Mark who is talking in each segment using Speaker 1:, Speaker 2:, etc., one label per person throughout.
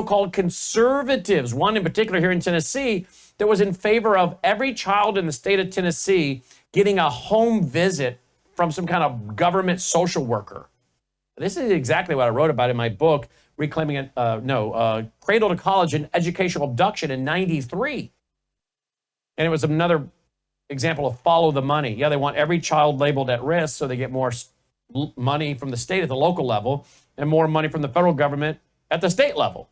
Speaker 1: so-called conservatives, one in particular here in Tennessee, that was in favor of every child in the state of Tennessee getting a home visit from some kind of government social worker. This is exactly what I wrote about in my book, Reclaiming Cradle to College and Educational Abduction in '93. And it was another example of follow the money. Yeah, they want every child labeled at risk so they get more money from the state at the local level and more money from the federal government at the state level.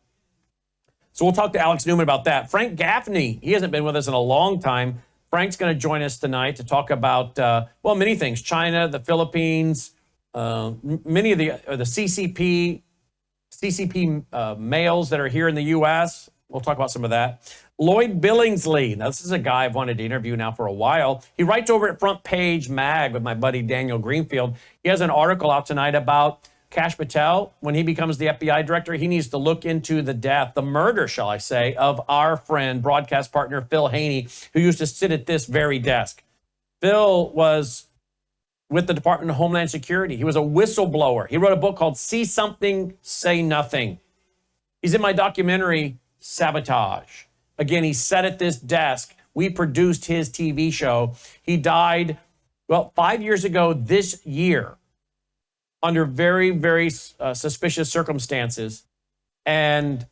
Speaker 1: So we'll talk to Alex Newman about that. Frank Gaffney, he hasn't been with us in a long time. Frank's going to join us tonight to talk about, many things. China, the Philippines, many of the CCP males that are here in the U.S. We'll talk about some of that. Lloyd Billingsley. Now, this is a guy I've wanted to interview now for a while. He writes over at Front Page Mag with my buddy Daniel Greenfield. He has an article out tonight about Kash Patel. When he becomes the FBI director, he needs to look into the murder, shall I say, of our friend, broadcast partner Phil Haney, who used to sit at this very desk. Phil was with the Department of Homeland Security. He was a whistleblower. He wrote a book called See Something, Say Nothing. He's in my documentary, Sabotage. Again, he sat at this desk. We produced his TV show. He died, 5 years ago this year under very, very suspicious circumstances. And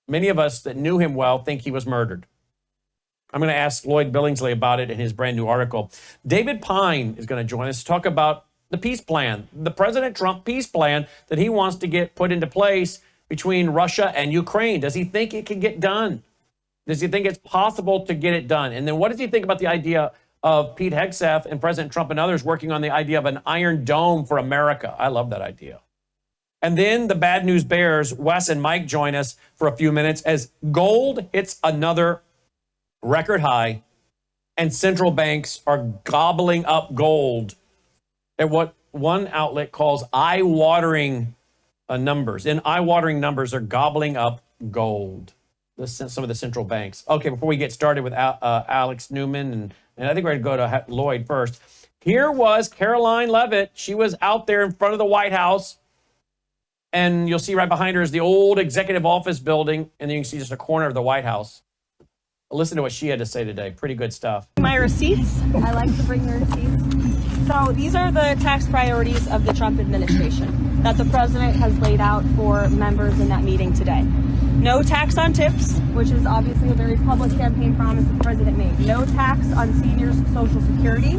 Speaker 1: many of us that knew him well think he was murdered. I'm going to ask Lloyd Billingsley about it in his brand new article. David Pine is going to join us to talk about the peace plan, the President Trump peace plan that he wants to get put into place between Russia and Ukraine. Does he think it can get done? Does he think it's possible to get it done? And then what does he think about the idea of Pete Hegseth and President Trump and others working on the idea of an Iron Dome for America? I love that idea. And then the Bad News Bears, Wes and Mike, join us for a few minutes as gold hits another record high and central banks are gobbling up gold at what one outlet calls eye-watering numbers. And eye-watering numbers are gobbling up gold. Some of the central banks. Okay, before we get started with Alex Newman, and I think we're going to go to Lloyd first. Here was Caroline Leavitt. She was out there in front of the White House, and you'll see right behind her is the old executive office building, and then you can see just a corner of the White House. Listen to what she had to say today. Pretty good stuff.
Speaker 2: My receipts. I like to bring the receipts. So these are the tax priorities of the Trump administration that the president has laid out for members in that meeting today. No tax on tips, which is obviously a very public campaign promise the president made. No tax on seniors' Social Security.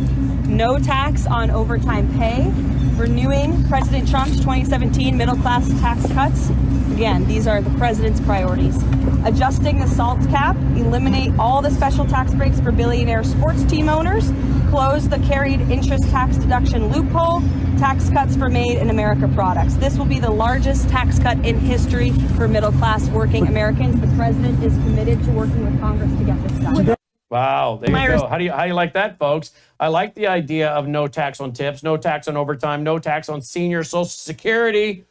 Speaker 2: No tax on overtime pay. Renewing President Trump's 2017 middle-class tax cuts. Again, these are the president's priorities. Adjusting the SALT cap, eliminate all the special tax breaks for billionaire sports team owners, close the carried interest tax deduction loophole, tax cuts for Made in America products. This will be the largest tax cut in history for middle-class working Americans. The president is committed to working with Congress to get this done.
Speaker 1: Wow, there you go. How do you like that, folks? I like the idea of no tax on tips, no tax on overtime, no tax on senior Social Security,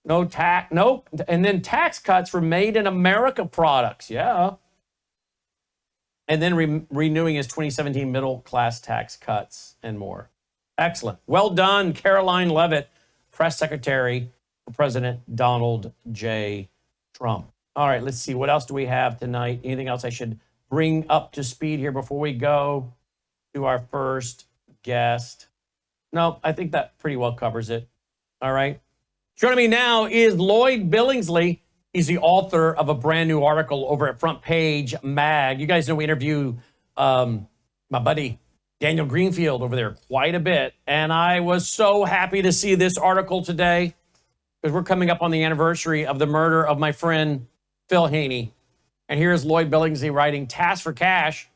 Speaker 1: and then tax cuts for Made in America products. Yeah. And then renewing his 2017 middle class tax cuts and more. Excellent. Well done, Caroline Leavitt, press secretary for President Donald J. Trump. All right, let's see. What else do we have tonight? Anything else I should bring up to speed here before we go to our first guest? No, I think that pretty well covers it. All right. Joining me now is Lloyd Billingsley. He's the author of a brand new article over at Front Page Mag. You guys know we interview my buddy Daniel Greenfield over there quite a bit. And I was so happy to see this article today because we're coming up on the anniversary of the murder of my friend Phil Haney. And here's Lloyd Billingsley writing, Task for Cash,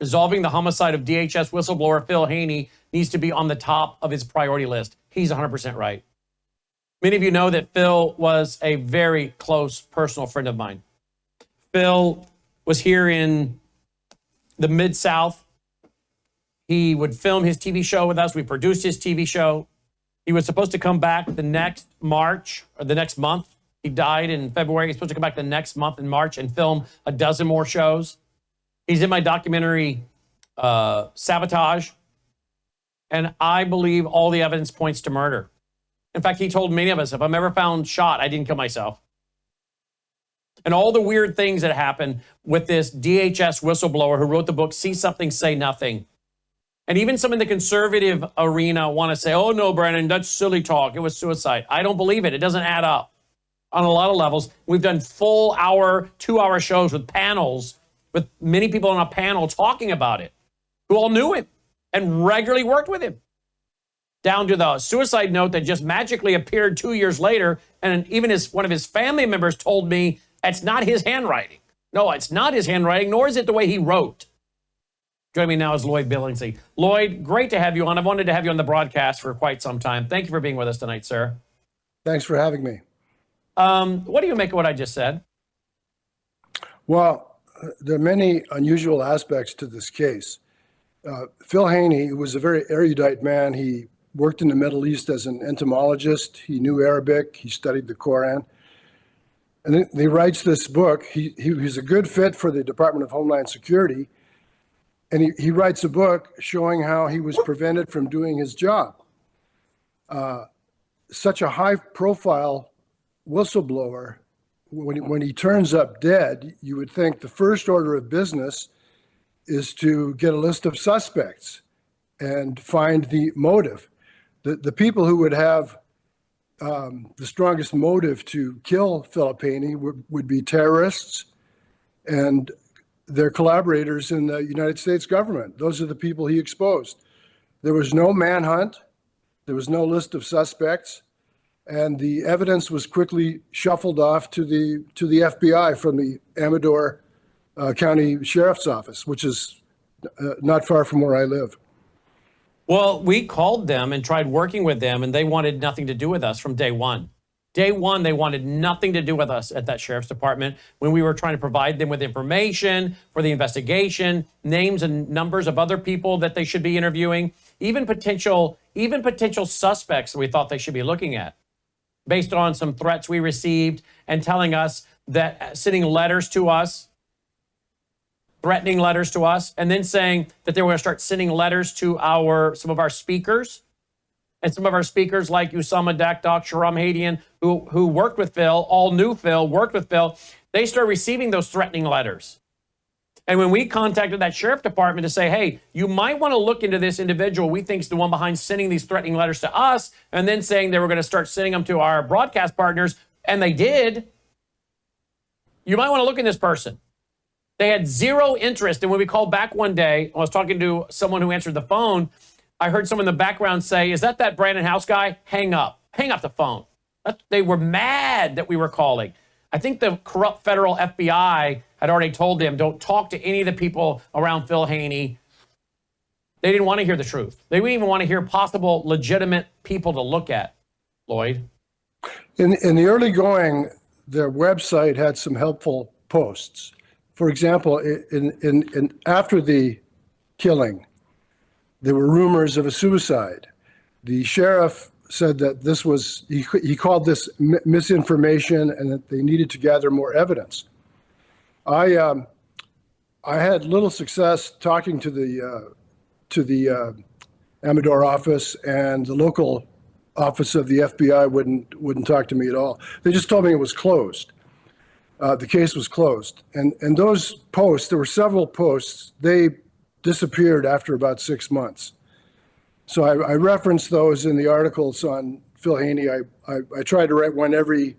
Speaker 1: resolving the homicide of DHS whistleblower Phil Haney needs to be on the top of his priority list. He's 100% right. Many of you know that Phil was a very close personal friend of mine. Phil was here in the Mid-South. He would film his TV show with us. We produced his TV show. He was supposed to come back the next March or the next month. He died in February. He's supposed to come back the next month in March and film a dozen more shows. He's in my documentary, Sabotage. And I believe all the evidence points to murder. In fact, he told many of us, if I'm ever found shot, I didn't kill myself. and all the weird things that happened with this DHS whistleblower who wrote the book, See Something, Say Nothing. And even some in the conservative arena want to say, oh, no, Brandon, that's silly talk. It was suicide. I don't believe it. It doesn't add up on a lot of levels. We've done full hour, 2-hour shows with panels, with many people on a panel talking about it, who all knew him and regularly worked with him, down to the suicide note that just magically appeared 2 years later. And even one of his family members told me it's not his handwriting. No, it's not his handwriting, nor is it the way he wrote. Joining me now is Lloyd Billingsley. Lloyd, great to have you on. I've wanted to have you on the broadcast for quite some time. Thank you for being with us tonight, sir.
Speaker 3: Thanks for having me.
Speaker 1: What do you make of what I just said?
Speaker 3: Well, there are many unusual aspects to this case. Phil Haney was a very erudite man. He worked in the Middle East as an entomologist. He knew Arabic. He studied the Quran. And then he writes this book. He's a good fit for the Department of Homeland Security. And he writes a book showing how he was prevented from doing his job. Such a high-profile whistleblower, when he turns up dead, you would think the first order of business is to get a list of suspects and find the motive. The people who would have the strongest motive to kill Philip Haney would be terrorists and their collaborators in the United States government. Those are the people he exposed. There was no manhunt. There was no list of suspects. And the evidence was quickly shuffled off to the FBI from the Amador County Sheriff's Office, which is not far from where I live.
Speaker 1: Well, we called them and tried working with them, and they wanted nothing to do with us from day one. Day one, they wanted nothing to do with us at that sheriff's department when we were trying to provide them with information for the investigation, names and numbers of other people that they should be interviewing, even potential suspects that we thought they should be looking at, based on some threats we received and telling us that, sending letters to us, threatening letters to us, and then saying that they were going to start sending letters to some of our speakers. And some of our speakers like Usama Dakdok, Sharam Hadian, who worked with Phil, all knew Phil, worked with Phil, they started receiving those threatening letters. And when we contacted that sheriff department to say, hey, you might want to look into this individual we think is the one behind sending these threatening letters to us, and then saying they were going to start sending them to our broadcast partners, and they did, you might want to look in this person. They had zero interest. And when we called back one day, I was talking to someone who answered the phone, I heard someone in the background say, is that Brandon House guy? Hang up the phone. They were mad that we were calling. I think the corrupt federal FBI had already told them, don't talk to any of the people around Phil Haney. They didn't want to hear the truth. They didn't even want to hear possible legitimate people to look at, Lloyd.
Speaker 3: In the early going, their website had some helpful posts. For example, in after the killing, there were rumors of a suicide. The sheriff said that this was, he called this misinformation and that they needed to gather more evidence. I had little success talking to the Amador office, and the local office of the FBI wouldn't talk to me at all. They just told me it was closed. The case was closed. And those posts, there were several posts, they disappeared after about 6 months. So I referenced those in the articles on Phil Haney. I tried to write one every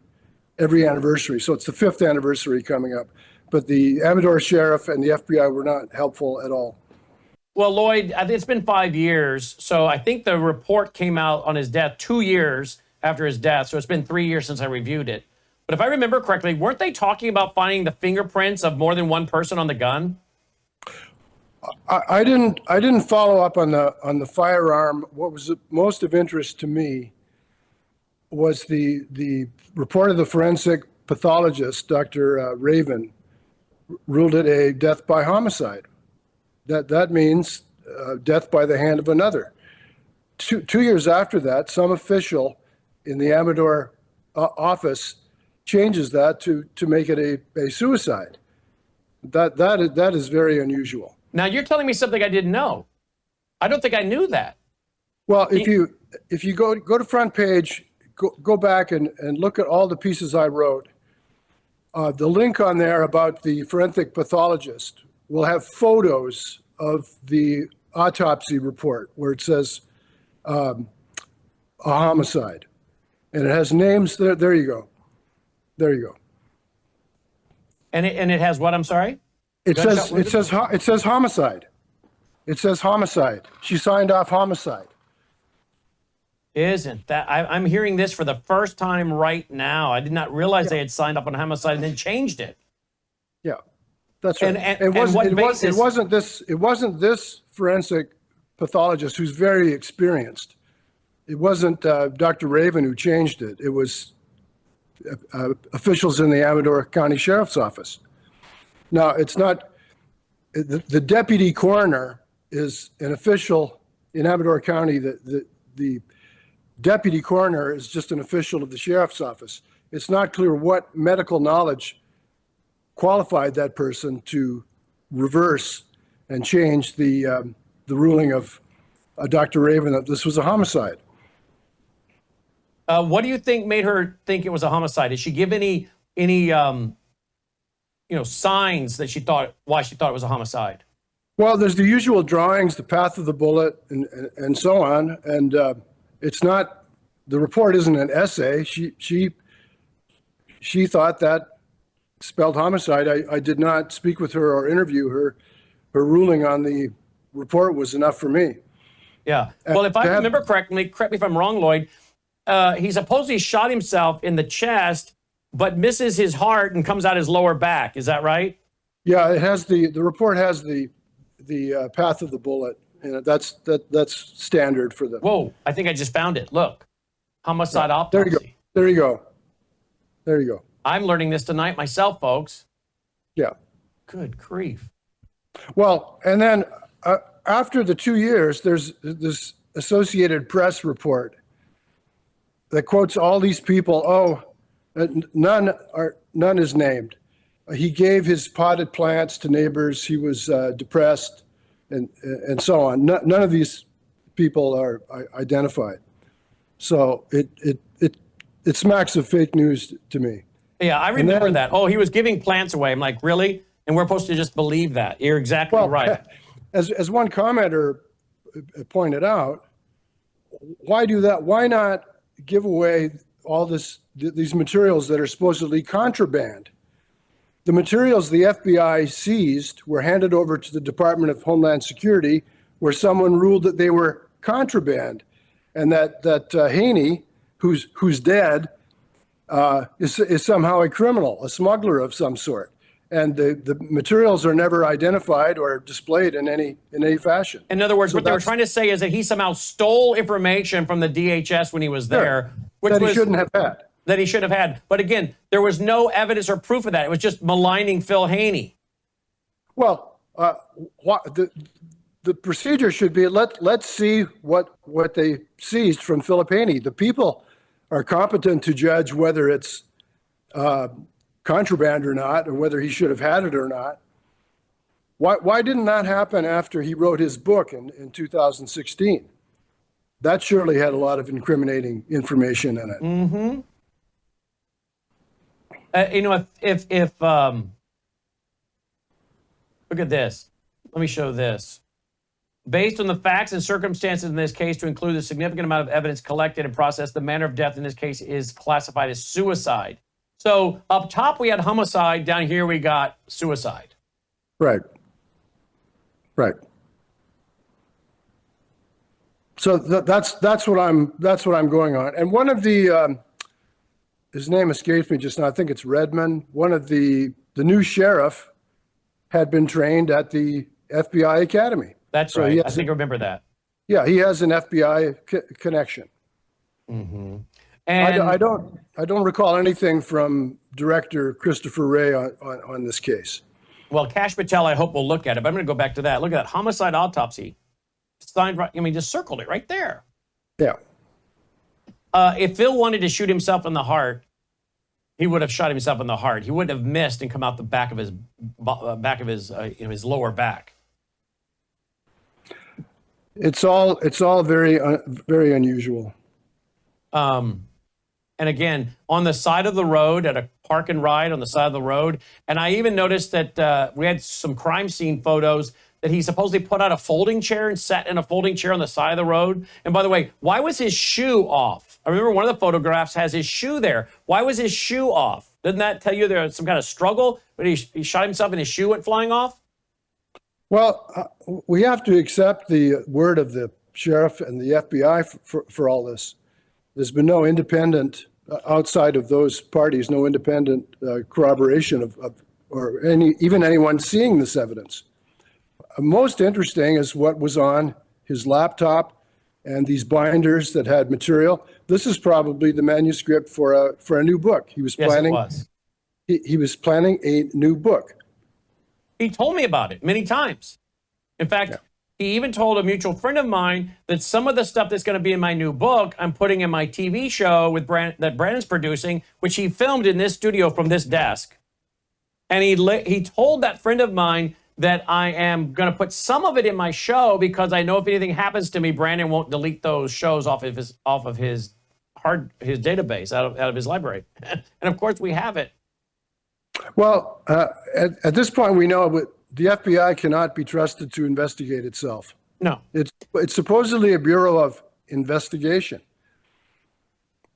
Speaker 3: anniversary. So it's the 5th anniversary coming up. But the Amador Sheriff and the FBI were not helpful at all.
Speaker 1: Well, Lloyd, it's been 5 years. So I think the report came out on his death 2 years after his death. So it's been 3 years since I reviewed it. But if I remember correctly, weren't they talking about finding the fingerprints of more than one person on the gun?
Speaker 3: I didn't follow up on the firearm. What was most of interest to me was the report of the forensic pathologist, Dr. Raven, ruled it a death by homicide. That means death by the hand of another. Two years after that, some official in the Amador office changes that to make it a suicide. That is very unusual.
Speaker 1: Now you're telling me something I didn't know. I don't think I knew that.
Speaker 3: Well, if you go to front page, go back and look at all the pieces I wrote. The link on there about the forensic pathologist will have photos of the autopsy report where it says a homicide. And it has names there. There you go. There you go.
Speaker 1: And it has what? I'm sorry.
Speaker 3: It says homicide. It says homicide. She signed off homicide.
Speaker 1: Isn't that? I'm hearing this for the first time right now. I did not realize they had signed up on homicide and then changed it.
Speaker 3: Yeah, that's right.
Speaker 1: And
Speaker 3: it
Speaker 1: what
Speaker 3: wasn't this forensic pathologist who's very experienced. It wasn't Dr. Raven who changed it. It was officials in the Amador County Sheriff's Office. Now, it's not, the deputy coroner is an official in Amador County. The deputy coroner is just an official of the sheriff's office. It's not clear what medical knowledge qualified that person to reverse and change the ruling of Dr. Raven that this was a homicide.
Speaker 1: What do you think made her think it was a homicide? Did she give any signs that why she thought it was a homicide?
Speaker 3: Well, there's the usual drawings, the path of the bullet, and so on. And it's not, the report isn't an essay. She thought that spelled homicide. I did not speak with her or interview her. Her ruling on the report was enough for me.
Speaker 1: Yeah. Well, if I remember correctly, correct me if I'm wrong, Lloyd, he supposedly shot himself in the chest, but misses his heart and comes out his lower back. Is that right?
Speaker 3: Yeah, it has the report has the path of the bullet, and that's standard for the.
Speaker 1: Whoa! I think I just found it. Look, homicide autopsy.
Speaker 3: There you go. There you go. There you go.
Speaker 1: I'm learning this tonight myself, folks.
Speaker 3: Yeah.
Speaker 1: Good grief.
Speaker 3: Well, and then after the 2 years, there's this Associated Press report that quotes all these people. Oh, none is named. He gave his potted plants to neighbors. He was depressed, and so on. None of these people are identified. So it smacks of fake news to me.
Speaker 1: Yeah, I remember that. Oh, he was giving plants away. I'm like, really? And we're supposed to just believe that? You're exactly right.
Speaker 3: As one commenter pointed out, why do that? Why not give away all these materials that are supposedly contraband? The materials the FBI seized were handed over to the Department of Homeland Security, where someone ruled that they were contraband, and that Haney, who's dead, is somehow a criminal, a smuggler of some sort. And the materials are never identified or displayed in any fashion.
Speaker 1: In other words, what they were trying to say is that he somehow stole information from the DHS when he was there, which
Speaker 3: he shouldn't have had.
Speaker 1: That he should have had. But again, there was no evidence or proof of that. It was just maligning Phil Haney.
Speaker 3: Well, the procedure should be let's see what they seized from Philip Haney. The people are competent to judge whether it's contraband or not, or whether he should have had it or not. Why didn't that happen after he wrote his book in 2016? That surely had a lot of incriminating information in it.
Speaker 1: Mm-hmm. If look at this. Let me show this. Based on the facts and circumstances in this case to include a significant amount of evidence collected and processed, the manner of death in this case is classified as suicide. So up top we had homicide, down here we got suicide.
Speaker 3: Right. Right. So that's what I'm going on. And one of the his name escapes me just now. I think it's Redmond. One of the new sheriff had been trained at the FBI Academy.
Speaker 1: That's right. I think I remember that.
Speaker 3: Yeah, he has an FBI connection.
Speaker 1: Mm-hmm.
Speaker 3: And I don't recall anything from Director Christopher Wray on this case.
Speaker 1: Well, Kash Patel, I hope will look at it, but I'm going to go back to that. Look at that homicide autopsy. Signed right. I mean, just circled it right there.
Speaker 3: Yeah.
Speaker 1: If Phil wanted to shoot himself in the heart, he would have shot himself in the heart. He wouldn't have missed and come out the back of his lower back.
Speaker 3: It's all very very unusual.
Speaker 1: And again, on the side of the road at a park and ride on the side of the road. And I even noticed that we had some crime scene photos that he supposedly put out a folding chair and sat in a folding chair on the side of the road. And by the way, why was his shoe off? I remember one of the photographs has his shoe there. Why was his shoe off? Didn't that tell you there was some kind of struggle when he shot himself and his shoe went flying off?
Speaker 3: Well, we have to accept the word of the sheriff and the FBI for all this. There's been no independent, outside of those parties, no independent corroboration of or even anyone seeing this evidence. Most interesting is what was on his laptop and these binders that had material. This is probably the manuscript for a new book. He was planning.
Speaker 1: Yes, it was.
Speaker 3: He was planning a new book.
Speaker 1: He told me about it many times. In fact, he even told a mutual friend of mine that some of the stuff that's going to be in my new book, I'm putting in my TV show with that Brandon's producing, which he filmed in this studio from this desk. And he told that friend of mine that I am going to put some of it in my show because I know if anything happens to me, Brandon won't delete those shows off of his database, out of his library. And of course, we have it.
Speaker 3: Well, at this point, we know the FBI cannot be trusted to investigate itself.
Speaker 1: No.
Speaker 3: It's supposedly a Bureau of Investigation.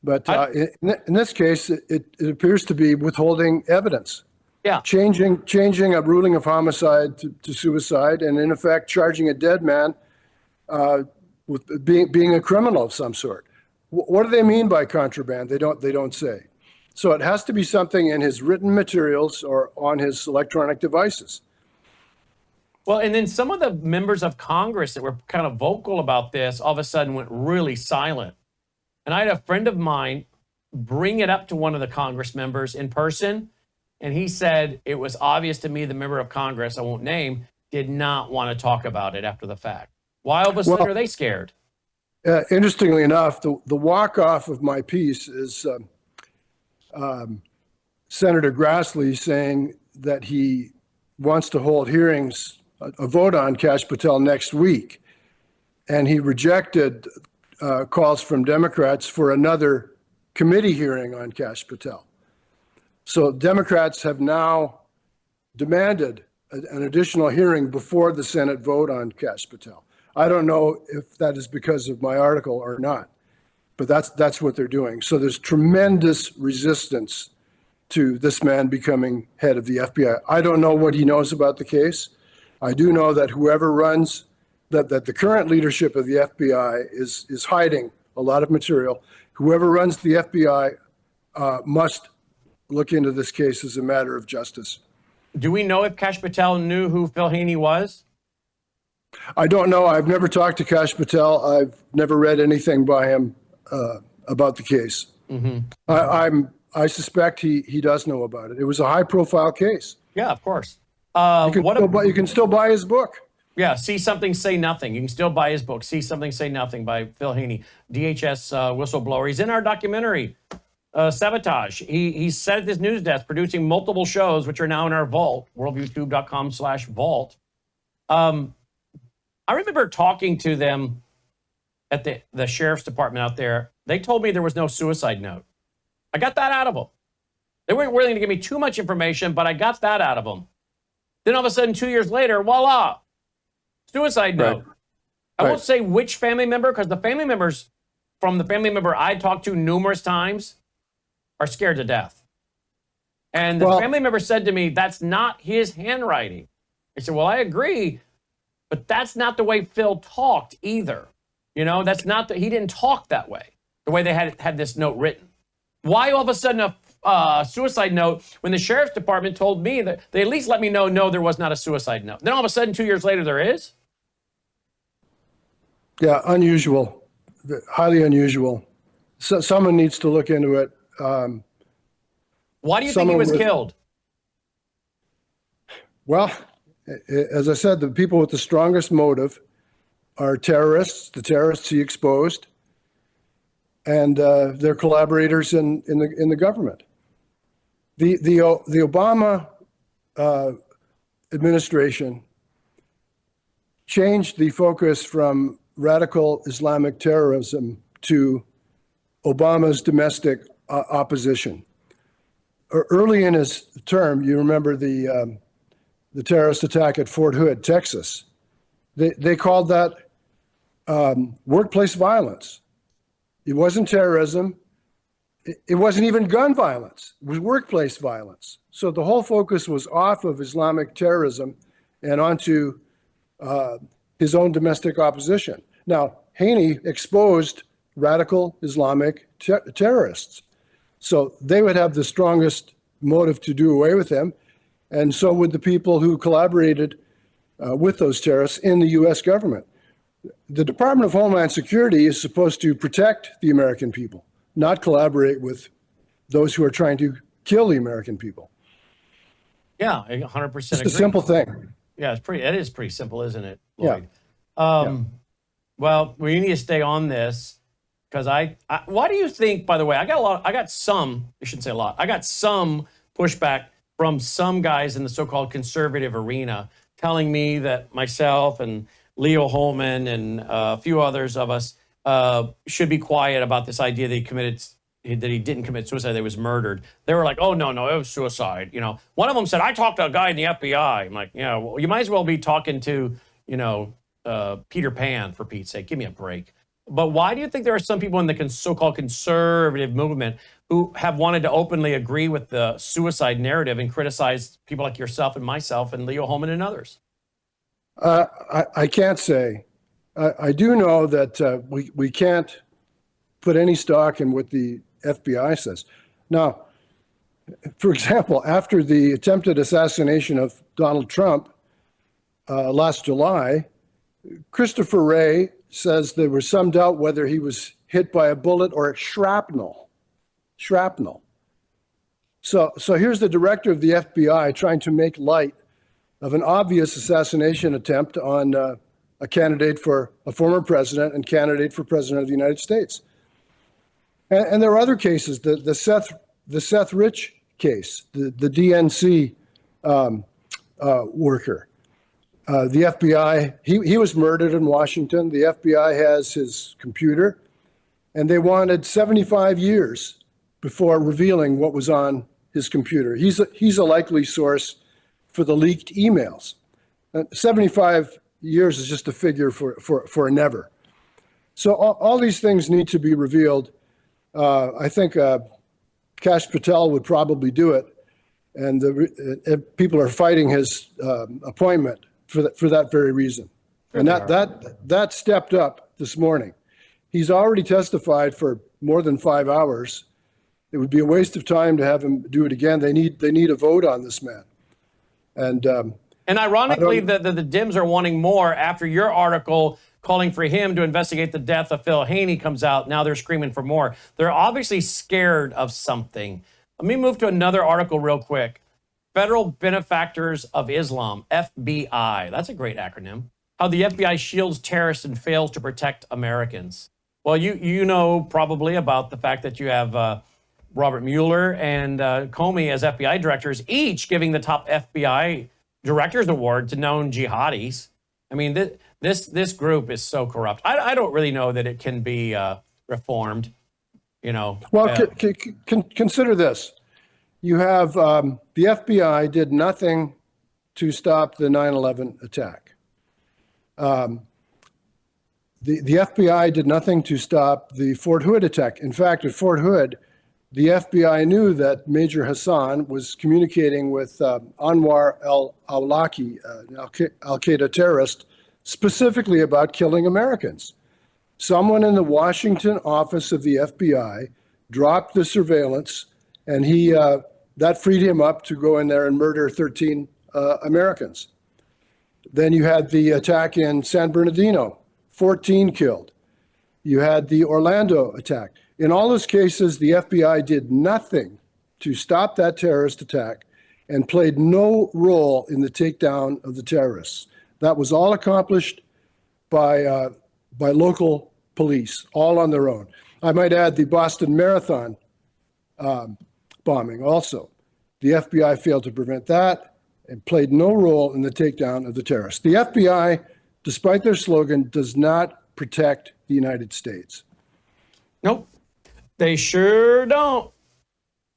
Speaker 3: But in this case, it appears to be withholding evidence.
Speaker 1: Yeah.
Speaker 3: Changing a ruling of homicide to suicide, and in effect, charging a dead man with being a criminal of some sort. What do they mean by contraband? They don't say. So it has to be something in his written materials or on his electronic devices.
Speaker 1: Well, and then some of the members of Congress that were kind of vocal about this all of a sudden went really silent. And I had a friend of mine bring it up to one of the Congress members in person, and he said it was obvious to me the member of Congress, I won't name, did not want to talk about it after the fact. Why all of a sudden are they scared?
Speaker 3: Interestingly enough, the walk-off of my piece is Senator Grassley saying that he wants to hold hearings, a vote on Kash Patel next week. And he rejected calls from Democrats for another committee hearing on Kash Patel. So Democrats have now demanded an additional hearing before the Senate vote on Kash Patel. I don't know if that is because of my article or not, but that's what they're doing. So there's tremendous resistance to this man becoming head of the FBI. I don't know what he knows about the case. I do know that whoever runs, that the current leadership of the FBI is hiding a lot of material. Whoever runs the FBI must look into this case as a matter of justice.
Speaker 1: Do we know if Kash Patel knew who Phil Haney was?
Speaker 3: I don't know. I've never talked to Kash Patel. I've never read anything by him about the case. Mm-hmm. I suspect he does know about it. It was a high-profile case.
Speaker 1: Yeah, of course.
Speaker 3: You can still buy his book.
Speaker 1: Yeah, See Something, Say Nothing. You can still buy his book, See Something, Say Nothing by Phil Haney, DHS whistleblower. He's in our documentary, Sabotage. He's sat at this news desk producing multiple shows, which are now in our vault, worldviewtube.com/vault. I remember talking to them at the sheriff's department out there. They told me there was no suicide note. I got that out of them. They weren't willing to give me too much information, but I got that out of them. Then all of a sudden, 2 years later, voila, suicide note. Right. I won't say which family member, because the family members from the family member I talked to numerous times are scared to death. And the family member said to me, that's not his handwriting. I said, well, I agree, but that's not the way Phil talked either. You know, that's not he didn't talk that way, the way they had this note written. Why all of a sudden a suicide note when the sheriff's department told me that they at least let me know, no, there was not a suicide note. Then all of a sudden, 2 years later, there is?
Speaker 3: Yeah, unusual, highly unusual. So someone needs to look into it.
Speaker 1: Why do you think he was killed?
Speaker 3: Well, as I said, the people with the strongest motive are terrorists, the terrorists he exposed, and their collaborators in the government. The Obama administration changed the focus from radical Islamic terrorism to Obama's domestic opposition. early in his term, you remember the terrorist attack at Fort Hood, Texas. They called that workplace violence. It wasn't terrorism. It wasn't even gun violence. It was workplace violence. So the whole focus was off of Islamic terrorism and onto his own domestic opposition. Now, Haney exposed radical Islamic terrorists. So they would have the strongest motive to do away with him. And so would the people who collaborated with those terrorists in the US government. The Department of Homeland Security is supposed to protect the American people, not collaborate with those who are trying to kill the American people.
Speaker 1: Yeah, 100%
Speaker 3: It's
Speaker 1: agree.
Speaker 3: a simple thing.
Speaker 1: Yeah, it is pretty simple, isn't it,
Speaker 3: Yeah.
Speaker 1: Lloyd? Well, we need to stay on this because why do you think, by the way, I got some pushback from some guys in the so-called conservative arena telling me that myself and Leo Holman and a few others of us should be quiet about this idea that he didn't commit suicide, that he was murdered. They were like, oh, no, it was suicide. You know, one of them said, I talked to a guy in the FBI. I'm like, yeah, well, you might as well be talking to, Peter Pan, for Pete's sake. Give me a break. But why do you think there are some people in the so-called conservative movement who have wanted to openly agree with the suicide narrative and criticize people like yourself and myself and Leo Holman and others?
Speaker 3: I can't say. I do know that we can't put any stock in what the FBI says. Now, for example, after the attempted assassination of Donald Trump last July, Christopher Wray says there was some doubt whether he was hit by a bullet or shrapnel. So here's the director of the FBI trying to make light of an obvious assassination attempt on a candidate for a former president and candidate for president of the United States. And there are other cases, the Seth Rich case, the DNC worker. The FBI, he was murdered in Washington. The FBI has his computer, and they wanted 75 years before revealing what was on his computer. He's a likely source for the leaked emails. 75 years is just a figure for a never. So all these things need to be revealed. I think Kash Patel would probably do it, and people are fighting his appointment for that very reason. And that stepped up this morning. He's already testified for more than 5 hours. It would be a waste of time to have him do it again. They need a vote on this man. And
Speaker 1: ironically, the Dems are wanting more after your article calling for him to investigate the death of Phil Haney comes out. Now they're screaming for more. They're obviously scared of something. Let me move to another article real quick. Federal Benefactors of Islam, FBI. That's a great acronym. How the FBI shields terrorists and fails to protect Americans. Well, you know probably about the fact that you have Robert Mueller and Comey as FBI directors, each giving the top FBI directors award to known jihadis. I mean, this group is so corrupt. I don't really know that it can be reformed.
Speaker 3: Well, consider this. You have the FBI did nothing to stop the 9/11 attack. The FBI did nothing to stop the Fort Hood attack. In fact, at Fort Hood, the FBI knew that Major Hassan was communicating with Anwar al-Awlaki, an al-Qaeda terrorist, specifically about killing Americans. Someone in the Washington office of the FBI dropped the surveillance, and that freed him up to go in there and murder 13 Americans. Then you had the attack in San Bernardino, 14 killed. You had the Orlando attack. In all those cases, the FBI did nothing to stop that terrorist attack and played no role in the takedown of the terrorists. That was all accomplished by local police, all on their own. I might add the Boston Marathon bombing also. The FBI failed to prevent that and played no role in the takedown of the terrorists. The FBI, despite their slogan, does not protect the United States.
Speaker 1: Nope, they sure don't.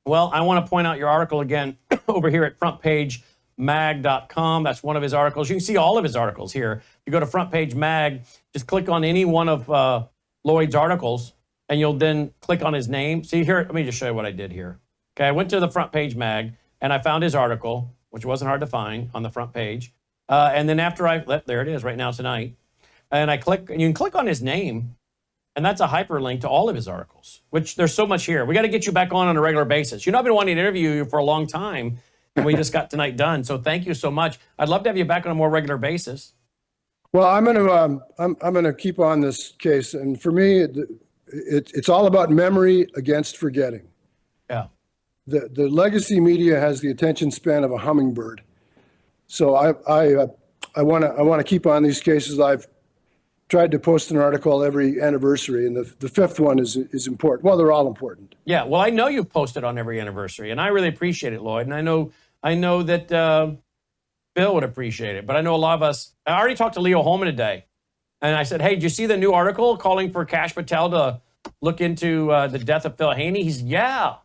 Speaker 1: Well, I want to point out your article again over here at frontpagemag.com. That's one of his articles. You can see all of his articles here. You go to Front Page Mag, just click on any one of Lloyd's articles, and you'll then click on his name. See here, let me just show you what I did here. Okay, I went to the Front Page Mag, and I found his article, which wasn't hard to find on the front page. And then after there it is, right now tonight. And I click, and you can click on his name, and that's a hyperlink to all of his articles, which there's so much here. We got to get you back on a regular basis. You know, I've been wanting to interview you for a long time, and we just got tonight done. So thank you so much. I'd love to have you back on a more regular basis.
Speaker 3: Well, I'm gonna keep on this case, and for me, it's all about memory against forgetting.
Speaker 1: Yeah.
Speaker 3: The legacy media has the attention span of a hummingbird, so I want to keep on these cases. I've tried to post an article every anniversary, and the fifth one is important. Well, they're all important.
Speaker 1: Yeah, well, I know you've posted on every anniversary, and I really appreciate it, Lloyd. And I know that Bill would appreciate it, but I know a lot of us. I already talked to Leo Holman today, and I said, "Hey, did you see the new article calling for Kash Patel to look into the death of Phil Haney?" He's, "Yeah."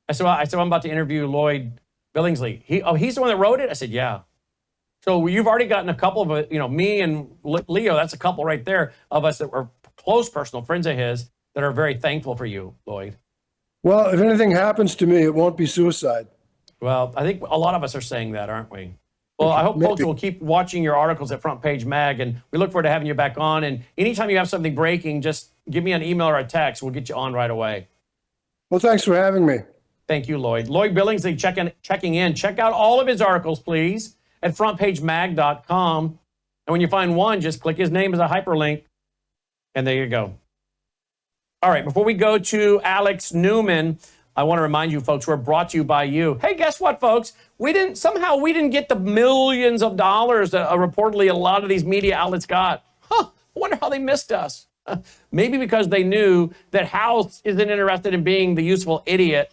Speaker 1: I said, "I'm about to interview Lloyd Billingsley." He's the one that wrote it. I said, "Yeah." So you've already gotten a couple of, me and Leo, that's a couple right there of us that were close personal friends of his that are very thankful for you, Lloyd.
Speaker 3: Well, if anything happens to me, it won't be suicide.
Speaker 1: Well, I think a lot of us are saying that, aren't we? Well, I hope folks will keep watching your articles at Front Page Mag, and we look forward to having you back on. And anytime you have something breaking, just give me an email or a text. We'll get you on right away.
Speaker 3: Well, thanks for having me.
Speaker 1: Thank you, Lloyd. Lloyd Billingsley checking in. Check out all of his articles, please, at frontpagemag.com. And when you find one, just click his name as a hyperlink, and there you go. All right, before we go to Alex Newman, I want to remind you, folks, we're brought to you by you. Hey, guess what, folks? We didn't get the millions of dollars that reportedly a lot of these media outlets got. I wonder how they missed us. Maybe because they knew that House isn't interested in being the useful idiot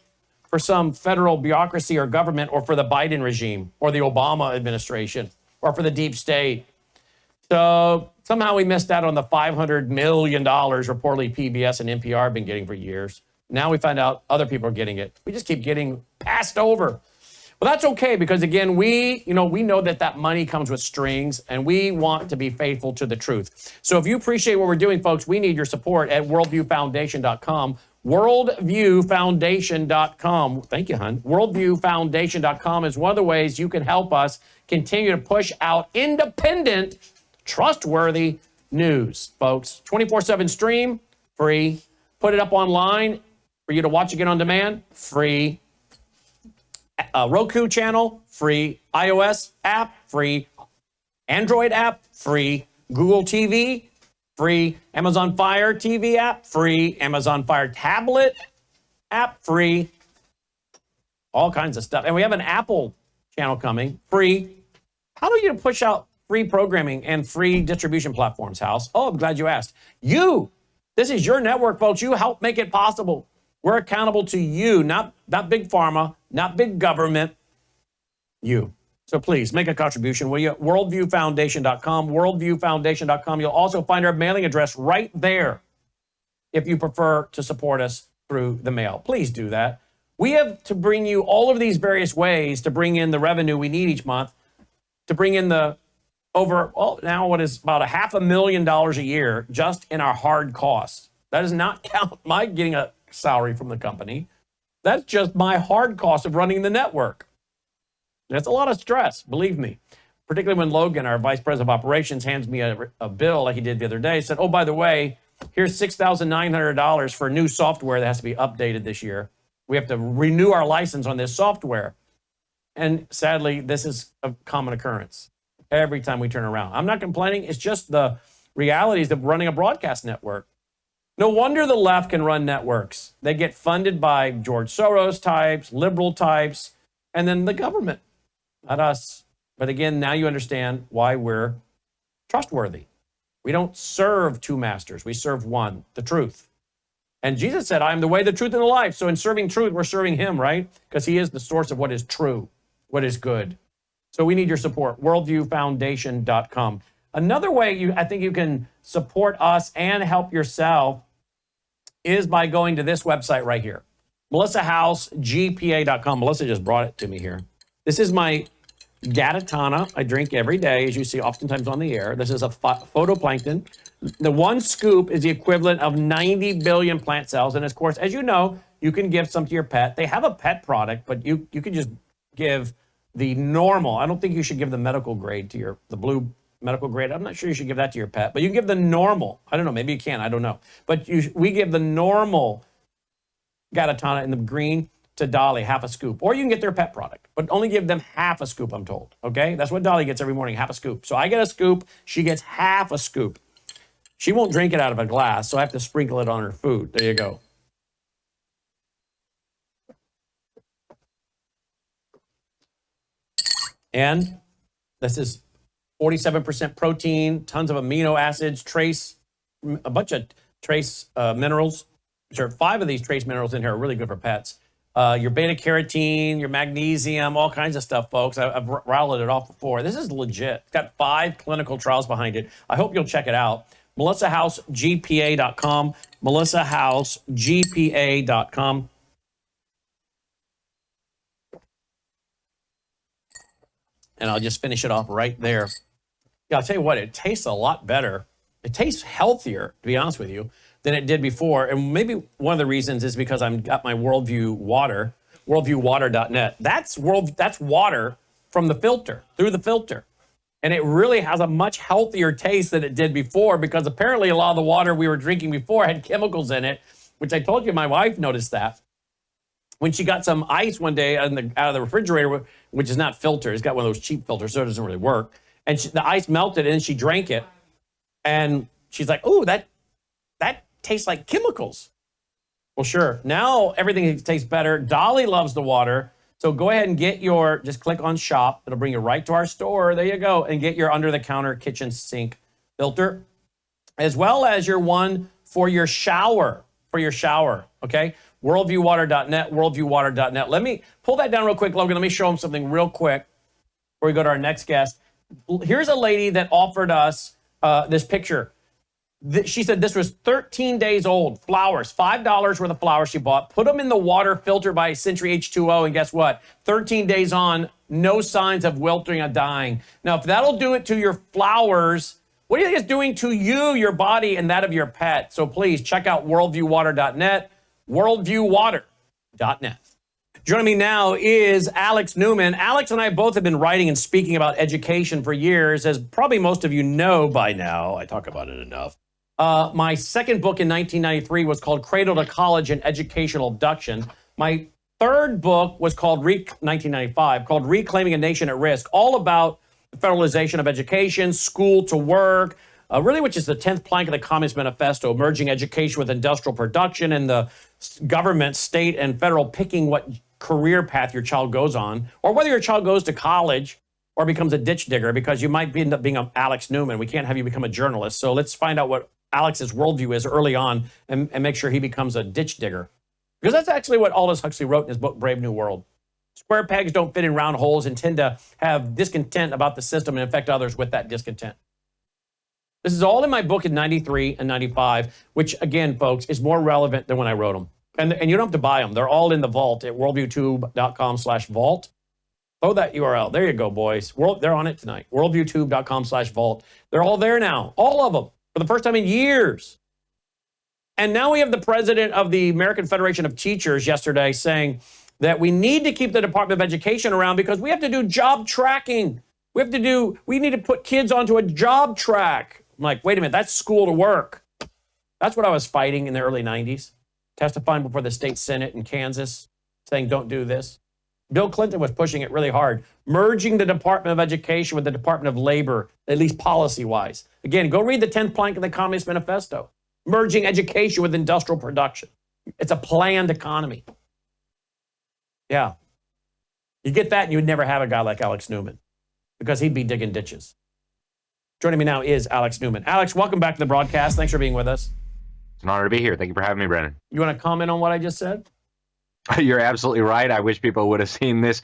Speaker 1: for some federal bureaucracy or government, or for the Biden regime or the Obama administration or for the deep state. So somehow we missed out on the $500 million reportedly PBS and NPR have been getting for years. Now we find out other people are getting it. We just keep getting passed over. Well, that's okay, because again, we know that money comes with strings, and we want to be faithful to the truth. So if you appreciate what we're doing, folks, we need your support at worldviewfoundation.com. Worldviewfoundation.com. Thank you, hon. Worldviewfoundation.com is one of the ways you can help us continue to push out independent, trustworthy news, folks. 24/7 stream, free. Put it up online for you to watch again on demand, free. Roku channel, free. iOS app, free. Android app, free. Google TV, free. Amazon Fire TV app, free. Amazon Fire tablet app, free. All kinds of stuff. And we have an Apple channel coming, free. How do you push out free programming and free distribution platforms, House? Oh, I'm glad you asked. This is your network, folks. You help make it possible. We're accountable to you, not big pharma, not big government, you. So please make a contribution, will you? Worldviewfoundation.com, worldviewfoundation.com. You'll also find our mailing address right there if you prefer to support us through the mail. Please do that. We have to bring you all of these various ways to bring in the revenue we need each month, to bring in now what is about $500,000 a year just in our hard costs. That does not count my getting a salary from the company. That's just my hard cost of running the network. That's a lot of stress, believe me. Particularly when Logan, our vice president of operations, hands me a bill like he did the other day, said, oh, by the way, here's $6,900 for new software that has to be updated this year. We have to renew our license on this software. And sadly, this is a common occurrence every time we turn around. I'm not complaining. It's just the realities of running a broadcast network. No wonder the left can run networks. They get funded by George Soros types, liberal types, and then the government, not us. But again, now you understand why we're trustworthy. We don't serve two masters. We serve one, the truth. And Jesus said, I am the way, the truth, and the life. So in serving truth, we're serving him, right? Because he is the source of what is true, what is good. So we need your support, worldviewfoundation.com. Another way I think you can support us and help yourself is by going to this website right here. MelissaHouseGPA.com. Melissa just brought it to me here. This is my Gatatana. I drink every day, as you see oftentimes on the air. This is a phytoplankton. The one scoop is the equivalent of 90 billion plant cells. And of course, as you know, you can give some to your pet. They have a pet product, but you can just give the normal. I don't think you should give the medical grade to the blue medical grade. I'm not sure you should give that to your pet, but you can give the normal. I don't know. Maybe you can. I don't know. But we give the normal Gatatana in the green to Dolly, half a scoop. Or you can get their pet product, but only give them half a scoop, I'm told. Okay? That's what Dolly gets every morning, half a scoop. So I get a scoop. She gets half a scoop. She won't drink it out of a glass, so I have to sprinkle it on her food. There you go. And this is 47% protein, tons of amino acids, a bunch of trace minerals. There are 5 of these trace minerals in here are really good for pets. Your beta carotene, your magnesium, all kinds of stuff, folks. I've rattled it off before. This is legit. It's got 5 clinical trials behind it. I hope you'll check it out. MelissaHouseGPA.com. MelissaHouseGPA.com. And I'll just finish it off right there. Yeah, I'll tell you what, it tastes a lot better. It tastes healthier, to be honest with you, than it did before. And maybe one of the reasons is because I've got my Worldview water, worldviewwater.net. That's water from the filter, through the filter. And it really has a much healthier taste than it did before, because apparently a lot of the water we were drinking before had chemicals in it, which I told you my wife noticed that. When she got some ice one day out of the refrigerator, which is not filtered, it's got one of those cheap filters, so it doesn't really work. And the ice melted, and she drank it. And she's like, "Oh, that tastes like chemicals." Well, sure. Now everything tastes better. Dolly loves the water. So go ahead and just click on shop. It'll bring you right to our store. There you go. And get your under-the-counter kitchen sink filter, as well as your one for your shower, okay? Worldviewwater.net, worldviewwater.net. Let me pull that down real quick, Logan. Let me show them something real quick before we go to our next guest. Here's a lady that offered us this picture. She said this was 13 days old. Flowers, $5 worth of flowers she bought. Put them in the water filtered by Century H2O, and guess what? 13 days on, no signs of wilting or dying. Now, if that'll do it to your flowers, what do you think it's doing to you, your body, and that of your pet? So please check out worldviewwater.net, worldviewwater.net. Joining me now is Alex Newman. Alex and I both have been writing and speaking about education for years, as probably most of you know by now. I talk about it enough. My second book in 1993 was called Cradle to College and Educational Abduction. My third book was called 1995, called Reclaiming a Nation at Risk, all about the federalization of education, school to work, really, which is the 10th plank of the Communist Manifesto, merging education with industrial production, and the government, state, and federal picking what career path your child goes on, or whether your child goes to college or becomes a ditch digger, because you might end up being an Alex Newman. We can't have you become a journalist. So let's find out what Alex's worldview is early on and make sure he becomes a ditch digger. Because that's actually what Aldous Huxley wrote in his book, Brave New World. Square pegs don't fit in round holes, and tend to have discontent about the system and affect others with that discontent. This is all in my book in 93 and 95, which, again, folks, is more relevant than when I wrote them. And you don't have to buy them. They're all in the vault at worldviewtube.com/vault. Oh, that URL. There you go, boys. They're on it tonight. worldviewtube.com/vault. They're all there now. All of them. For the first time in years. And now we have the president of the American Federation of Teachers yesterday saying that we need to keep the Department of Education around because we have to do job tracking. We need to put kids onto a job track. I'm like, wait a minute, that's school to work. That's what I was fighting in the early 90s, testifying before the state Senate in Kansas, saying don't do this. Bill Clinton was pushing it really hard, merging the Department of Education with the Department of Labor, at least policy-wise. Again, go read the 10th plank of the Communist Manifesto, merging education with industrial production. It's a planned economy. Yeah. You get that and you would never have a guy like Alex Newman because he'd be digging ditches. Joining me now is Alex Newman. Alex, welcome back to the broadcast. Thanks for being with us.
Speaker 4: It's an honor to be here. Thank you for having me, Brennan.
Speaker 1: You want to comment on what I just said?
Speaker 4: You're absolutely right. I wish people would have seen this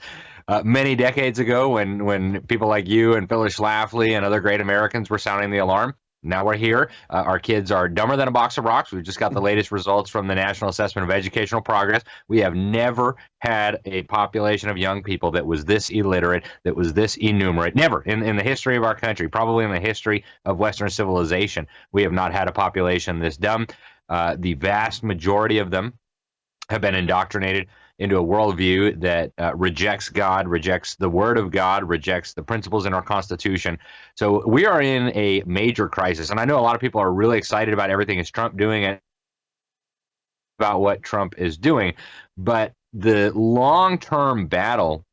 Speaker 4: many decades ago when people like you and Phyllis Schlafly and other great Americans were sounding the alarm. Now we're here. Our kids are dumber than a box of rocks. We've just got the latest results from the National Assessment of Educational Progress. We have never had a population of young people that was this illiterate, that was this innumerate. Never in the history of our country, probably in the history of Western civilization, we have not had a population this dumb. The vast majority of them have been indoctrinated into a worldview that rejects God, rejects the Word of God, rejects the principles in our Constitution. So we are in a major crisis. And I know a lot of people are really excited about everything is Trump doing and about what Trump is doing. But the long-term battle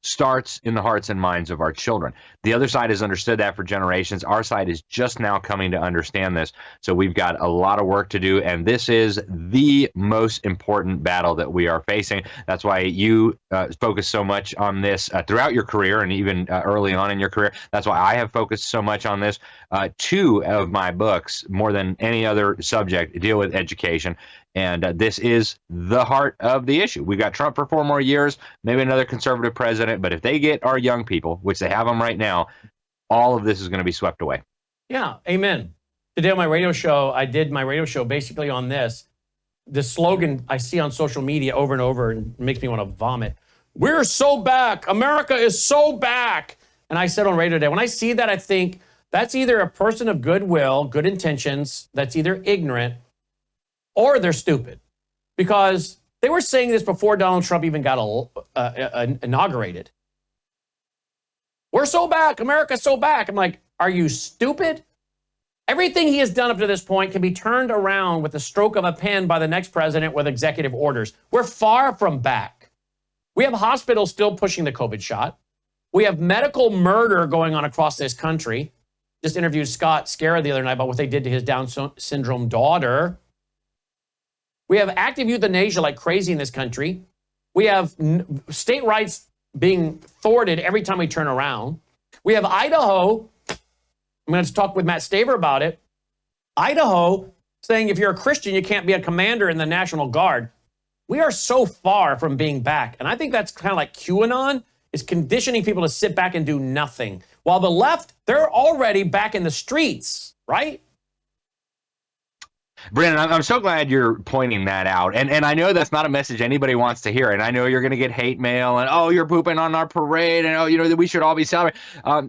Speaker 4: starts in the hearts and minds of our children. The other side has understood that for generations. Our side is just now coming to understand this. So we've got a lot of work to do, and this is the most important battle that we are facing. That's why you focus so much on this throughout your career and even early on in your career. That's why I have focused so much on this. 2 of my books, more than any other subject, deal with education. And this is the heart of the issue. We've got Trump for 4 more years, maybe another conservative president. But if they get our young people, which they have them right now, all of this is going to be swept away.
Speaker 1: Yeah, amen. Today on my radio show, I did my radio show basically on this. The slogan I see on social media over and over and makes me want to vomit. We're so back. America is so back. And I said on radio today, when I see that, I think that's either a person of goodwill, good intentions, that's either ignorant, or they're stupid, because they were saying this before Donald Trump even got inaugurated. We're so back. America's so back. I'm like, are you stupid? Everything he has done up to this point can be turned around with the stroke of a pen by the next president with executive orders. We're far from back. We have hospitals still pushing the COVID shot. We have medical murder going on across this country. Just interviewed Scott Scarra the other night about what they did to his Down syndrome daughter. We have active euthanasia like crazy in this country. We have state rights being thwarted every time we turn around. We have Idaho. I'm going to talk with Matt Staver about it. Idaho saying if you're a Christian, you can't be a commander in the National Guard. We are so far from being back. And I think that's kind of like QAnon is conditioning people to sit back and do nothing. While the left, they're already back in the streets, right?
Speaker 4: Brandon, I'm so glad you're pointing that out. And I know that's not a message anybody wants to hear. And I know you're going to get hate mail and, oh, you're pooping on our parade. And, oh, you know, that we should all be celebrating.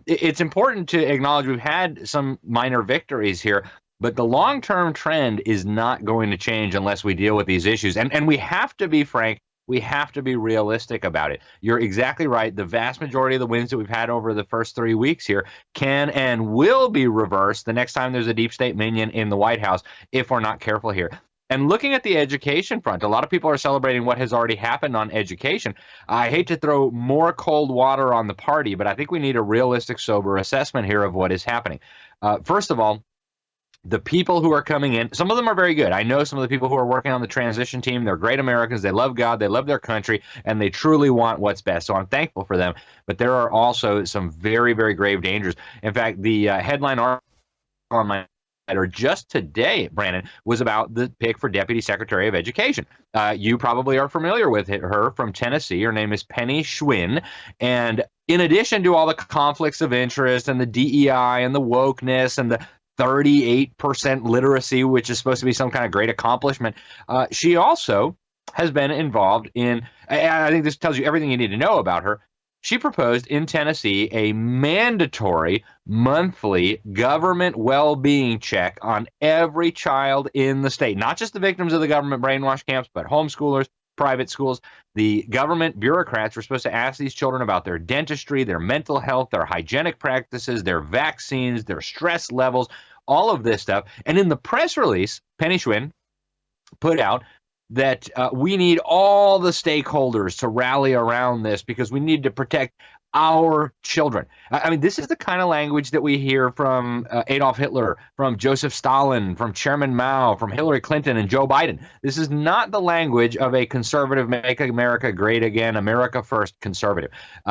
Speaker 4: It's important to acknowledge we've had some minor victories here. But the long-term trend is not going to change unless we deal with these issues. And we have to be frank. We have to be realistic about it. You're exactly right. The vast majority of the wins that we've had over the first 3 weeks here can and will be reversed the next time there's a deep state minion in the White House if we're not careful here. And looking at the education front, a lot of people are celebrating what has already happened on education. I hate to throw more cold water on the party, but I think we need a realistic, sober assessment here of what is happening. First of all, the people who are coming in, some of them are very good. I know some of the people who are working on the transition team. They're great Americans. They love God. They love their country, and they truly want what's best. So I'm thankful for them. But there are also some very, very grave dangers. In fact, the headline article on my or just today, Brandon, was about the pick for Deputy Secretary of Education. You probably are familiar with her from Tennessee. Her name is Penny Schwinn. And in addition to all the conflicts of interest and the DEI and the wokeness and the 38% literacy, which is supposed to be some kind of great accomplishment, she also has been involved in, and I think this tells you everything you need to know about her. She proposed in Tennessee a mandatory monthly government well-being check on every child in the state, not just the victims of the government brainwash camps, but homeschoolers, private schools. The government bureaucrats were supposed to ask these children about their dentistry, their mental health, their hygienic practices, their vaccines, their stress levels, all of this stuff. And in the press release, Penny Schwinn put out that we need all the stakeholders to rally around this because we need to protect our children. I mean, this is the kind of language that we hear from Adolf Hitler, from Joseph Stalin, from Chairman Mao, from Hillary Clinton and Joe Biden. This is not the language of a conservative, make America great again, America first conservative.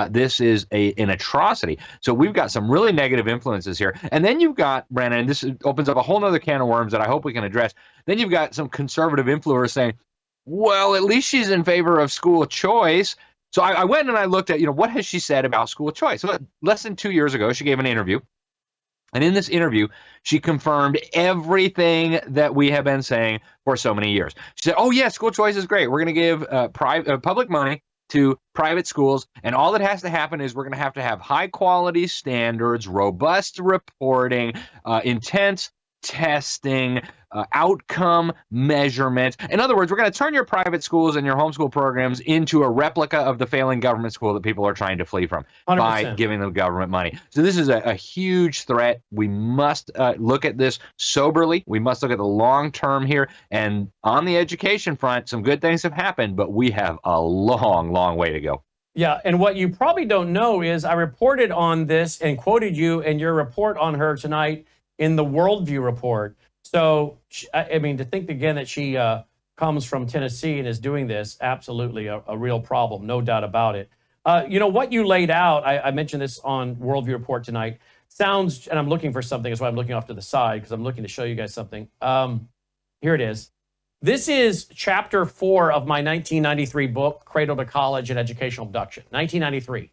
Speaker 4: This is an atrocity. So we've got some really negative influences here. And then you've got, Brandon, and this opens up a whole nother can of worms that I hope we can address. Then you've got some conservative influencers saying, well, at least she's in favor of school choice. So I went and I looked at, what has she said about school choice? So less than 2 years ago, she gave an interview And in this interview, she confirmed everything that we have been saying for so many years. She said, oh, yeah, school choice is great. We're going to give public money to private schools, and all that has to happen is we're going to have high quality standards, robust reporting, intense testing, outcome measurement. In other words, we're going to turn your private schools and your homeschool programs into a replica of the failing government school that people are trying to flee from
Speaker 1: 100%.
Speaker 4: By giving them government money. So this is a huge threat. We must look at this soberly. We must look at the long term here. And on the education front, some good things have happened, but we have a long, long way to go.
Speaker 1: Yeah, and what you probably don't know is I reported on this and quoted you in your report on her tonight in the Worldview report. So, I mean, to think again that she comes from Tennessee and is doing this, absolutely a real problem, no doubt about it. You know, what you laid out, I mentioned this on Worldview report tonight, sounds, and I'm looking for something, that's why I'm looking off to the side, because I'm looking to show you guys something. Here it is. This is chapter 4 of my 1993 book, Cradle to College and Educational Abduction, 1993.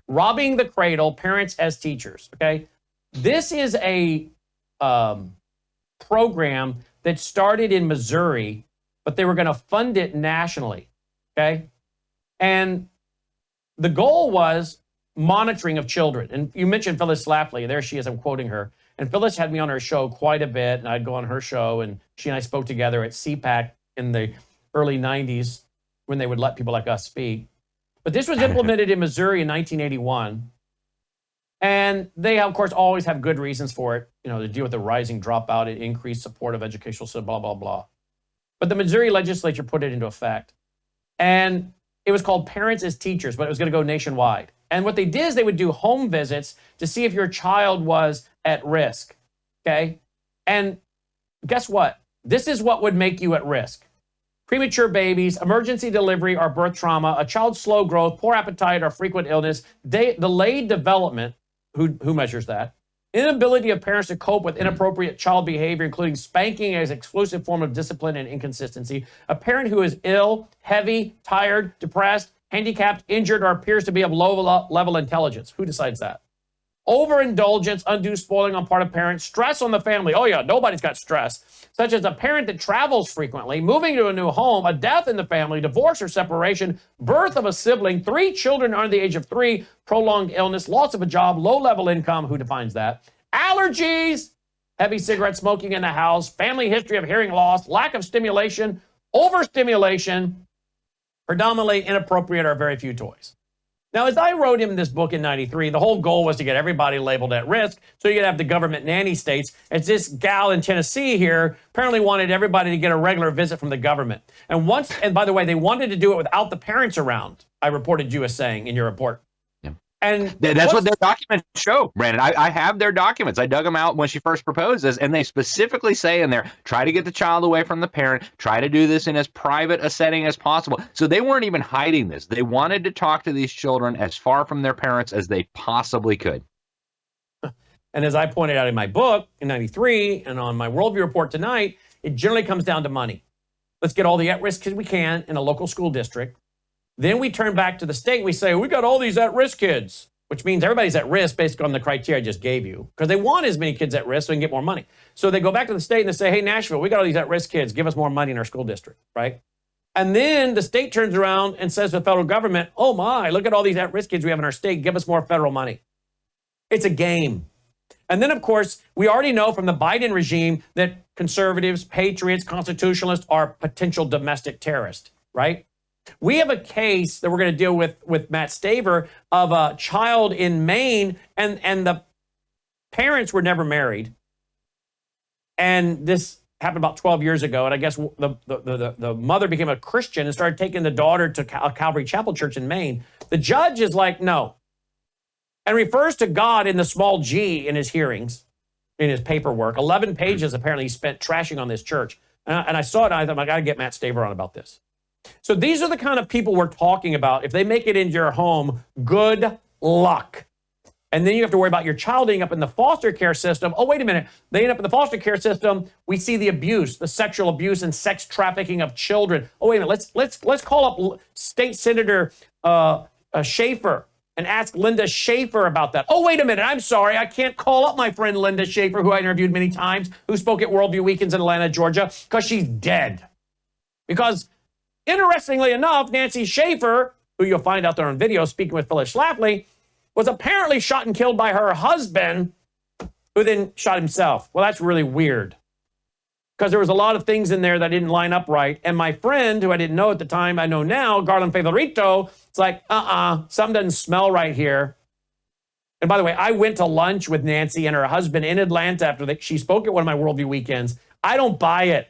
Speaker 1: Robbing the Cradle, Parents as Teachers, okay? This is a program that started in Missouri, but they were going to fund it nationally, okay? And the goal was monitoring of children. And you mentioned Phyllis Schlafly. There she is. I'm quoting her. And Phyllis had me on her show quite a bit, and I'd go on her show, and she and I spoke together at CPAC in the early 90s when they would let people like us speak. But this was implemented in Missouri in 1981. And they, of course, always have good reasons for it, you know, to deal with the rising dropout, increased support of educational, blah, blah, blah. But the Missouri legislature put it into effect. And it was called Parents as Teachers, but it was going to go nationwide. And what they did is they would do home visits to see if your child was at risk, okay? And guess what? This is what would make you at risk. Premature babies, emergency delivery or birth trauma, a child's slow growth, poor appetite or frequent illness, delayed development. Who measures that? Inability of parents to cope with inappropriate child behavior, including spanking as an exclusive form of discipline and inconsistency. A parent who is ill, heavy, tired, depressed, handicapped, injured, or appears to be of low level intelligence. Who decides that? Overindulgence, undue spoiling on part of parents, stress on the family. Oh yeah, nobody's got stress. Such as a parent that travels frequently, moving to a new home, a death in the family, divorce or separation, birth of a sibling, 3 children under the age of 3, prolonged illness, loss of a job, low-level income. Who defines that? Allergies, heavy cigarette smoking in the house, family history of hearing loss, lack of stimulation, overstimulation, predominantly inappropriate or very few toys. Now, as I wrote in this book in 93, the whole goal was to get everybody labeled at risk so you could have the government nanny states. As this gal in Tennessee here apparently wanted everybody to get a regular visit from the government. And by the way, they wanted to do it without the parents around, I reported you as saying in your report. Yeah. And
Speaker 4: that's what their documents show, Brandon. I have their documents. I dug them out when she first proposed this, and they specifically say in there, try to get the child away from the parent, try to do this in as private a setting as possible. So they weren't even hiding this. They wanted to talk to these children as far from their parents as they possibly could.
Speaker 1: And as I pointed out in my book in 93 and on my Worldview report tonight, it generally comes down to money. Let's get all the at-risk kids we can in a local school district. Then we turn back to the state and we say, we got all these at-risk kids, which means everybody's at risk based on the criteria I just gave you, because they want as many kids at risk so they can get more money. So they go back to the state and they say, hey, Nashville, we got all these at-risk kids. Give us more money in our school district, right? And then the state turns around and says to the federal government, oh my, look at all these at-risk kids we have in our state. Give us more federal money. It's a game. And then, of course, we already know from the Biden regime that conservatives, patriots, constitutionalists are potential domestic terrorists, right? We have a case that we're going to deal with Matt Staver of a child in Maine, and the parents were never married. And this happened about 12 years ago. And I guess the mother became a Christian and started taking the daughter to Calvary Chapel Church in Maine. The judge is like, no, and refers to God in the small g in his hearings, in his paperwork. 11 pages apparently he spent trashing on this church. And I saw it, and I thought, I got to get Matt Staver on about this. So these are the kind of people we're talking about. If they make it into your home, good luck. And then you have to worry about your child ending up in the foster care system. Oh, wait a minute. They end up in the foster care system. We see the abuse, the sexual abuse and sex trafficking of children. Oh, wait a minute. Let's call up State Senator Schaefer and ask Linda Schaefer about that. Oh, wait a minute. I'm sorry. I can't call up my friend Linda Schaefer, who I interviewed many times, who spoke at Worldview Weekends in Atlanta, Georgia, because she's dead. Because interestingly enough, Nancy Schaefer, who you'll find out there on video speaking with Phyllis Schlafly, was apparently shot and killed by her husband, who then shot himself. Well, that's really weird, because there was a lot of things in there that didn't line up right. And my friend, who I didn't know at the time, I know now, Garland Favorito, it's like, something doesn't smell right here. And by the way, I went to lunch with Nancy and her husband in Atlanta after she spoke at one of my Worldview Weekends. I don't buy it.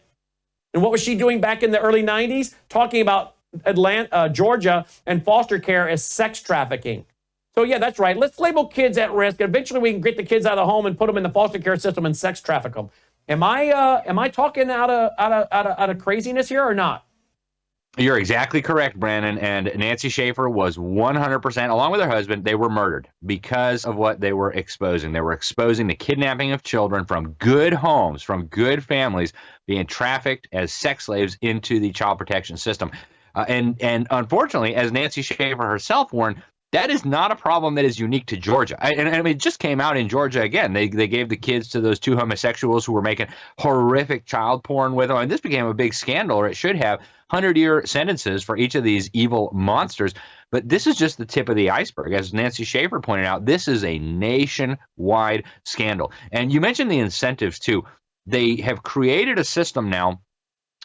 Speaker 1: And what was she doing back in the early 90s? Talking about Atlanta, Georgia, and foster care as sex trafficking. So yeah, that's right. Let's label kids at risk. Eventually we can get the kids out of the home and put them in the foster care system and sex traffic them. Am I talking out of craziness here or not?
Speaker 4: You're exactly correct, Brandon. And Nancy Schaefer was 100%, along with her husband, they were murdered because of what they were exposing. They were exposing the kidnapping of children from good homes, from good families, being trafficked as sex slaves into the child protection system. And unfortunately, as Nancy Schaefer herself warned, that is not a problem that is unique to Georgia. I mean, it just came out in Georgia again. They gave the kids to those two homosexuals who were making horrific child porn with them. And this became a big scandal, or it should have 100-year sentences for each of these evil monsters. But this is just the tip of the iceberg. As Nancy Schaefer pointed out, this is a nationwide scandal. And you mentioned the incentives, too. They have created a system now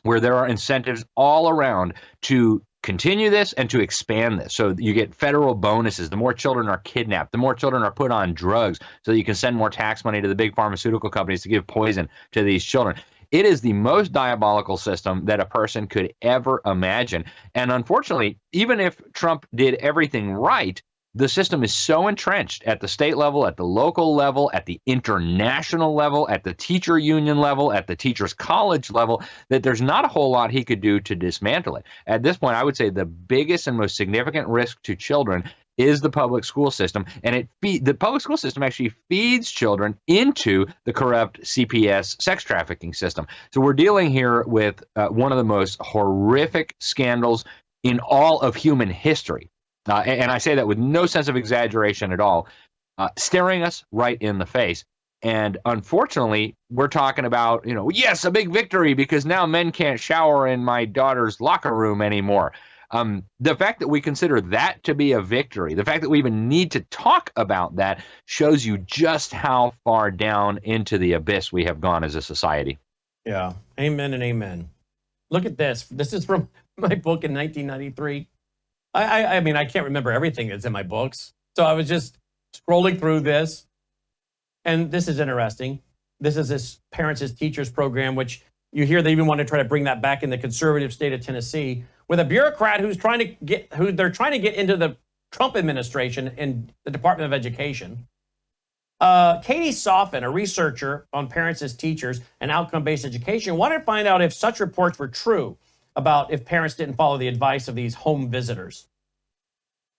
Speaker 4: where there are incentives all around to continue this and to expand this. So you get federal bonuses. The more children are kidnapped, the more children are put on drugs, so that you can send more tax money to the big pharmaceutical companies to give poison to these children. It is the most diabolical system that a person could ever imagine. And unfortunately, even if Trump did everything right, the system is so entrenched at the state level, at the local level, at the international level, at the teacher union level, at the teachers college level, that there's not a whole lot he could do to dismantle it. At this point, I would say the biggest and most significant risk to children is the public school system. And the public school system actually feeds children into the corrupt CPS sex trafficking system. So we're dealing here with one of the most horrific scandals in all of human history. And I say that with no sense of exaggeration at all, staring us right in the face. And unfortunately, we're talking about, yes, a big victory because now men can't shower in my daughter's locker room anymore. The fact that we consider that to be a victory, the fact that we even need to talk about that, shows you just how far down into the abyss we have gone as a society.
Speaker 1: Yeah. Amen and amen. Look at this. This is from my book in 1993. I mean, I can't remember everything that's in my books. So I was just scrolling through this. And this is interesting. This is this Parents as Teachers program, which you hear they even want to try to bring that back in the conservative state of Tennessee, with a bureaucrat who they're trying to get into the Trump administration in the Department of Education. Katie Soffin, a researcher on Parents as Teachers and outcome-based education, wanted to find out if such reports were true about if parents didn't follow the advice of these home visitors.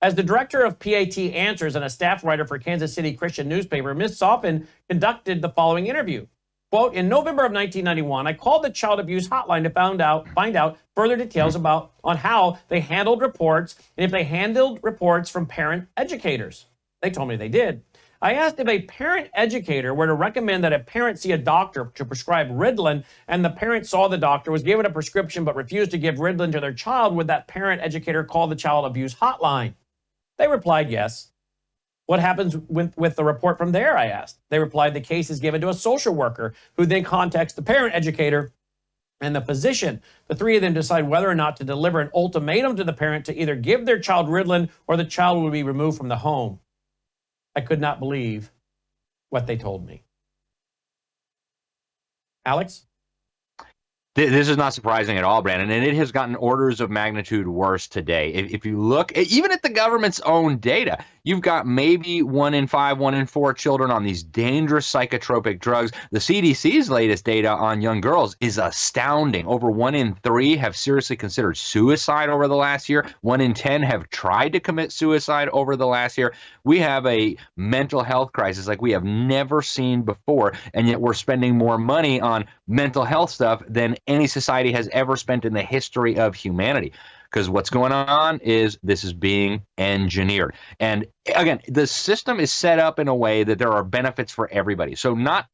Speaker 1: As the director of PAT Answers and a staff writer for Kansas City Christian newspaper, Ms. Soffin conducted the following interview. Quote, in November of 1991, I called the child abuse hotline to find out further details on how they handled reports and if they handled reports from parent educators. They told me they did. I asked if a parent educator were to recommend that a parent see a doctor to prescribe Ritalin, and the parent saw the doctor, was given a prescription, but refused to give Ritalin to their child, would that parent educator call the child abuse hotline? They replied yes. What happens with the report from there, I asked. They replied the case is given to a social worker, who then contacts the parent educator and the physician. The three of them decide whether or not to deliver an ultimatum to the parent to either give their child Ritalin or the child will be removed from the home. I could not believe what they told me. Alex?
Speaker 4: This is not surprising at all, Brandon, and it has gotten orders of magnitude worse today. If you look, even at the government's own data, you've got maybe 1 in 5, 1 in 4 children on these dangerous psychotropic drugs. The CDC's latest data on young girls is astounding. Over 1 in 3 have seriously considered suicide over the last year. 1 in 10 have tried to commit suicide over the last year. We have a mental health crisis like we have never seen before, and yet we're spending more money on mental health stuff than any society has ever spent in the history of humanity. because what's going on is this is being engineered. And again, the system is set up in a way that there are benefits for everybody. So not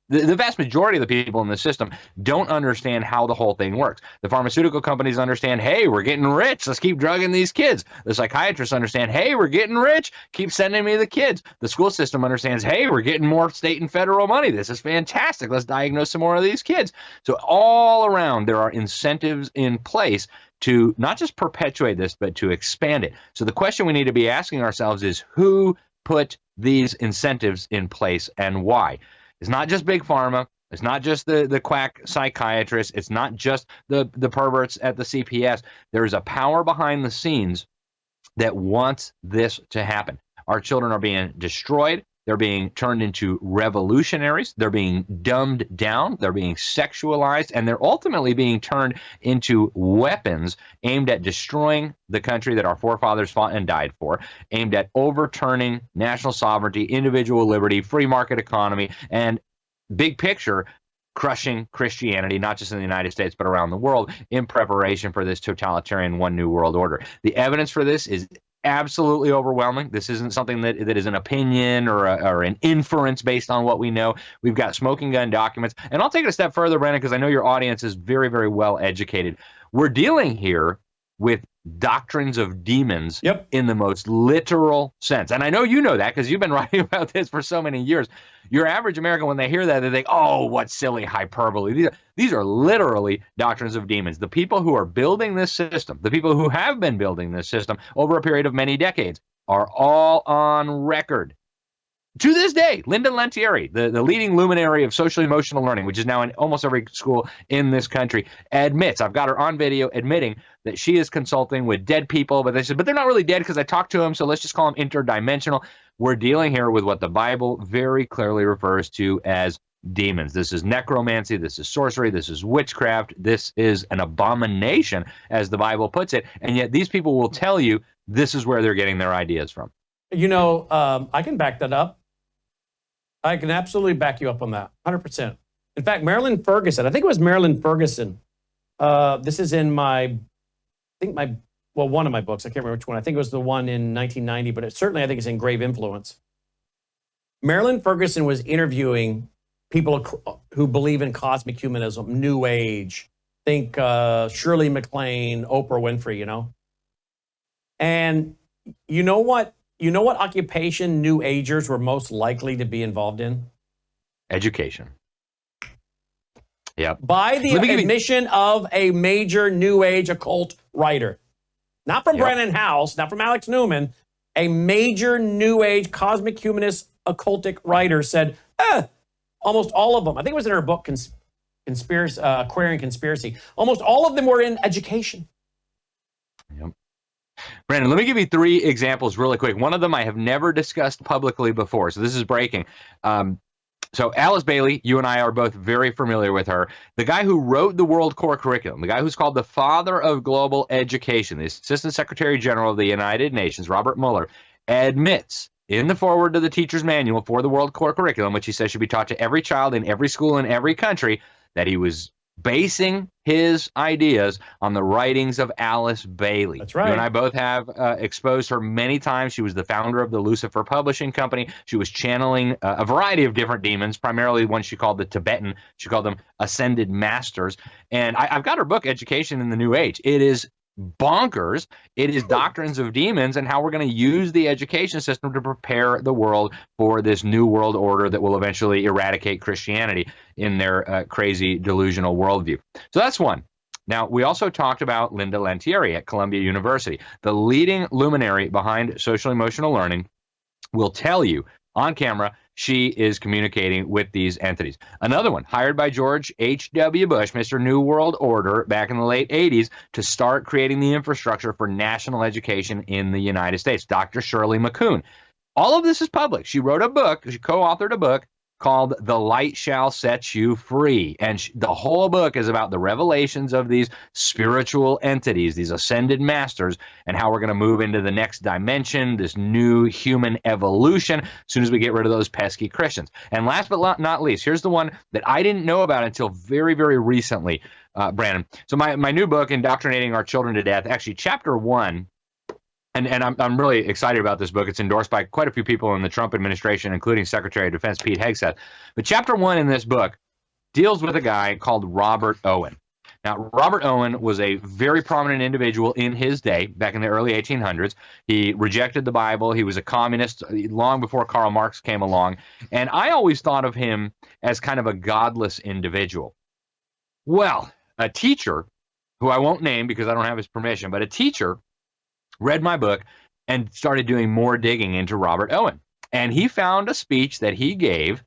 Speaker 4: the vast majority of the people in the system don't understand how the whole thing works. The pharmaceutical companies understand, hey, we're getting rich, let's keep drugging these kids. The psychiatrists understand, hey, we're getting rich, keep sending me the kids. The school system understands, hey, we're getting more state and federal money. This is fantastic. Let's diagnose some more of these kids. So all around, there are incentives in place to not just perpetuate this, but to expand it. So the question we need to be asking ourselves is, who put these incentives in place and why? It's not just big pharma. It's not just the quack psychiatrists. It's not just the perverts at the CPS. There's a power behind the scenes that wants this to happen. Our children are being destroyed. They're being turned into revolutionaries. They're being dumbed down. They're being sexualized. And they're ultimately being turned into weapons aimed at destroying the country that our forefathers fought and died for, aimed at overturning national sovereignty, individual liberty, free market economy, and big picture, crushing Christianity, not just in the United States, but around the world, in preparation for this totalitarian one new world order. The evidence for this is absolutely overwhelming. This isn't something that is an opinion or an inference based on what we know. We've got smoking gun documents. And I'll take it a step further, Brandon, because I know your audience is very, very well educated. We're dealing here with doctrines of demons in the most literal sense. And I know you know that because you've been writing about this for so many years. Your average American, when they hear that, they think, oh, what silly hyperbole. These are literally doctrines of demons. The people who are building this system, the people who have been building this system over a period of many decades, are all on record. To this day, Linda Lentieri, the leading luminary of social emotional learning, which is now in almost every school in this country, admits, I've got her on video admitting that she is consulting with dead people, but they said, but they're not really dead because I talked to them, so let's just call them interdimensional. We're dealing here with what the Bible very clearly refers to as demons. This is necromancy, this is sorcery, this is witchcraft, this is an abomination, as the Bible puts it, and yet these people will tell you this is where they're getting their ideas from.
Speaker 1: You know, I can back that up. I can absolutely back you up on that, 100%. In fact, Marilyn Ferguson, I think it was Marilyn Ferguson. This is in one of my books. I can't remember which one. I think it was the one in 1990, but I think it's in Grave Influence. Marilyn Ferguson was interviewing people who believe in cosmic humanism, New Age. Think Shirley MacLaine, Oprah Winfrey, you know? And you know what? You know what occupation New Agers were most likely to be involved in?
Speaker 4: Education. Yep.
Speaker 1: By the admission of a major New Age occult writer. Not from Brennan House, not from Alex Newman. A major New Age cosmic humanist occultic writer said, almost all of them, I think it was in her book, Aquarian Conspiracy, almost all of them were in education.
Speaker 4: Yep. Brandon, let me give you 3 examples really quick. One of them I have never discussed publicly before, so this is breaking. So Alice Bailey, you and I are both very familiar with her. The guy who wrote the World Core Curriculum, the guy who's called the father of global education, the Assistant Secretary General of the United Nations, Robert Mueller, admits in the foreword to the teacher's manual for the World Core Curriculum, which he says should be taught to every child in every school in every country, that he was basing his ideas on the writings of Alice Bailey.
Speaker 1: That's right.
Speaker 4: You and I both have exposed her many times. She was the founder of the Lucifer Publishing Company. She was channeling a variety of different demons, primarily one she called the Tibetan. She called them ascended masters. And I've got her book, Education in the New Age. It is bonkers. It is doctrines of demons and how we're going to use the education system to prepare the world for this new world order that will eventually eradicate Christianity in their crazy delusional worldview. So that's one. Now, we also talked about Linda Lentieri at Columbia University. The leading luminary behind social emotional learning will tell you on camera she is communicating with these entities. Another one, hired by George H.W. Bush, Mr. New World Order, back in the late 80s, to start creating the infrastructure for national education in the United States, Dr. Shirley MacLaine. All of this is public. She wrote a book, she co-authored a book called The Light Shall Set You Free. And the whole book is about the revelations of these spiritual entities, these ascended masters, and how we're going to move into the next dimension, this new human evolution, as soon as we get rid of those pesky Christians. And last but not least, here's the one that I didn't know about until very, very recently. Brandon. So my new book, Indoctrinating Our Children to Death, actually chapter 1, and I'm really excited about this book. It's endorsed by quite a few people in the Trump administration, including Secretary of Defense Pete Hegseth. But chapter 1 in this book deals with a guy called Robert Owen. Now, Robert Owen was a very prominent individual in his day, back in the early 1800s. He rejected the Bible. He was a communist long before Karl Marx came along. And I always thought of him as kind of a godless individual. Well, a teacher, who I won't name because I don't have his permission, but a teacher read my book and started doing more digging into Robert Owen. And he found a speech that he gave,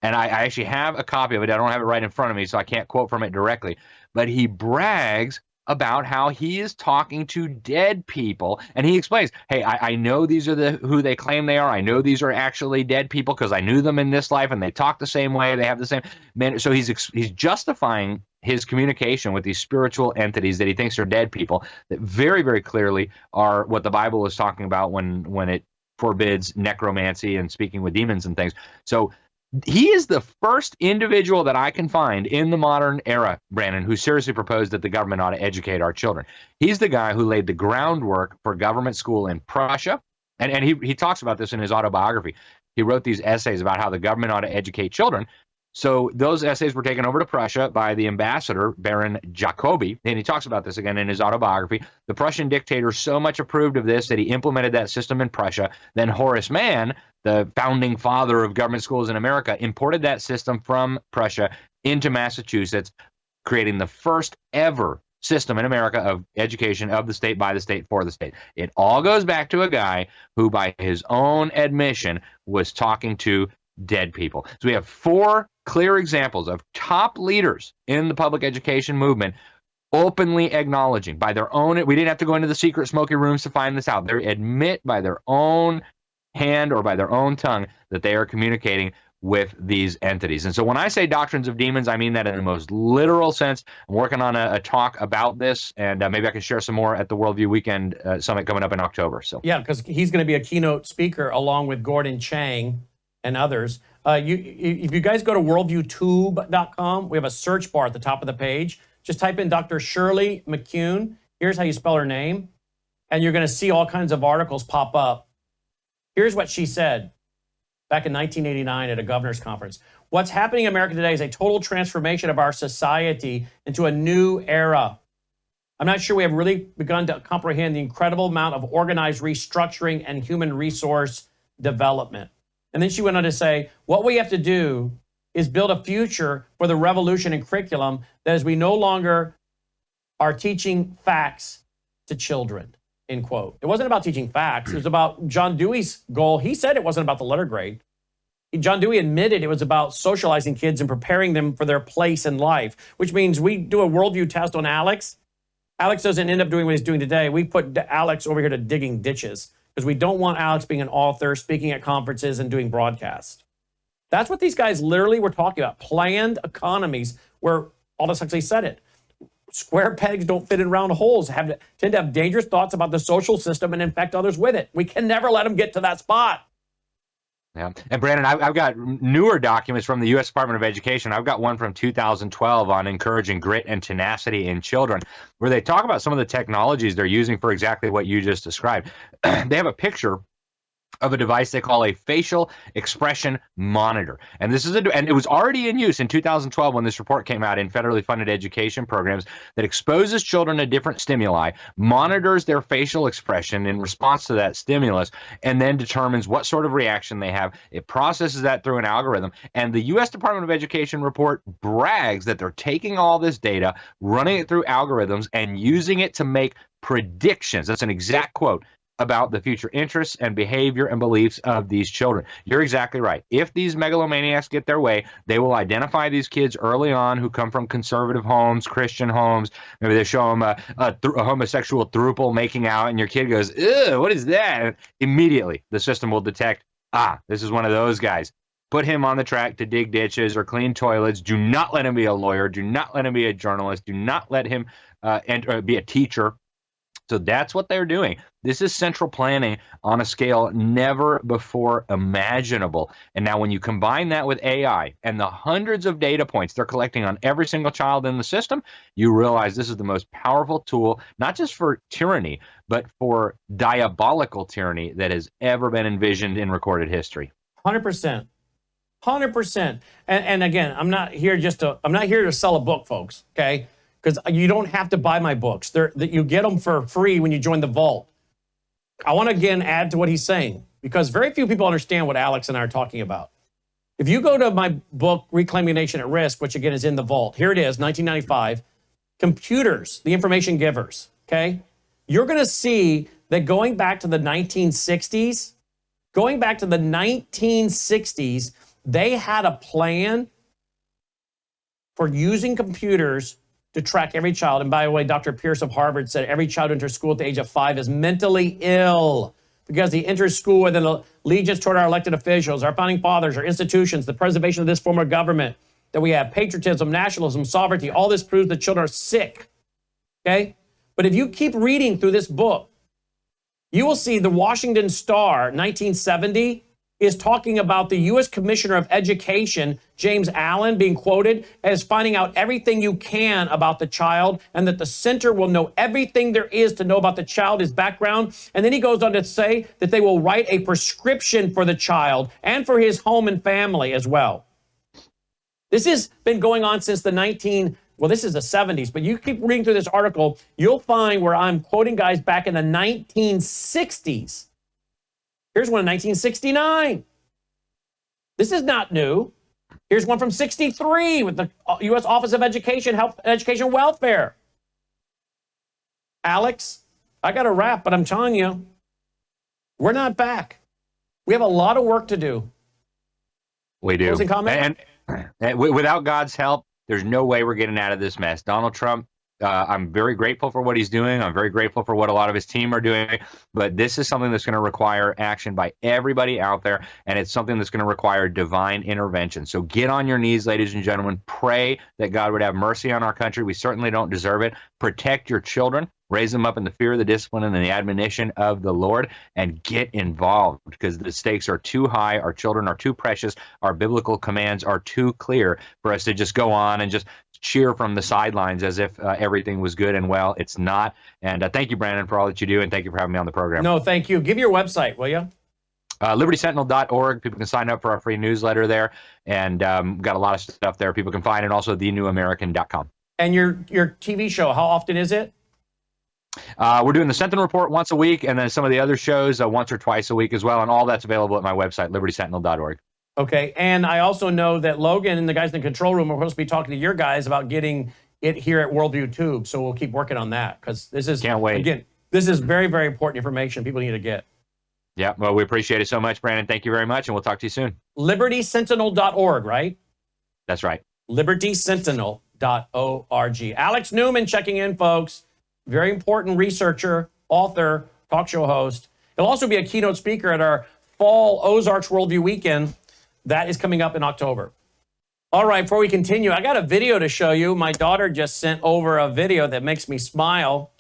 Speaker 4: and I actually have a copy of it. I don't have it right in front of me, so I can't quote from it directly. But he brags about how he is talking to dead people, and he explains, hey, I know these are who they claim they are. I know these are actually dead people because I knew them in this life, and they talk the same way. They have the same man. So he's justifying his communication with these spiritual entities that he thinks are dead people that very, very clearly are what the Bible is talking about when it forbids necromancy and speaking with demons and things. So he is the first individual that I can find in the modern era, Brandon, who seriously proposed that the government ought to educate our children. He's the guy who laid the groundwork for government school in Prussia. And he talks about this in his autobiography. He wrote these essays about how the government ought to educate children. So those essays were taken over to Prussia by the ambassador, Baron Jacobi, and he talks about this again in his autobiography. The Prussian dictator so much approved of this that he implemented that system in Prussia. Then Horace Mann, the founding father of government schools in America, imported that system from Prussia into Massachusetts, creating the first ever system in America of education of the state, by the state, for the state. It all goes back to a guy who, by his own admission, was talking to dead people. So we have 4 clear examples of top leaders in the public education movement openly acknowledging by their own, we didn't have to go into the secret smoky rooms to find this out. They admit by their own hand or by their own tongue that they are communicating with these entities. And so when I say doctrines of demons, I mean that in the most literal sense. I'm working on a talk about this, and maybe I can share some more at the Worldview Weekend Summit coming up in October. So
Speaker 1: yeah, because he's going to be a keynote speaker along with Gordon Chang and others. If you guys go to worldviewtube.com, we have a search bar at the top of the page. Just type in Dr. Shirley McCune. Here's how you spell her name. And you're going to see all kinds of articles pop up. Here's what she said back in 1989 at a governor's conference. What's happening in America today is a total transformation of our society into a new era. I'm not sure we have really begun to comprehend the incredible amount of organized restructuring and human resource development. And then she went on to say, what we have to do is build a future for the revolution in curriculum that is we no longer are teaching facts to children, end quote. It wasn't about teaching facts. It was about John Dewey's goal. He said it wasn't about the letter grade. John Dewey admitted it was about socializing kids and preparing them for their place in life, which means we do a worldview test on Alex. Alex doesn't end up doing what he's doing today. We put Alex over here to digging ditches, because we don't want Alex being an author, speaking at conferences, and doing broadcasts. That's what these guys literally were talking about. Planned economies, where Aldous Huxley said it. Square pegs don't fit in round holes, tend to have dangerous thoughts about the social system and infect others with it. We can never let them get to that spot.
Speaker 4: Yeah. And Brandon, I've got newer documents from the U.S. Department of Education. I've got one from 2012 on encouraging grit and tenacity in children, where they talk about some of the technologies they're using for exactly what you just described. They have a picture of a device they call a facial expression monitor. And this is and it was already in use in 2012 when this report came out in federally funded education programs that exposes children to different stimuli, monitors their facial expression in response to that stimulus, and then determines what sort of reaction they have. It processes that through an algorithm. And the U.S. Department of Education report brags that they're taking all this data, running it through algorithms, and using it to make predictions. That's an exact quote about the future interests and behavior and beliefs of these children. You're exactly right. If these megalomaniacs get their way, they will identify these kids early on who come from conservative homes, Christian homes. Maybe they show them a homosexual throuple making out, and your kid goes, "Ew, what is that?" And immediately, the system will detect, this is one of those guys. Put him on the track to dig ditches or clean toilets. Do not let him be a lawyer. Do not let him be a journalist. Do not let him be a teacher. So that's what they're doing. This is central planning on a scale never before imaginable. And now when you combine that with AI and the hundreds of data points they're collecting on every single child in the system, you realize this is the most powerful tool, not just for tyranny, but for diabolical tyranny that has ever been envisioned in recorded history.
Speaker 1: 100%. 100%. And again, I'm not here to sell a book, folks, okay? Because you don't have to buy my books. You get them for free when you join the vault. I want to again add to what he's saying, because very few people understand what Alex and I are talking about. If you go to my book, Reclaiming a Nation at Risk, which again is in the vault, here it is, 1995, computers, the information givers, okay? You're going to see that going back to the 1960s, they had a plan for using computers to track every child. And by the way, Dr. Pierce of Harvard said every child who enters school at the age of 5 is mentally ill because he enters school with an allegiance toward our elected officials, our founding fathers, our institutions, the preservation of this form of government that we have, patriotism, nationalism, sovereignty. All this proves that children are sick, okay? But if you keep reading through this book, you will see the Washington Star, 1970, is talking about the U.S. Commissioner of Education, James Allen, being quoted as finding out everything you can about the child and that the center will know everything there is to know about the child, his background. And then he goes on to say that they will write a prescription for the child and for his home and family as well. This has been going on since this is the 70s, but you keep reading through this article, you'll find where I'm quoting guys back in the 1960s. Here's one in 1969. This is not new. Here's one from 63 with the U.S. Office of Education, Health, Education, and Welfare. Alex, I got to wrap, but I'm telling you, we're not back. We have a lot of work to do.
Speaker 4: We do.
Speaker 1: Closing comment?
Speaker 4: And without God's help, there's no way we're getting out of this mess. Donald Trump, I'm very grateful for what he's doing. I'm very grateful for what a lot of his team are doing. But this is something that's going to require action by everybody out there. And it's something that's going to require divine intervention. So get on your knees, ladies and gentlemen. Pray that God would have mercy on our country. We certainly don't deserve it. Protect your children. Raise them up in the fear, the discipline, and the admonition of the Lord, and get involved because the stakes are too high. Our children are too precious. Our biblical commands are too clear for us to just go on and just cheer from the sidelines as if everything was good and well. It's not. And thank you, Brandon, for all that you do, and thank you for having me on the program.
Speaker 1: No, thank you. Give your website, will you?
Speaker 4: LibertySentinel.org. People can sign up for our free newsletter there, and got a lot of stuff there people can find, and also thenewamerican.com.
Speaker 1: And your TV show, how often is it?
Speaker 4: We're doing the Sentinel Report once a week, and then some of the other shows once or twice a week as well, and all that's available at my website, libertysentinel.org.
Speaker 1: Okay, and I also know that Logan and the guys in the control room are supposed to be talking to your guys about getting it here at Worldview Tube, so we'll keep working on that, because this is,
Speaker 4: can't wait.
Speaker 1: Again, this is very, very important information people need to get.
Speaker 4: Yeah, well, we appreciate it so much, Brandon. Thank you very much, and we'll talk to you soon.
Speaker 1: LibertySentinel.org, right?
Speaker 4: That's right.
Speaker 1: LibertySentinel.org. Alex Newman checking in, folks. Very important researcher, author, talk show host. He'll also be a keynote speaker at our Fall Ozarks Worldview Weekend. That is coming up in October. All right, before we continue, I got a video to show you. My daughter just sent over a video that makes me smile.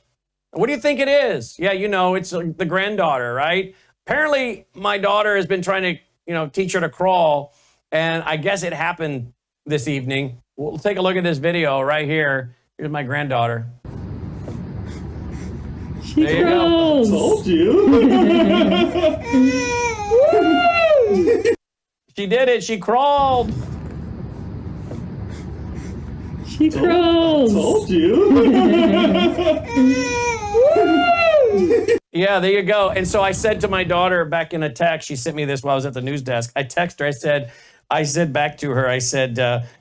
Speaker 1: What do you think it is? Yeah, you know, it's the granddaughter, right? Apparently, my daughter has been trying to, teach her to crawl, and I guess it happened this evening. We'll take a look at this video right here. Here's my granddaughter.
Speaker 5: She
Speaker 1: There you go.
Speaker 5: crawls.
Speaker 6: Told you.
Speaker 1: She did it. She crawled.
Speaker 5: She crawls.
Speaker 6: Told you.
Speaker 1: Yeah, there you go. And so I said to my daughter back in a text, she sent me this while I was at the news desk. I texted her. I said back to her, I said,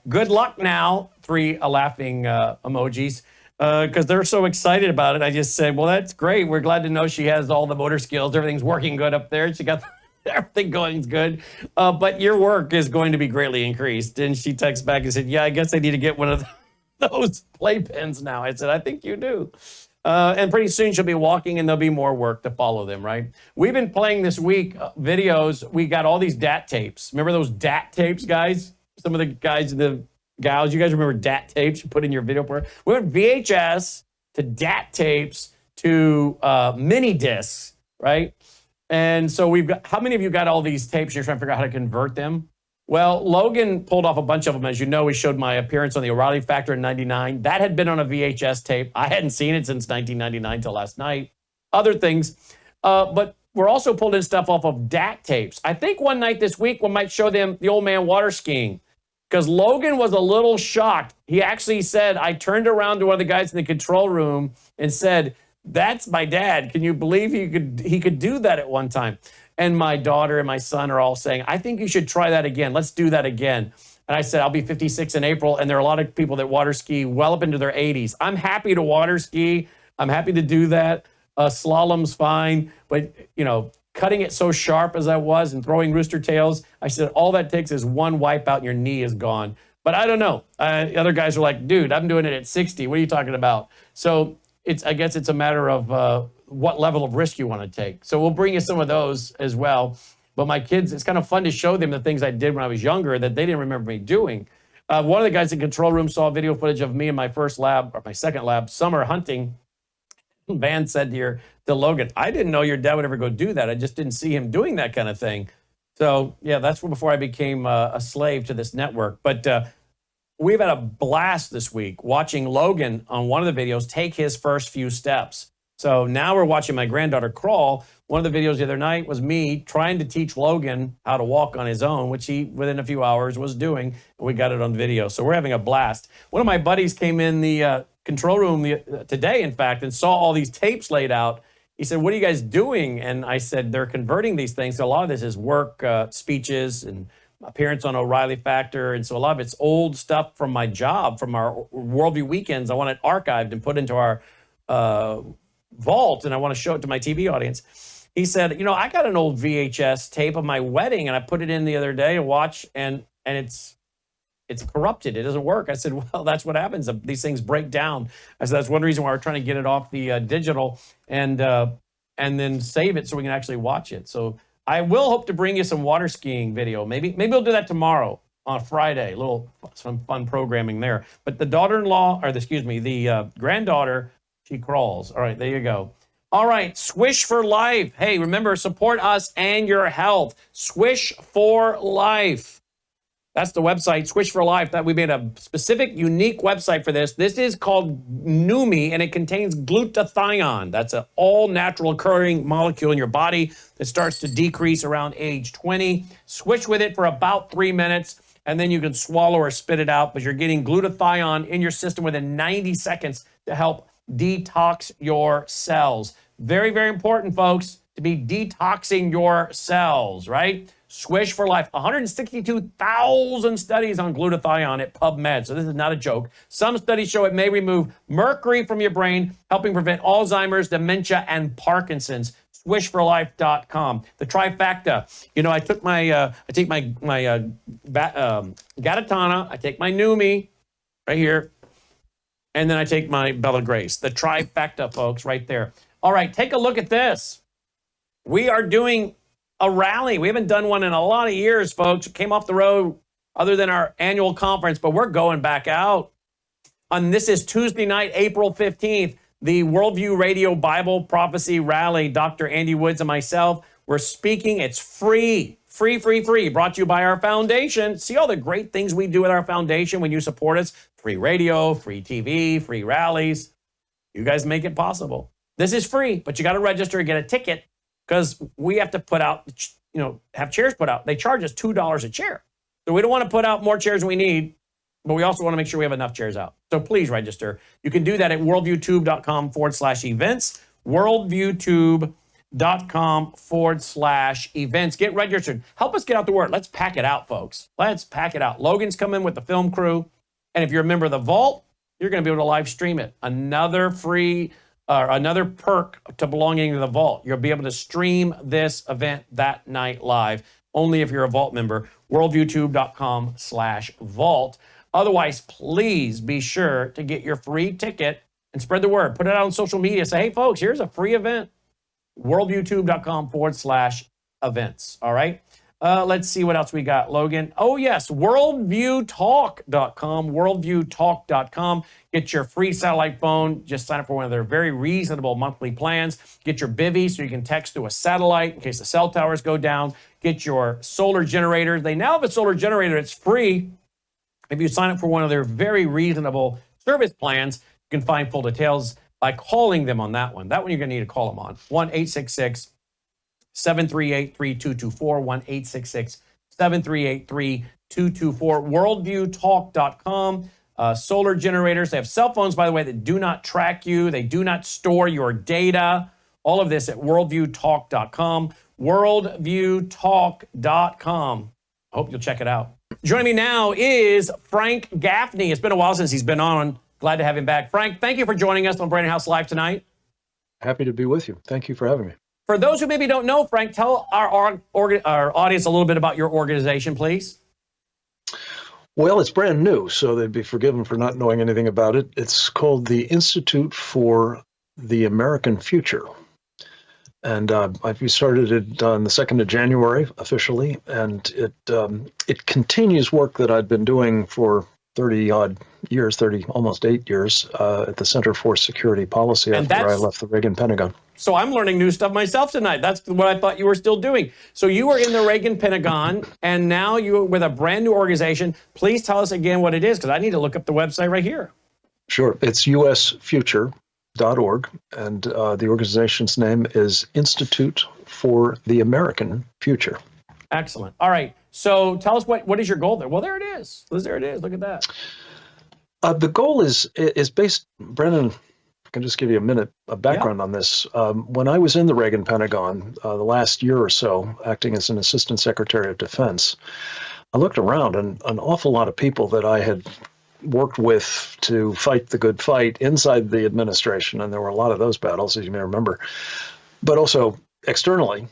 Speaker 1: good luck now. 3 laughing emojis. Because they're so excited about it. I just said, well, that's great. We're glad to know she has all the motor skills. Everything's working good up there. She got everything going good. But your work is going to be greatly increased. And she texts back and said, yeah, I guess I need to get one of those playpens now. I said, I think you do. And pretty soon she'll be walking and there'll be more work to follow them, right? We've been playing this week videos. We got all these DAT tapes. Remember those DAT tapes, guys? Some of the guys, the gals, you guys remember DAT tapes you put in your video player? We went VHS to DAT tapes to mini discs, right? And so we've got, how many of you got all these tapes? You're trying to figure out how to convert them? Well, Logan pulled off a bunch of them. As you know, he showed my appearance on the O'Reilly Factor in 99. That had been on a VHS tape. I hadn't seen it since 1999 till last night. Other things. But we're also pulling stuff off of DAT tapes. I think one night this week we might show them the old man water skiing, because Logan was a little shocked. He actually said, I turned around to one of the guys in the control room and said, "That's my dad. Can you believe he could do that at one time?" And my daughter and my son are all saying, "I think you should try that again. Let's do that again." And I said, I'll be 56 in April, and there are a lot of people that water ski well up into their 80s. I'm happy to water ski. I'm happy to do that. Slalom's fine, but cutting it so sharp as I was and throwing rooster tails, I said, all that takes is one wipeout and your knee is gone. But I don't know. Other guys are like, dude, I'm doing it at 60. What are you talking about? So I guess it's a matter of what level of risk you want to take. So we'll bring you some of those as well. But my kids, it's kind of fun to show them the things I did when I was younger that they didn't remember me doing. One of the guys in control room saw video footage of me in my first lab, or my second lab, summer hunting. Van said to Logan, "I didn't know your dad would ever go do that. I just didn't see him doing that kind of thing." So yeah, that's before I became a slave to this network. But we've had a blast this week watching Logan on one of the videos take his first few steps. So now we're watching my granddaughter crawl. One of the videos the other night was me trying to teach Logan how to walk on his own, which he, within a few hours, was doing. And we got it on video. So we're having a blast. One of my buddies came in the control room today, in fact, and saw all these tapes laid out. He said, "What are you guys doing?" And I said, "They're converting these things." So a lot of this is work, speeches, and appearance on O'Reilly Factor. And so a lot of it's old stuff from my job, from our Worldview weekends. I want it archived and put into our vault, and I want to show it to my TV audience. He said, "I got an old VHS tape of my wedding, and I put it in the other day to watch, and it's corrupted. It doesn't work." I said, "Well, that's what happens. These things break down." I said, "That's one reason why we're trying to get it off the digital and then save it so we can actually watch it." So I will hope to bring you some water skiing video. Maybe we'll do that tomorrow on Friday. Some fun programming there. But the the granddaughter, she crawls. All right, there you go. All right, Swish for Life. Hey, remember, support us and your health. Swish for Life. That's the website, Swish for Life. That we made a specific, unique website for this. This is called Numi, and it contains glutathione. That's an all-natural occurring molecule in your body that starts to decrease around age 20. Swish with it for about 3 minutes, and then you can swallow or spit it out, but you're getting glutathione in your system within 90 seconds to help detox your cells. Very, very important, folks, to be detoxing your cells, right? Swish for Life. 162,000 studies on glutathione at PubMed. So this is not a joke. Some studies show it may remove mercury from your brain, helping prevent Alzheimer's, dementia, and Parkinson's. Swishforlife.com. The trifecta. I took I take my Gatatana, I take my Numi right here, and then I take my Bella Grace. The trifecta, folks, right there. All right, take a look at this. We are doing a rally. We haven't done one in a lot of years, folks. It came off the road other than our annual conference, but we're going back out. And this is Tuesday night, April 15th, the Worldview Radio Bible Prophecy Rally. Dr. Andy Woods and myself, we're speaking. It's free. Free. Brought to you by our foundation. See all the great things we do at our foundation when you support us. Free radio, free TV, free rallies. You guys make it possible. This is free, but you got to register and get a ticket, because we have to put out, have chairs put out. They charge us $2 a chair. So we don't want to put out more chairs than we need, but we also want to make sure we have enough chairs out. So please register. You can do that at worldviewtube.com/events, worldviewtube.com/events. Get registered. Help us get out the word. Let's pack it out, folks. Let's pack it out. Logan's coming with the film crew. And if you're a member of the Vault, you're going to be able to live stream it. Another perk to belonging to the Vault. You'll be able to stream this event that night live, only if you're a Vault member. worldviewtube.com/vault. Otherwise, please be sure to get your free ticket and spread the word. Put it out on social media. Say, hey, folks, here's a free event. worldviewtube.com/events. All right. Let's see what else we got, Logan. Oh, yes, worldviewtalk.com, worldviewtalk.com. Get your free satellite phone. Just sign up for one of their very reasonable monthly plans. Get your bivvy so you can text through a satellite in case the cell towers go down. Get your solar generator. They now have a solar generator. It's free. If you sign up for one of their very reasonable service plans, you can find full details by calling them on that one. That one you're going to need to call them on. 1-866-738-3224, 1-866-738-3224, worldviewtalk.com. Solar generators. They have cell phones, by the way, that do not track you. They do not store your data. All of this at worldviewtalk.com, worldviewtalk.com. I hope you'll check it out. Joining me now is Frank Gaffney. It's been a while since he's been on. Glad to have him back. Frank, thank you for joining us on Brandon House Live tonight.
Speaker 6: Happy to be with you. Thank you for having me.
Speaker 1: For those who maybe don't know, Frank, tell our audience a little bit about your organization, please.
Speaker 6: Well, it's brand new, so they'd be forgiven for not knowing anything about it. It's called the Institute for the American Future. And we started it on the 2nd of January officially, and it continues work that I'd been doing for 30-odd years, almost 8 years, at the Center for Security Policy after I left the Reagan Pentagon.
Speaker 1: So I'm learning new stuff myself tonight. That's what I thought you were still doing. So you were in the Reagan Pentagon, and now you're with a brand new organization. Please tell us again what it is, because I need to look up the website right here.
Speaker 6: Sure. It's usfuture.org, and the organization's name is Institute for the American Future.
Speaker 1: Excellent. All right. So tell us what is your goal there? Well, there it is. There it is. Look at that.
Speaker 6: The goal is based, Brennan, I can just give you a minute of background on this. When I was in the Reagan Pentagon the last year or so, acting as an Assistant Secretary of Defense, I looked around and an awful lot of people that I had worked with to fight the good fight inside the administration, and there were a lot of those battles, as you may remember, but also externally,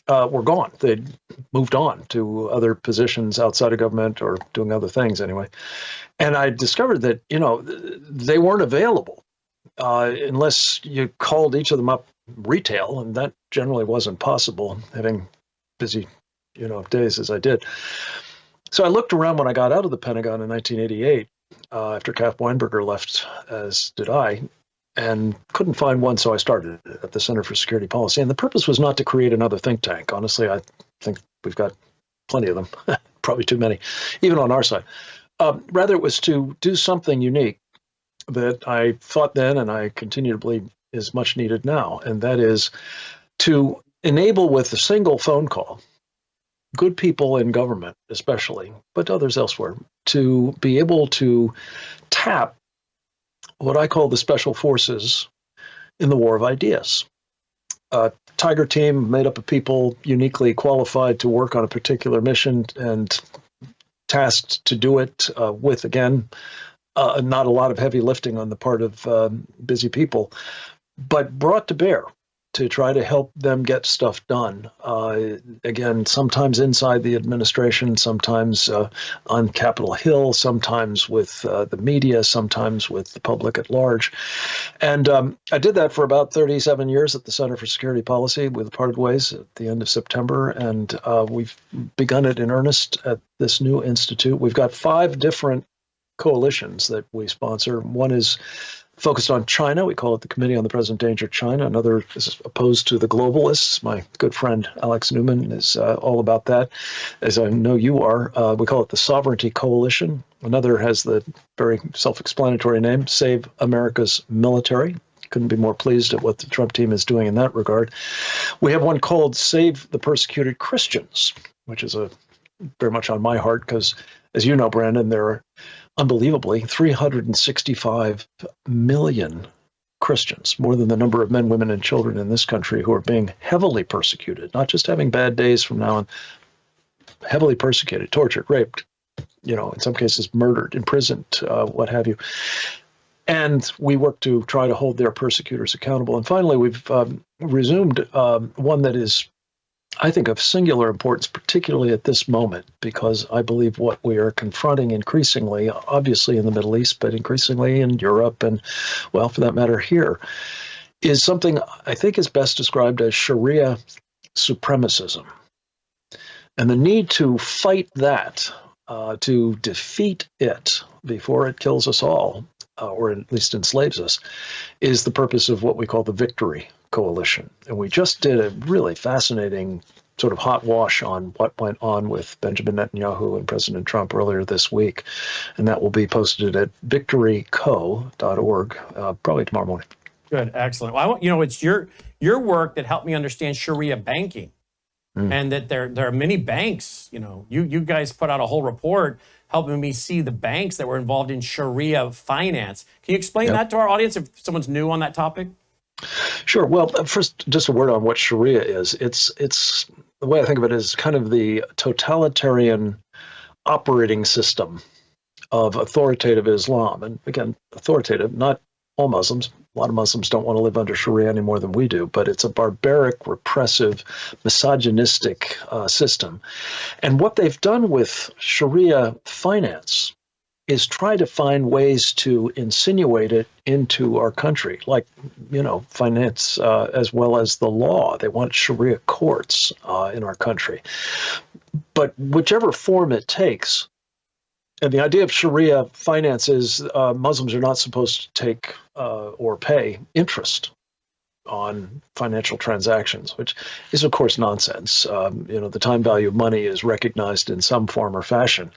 Speaker 6: were gone. They'd moved on to other positions outside of government or doing other things anyway. And I discovered that, they weren't available unless you called each of them up retail, and that generally wasn't possible, having busy, days as I did. So I looked around when I got out of the Pentagon in 1988, after Kath Weinberger left, as did I, and couldn't find one, so I started at the Center for Security Policy. And the purpose was not to create another think tank. Honestly, I think we've got plenty of them, probably too many, even on our side. Rather, it was to do something unique that I thought then, and I continue to believe is much needed now, and that is to enable with a single phone call, good people in government especially, but others elsewhere, to be able to tap what I call the special forces in the war of ideas. A Tiger team made up of people uniquely qualified to work on a particular mission and tasked to do it with, again, not a lot of heavy lifting on the part of busy people, but brought to bear to try to help them get stuff done. Again, sometimes inside the administration, sometimes on Capitol Hill, sometimes with the media, sometimes with the public at large. And I did that for about 37 years at the Center for Security Policy. We parted ways at the end of September, and we've begun it in earnest at this new institute. We've got 5 different coalitions that we sponsor. One is focused on China. We call it the Committee on the Present Danger of China. Another is opposed to the globalists. My good friend Alex Newman is all about that, as I know you are. We call it the Sovereignty Coalition. Another has the very self-explanatory name, Save America's Military. Couldn't be more pleased at what the Trump team is doing in that regard. We have one called Save the Persecuted Christians, which is very much on my heart because, as you know, Brandon, there are unbelievably 365 million Christians, more than the number of men, women, and children in this country who are being heavily persecuted, not just having bad days from now on, heavily persecuted, tortured, raped, in some cases murdered, imprisoned, what have you. And we work to try to hold their persecutors accountable. And finally, we've resumed one that is, I think, of singular importance, particularly at this moment, because I believe what we are confronting increasingly, obviously in the Middle East, but increasingly in Europe and, well, for that matter, here, is something I think is best described as Sharia supremacism. And the need to fight that, to defeat it before it kills us all, or at least enslaves us, is the purpose of what we call the Victory Coalition. And we just did a really fascinating sort of hot wash on what went on with Benjamin Netanyahu and President Trump earlier this week. And that will be posted at victoryco.org probably tomorrow morning.
Speaker 1: Good, excellent. Well, it's your work that helped me understand Sharia banking, and that there are many banks. You guys put out a whole report helping me see the banks that were involved in Sharia finance. Can you explain that to our audience if someone's new on that topic?
Speaker 6: Sure. Well, first, just a word on what Sharia is. It's the way I think of it is kind of the totalitarian operating system of authoritative Islam. And again, authoritative, not all Muslims. A lot of Muslims don't want to live under Sharia any more than we do, but it's a barbaric, repressive, misogynistic system. And what they've done with Sharia finance is try to find ways to insinuate it into our country, like, finance as well as the law. They want Sharia courts in our country. But whichever form it takes, and the idea of Sharia finance is Muslims are not supposed to take or pay interest on financial transactions, which is, of course, nonsense. The time value of money is recognized in some form or fashion.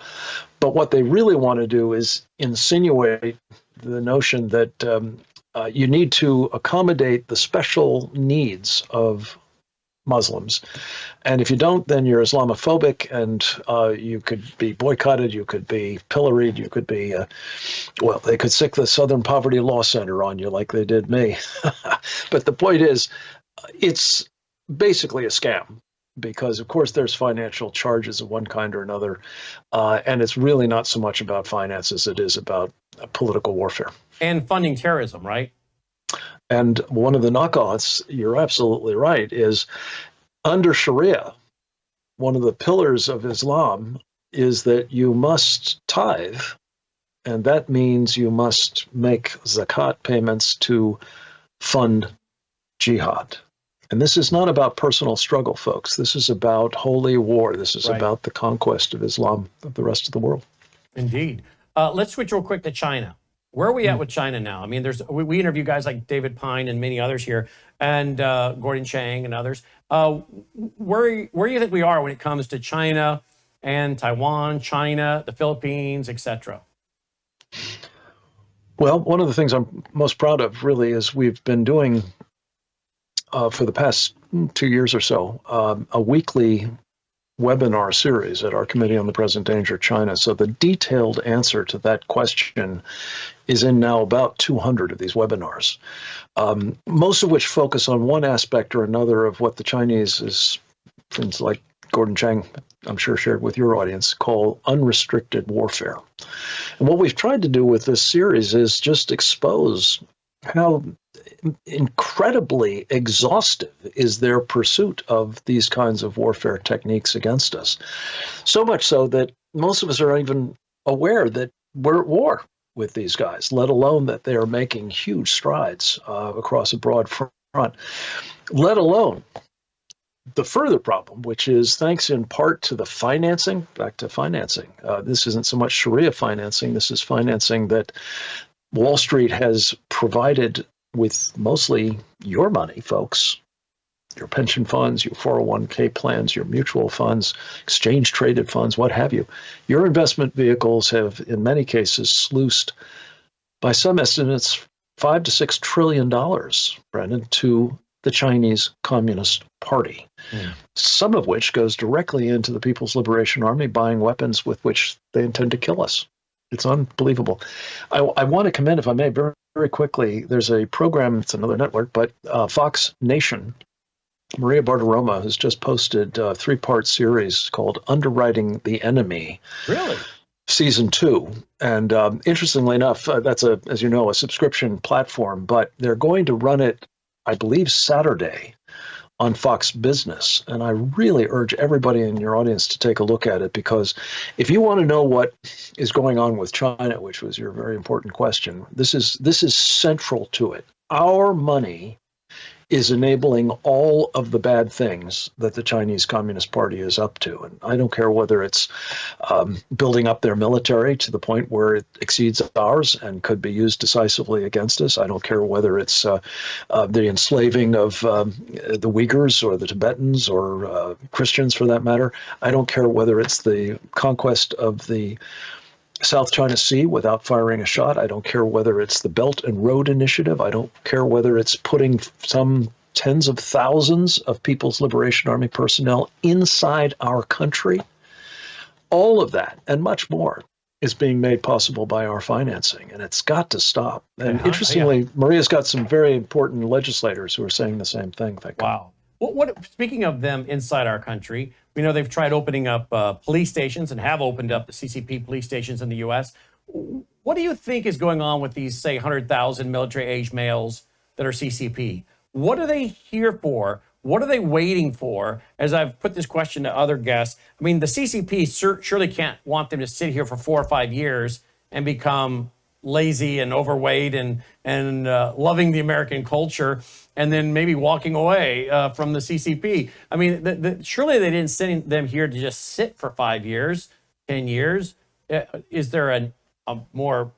Speaker 6: But what they really want to do is insinuate the notion that you need to accommodate the special needs of Muslims. And if you don't, then you're Islamophobic, and you could be boycotted, you could be pilloried, you could be, they could sick the Southern Poverty Law Center on you like they did me. But the point is, it's basically a scam, because, of course, there's financial charges of one kind or another, and it's really not so much about finance as it is about political warfare.
Speaker 1: And funding terrorism, right?
Speaker 6: And one of the knockoffs, you're absolutely right, is under Sharia, one of the pillars of Islam is that you must tithe, and that means you must make zakat payments to fund jihad. And this is not about personal struggle, folks. This is about holy war. This is about the conquest of Islam of the rest of the world.
Speaker 1: Indeed. Let's switch real quick to China. Where are we at with China now? I mean, we interview guys like David Pine and many others here, and Gordon Chang and others. Where do you think we are when it comes to China and Taiwan, China, the Philippines, etc.?
Speaker 6: Well, one of the things I'm most proud of, really, is we've been doing for the past 2 years or so a weekly webinar series at our Committee on the Present Danger of China. So the detailed answer to that question is in now about 200 of these webinars, most of which focus on one aspect or another of what the Chinese, is friends like Gordon Chang, I'm sure, shared with your audience, call unrestricted warfare. And what we've tried to do with this series is just expose how incredibly exhaustive is their pursuit of these kinds of warfare techniques against us. So much so that most of us are even aware that we're at war with these guys, let alone that they are making huge strides across a broad front, let alone the further problem, which is thanks in part to the financing, back to financing. This isn't so much Sharia financing. This is financing that Wall Street has provided with mostly your money, folks, your pension funds, your 401k plans, your mutual funds, exchange traded funds, what have you. Your investment vehicles have, in many cases, sluiced, by some estimates, $5 to $6 trillion, Brendan, to the Chinese Communist Party, some of which goes directly into the People's Liberation Army buying weapons with which they intend to kill us. It's unbelievable. I want to commend, if I may, very, very quickly, there's a program, it's another network, but Fox Nation, Maria Bartiromo has just posted a 3-part series called Underwriting the Enemy.
Speaker 1: Really?
Speaker 6: Season 2. And interestingly enough, that's, as you know, a subscription platform, but they're going to run it, I believe, Saturday on Fox Business. And I really urge everybody in your audience to take a look at it, because if you want to know what is going on with China, which was your very important question, this is central to it. Our money is enabling all of the bad things that the Chinese Communist Party is up to. And I don't care whether it's building up their military to the point where it exceeds ours and could be used decisively against us. I don't care whether it's the enslaving of the Uyghurs or the Tibetans or Christians for that matter. I don't care whether it's the conquest of the South China Sea without firing a shot. I don't care whether it's the Belt and Road Initiative. I don't care whether it's putting some tens of thousands of People's Liberation Army personnel inside our country. All of that and much more is being made possible by our financing, and it's got to stop. And interestingly, Maria's got some very important legislators who are saying the same thing.
Speaker 1: Wow. Speaking of them inside our country, we know they've tried opening up police stations and have opened up the CCP police stations in the U.S. What do you think is going on with these, say, 100,000 military-age males that are CCP? What are they here for? What are they waiting for? As I've put this question to other guests, I mean, the CCP surely can't want them to sit here for 4 or 5 years and become lazy and overweight and loving the American culture, and then maybe walking away from the CCP. I mean, surely they didn't send them here to just sit for 5 years, 10 years. Is there a more,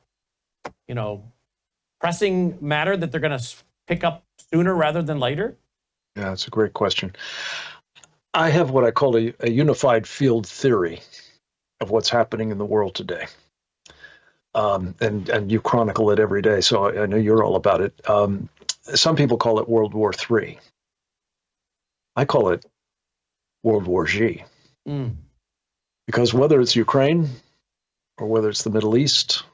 Speaker 1: pressing matter that they're going to pick up sooner rather than later?
Speaker 6: Yeah, that's a great question. I have what I call a unified field theory of what's happening in the world today. And you chronicle it every day, so I know you're all about it. Some people call it World War III. I call it World War G. Because whether it's Ukraine, or whether it's the Middle East,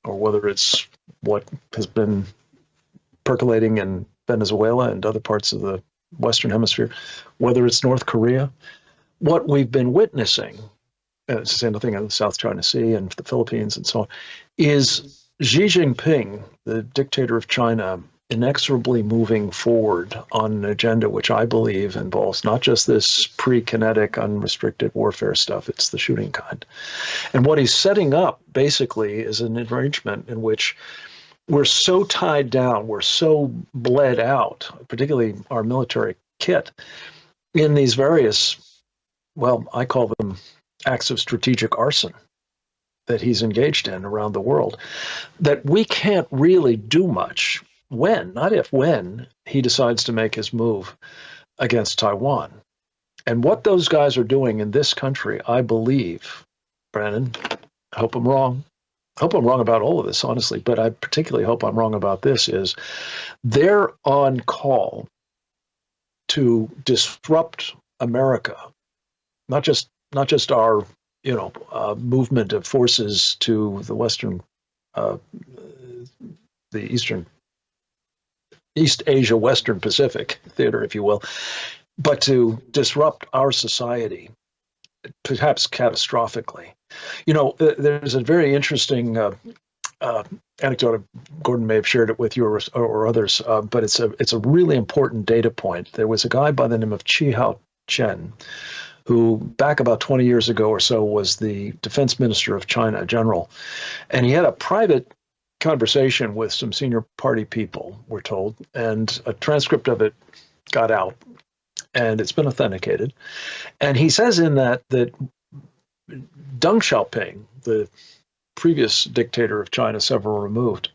Speaker 6: or whether it's what has been percolating in Venezuela and other parts of the Western Hemisphere, whether it's North Korea, what we've been witnessing, it's the same thing in the South China Sea and the Philippines and so on, is Xi Jinping, the dictator of China, inexorably moving forward on an agenda which I believe involves not just this pre-kinetic, unrestricted warfare stuff, it's the shooting kind. And what he's setting up basically is an arrangement in which we're so tied down, we're so bled out, particularly our military kit, in these various, well, I call them acts of strategic arson that he's engaged in around the world, that we can't really do much when he decides to make his move against Taiwan. And what those guys are doing in this country, I believe, Brandon, I hope I'm wrong. I hope I'm wrong about all of this, honestly, but I particularly hope I'm wrong about this, is they're on call to disrupt America, not just our, movement of forces to the Western, the East Asia, Western Pacific theater, if you will, but to disrupt our society, perhaps catastrophically. There's a very interesting anecdote. Gordon may have shared it with you or others, but it's a really important data point. There was a guy by the name of Chi Chen, who back about 20 years ago or so was the defense minister of China, general, and he had a private conversation with some senior party people, we're told, and a transcript of it got out, and it's been authenticated. And he says in that Deng Xiaoping, the previous dictator of China, several removed,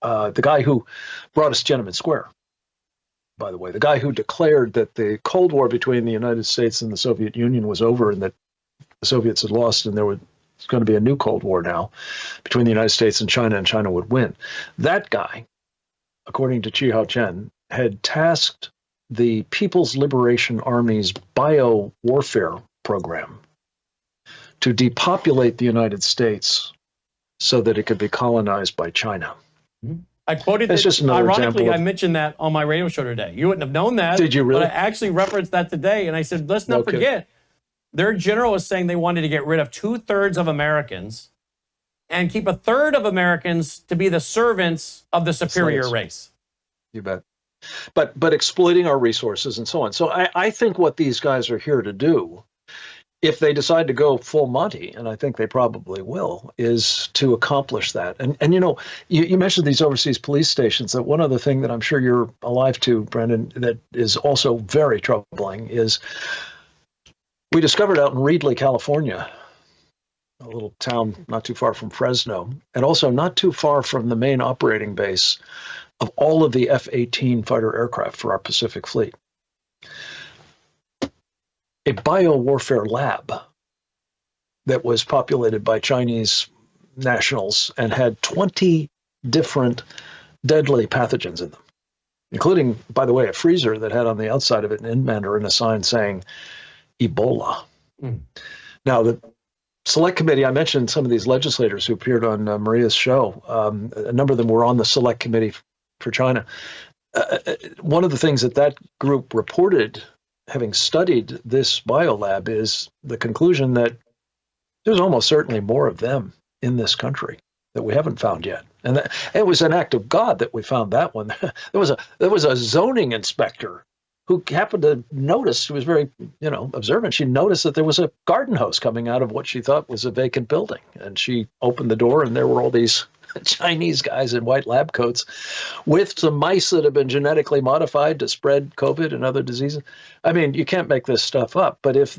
Speaker 6: the guy who brought us Tiananmen Square, by the way, the guy who declared that the Cold War between the United States and the Soviet Union was over and that the Soviets had lost and there was going to be a new Cold War now between the United States and China would win. That guy, according to Chi Chen, had tasked the People's Liberation Army's bio-warfare program to depopulate the United States so that it could be colonized by China.
Speaker 1: I quoted
Speaker 6: That's just another
Speaker 1: ironically,
Speaker 6: example
Speaker 1: I mentioned that on my radio show today. You wouldn't have known that.
Speaker 6: Did you really?
Speaker 1: But I actually referenced that today, and I said, let's not forget, their general was saying they wanted to get rid of 2/3 of Americans and keep 1/3 of Americans to be the servants of the superior race.
Speaker 6: You bet. But exploiting our resources and so on. So I think what these guys are here to do if they decide to go full Monty, and I think they probably will, is to accomplish that. And you mentioned these overseas police stations. That one other thing that I'm sure you're alive to, Brendan, that is also very troubling is we discovered out in Reedley, California, a little town not too far from Fresno, and also not too far from the main operating base of all of the F-18 fighter aircraft for our Pacific Fleet, a biowarfare lab that was populated by Chinese nationals and had 20 different deadly pathogens in them, including, by the way, a freezer that had on the outside of it in Mandarin a sign saying Ebola. Now, the Select Committee, I mentioned some of these legislators who appeared on Maria's show. A number of them were on the Select Committee for China. One of the things that group reported, having studied this biolab, is the conclusion that there's almost certainly more of them in this country that we haven't found yet. And it was an act of God that we found that one. There was a zoning inspector who happened to notice. She was very, observant. She noticed that there was a garden hose coming out of what she thought was a vacant building. And she opened the door, and there were all these Chinese guys in white lab coats with some mice that have been genetically modified to spread COVID and other diseases. I mean, you can't make this stuff up. But if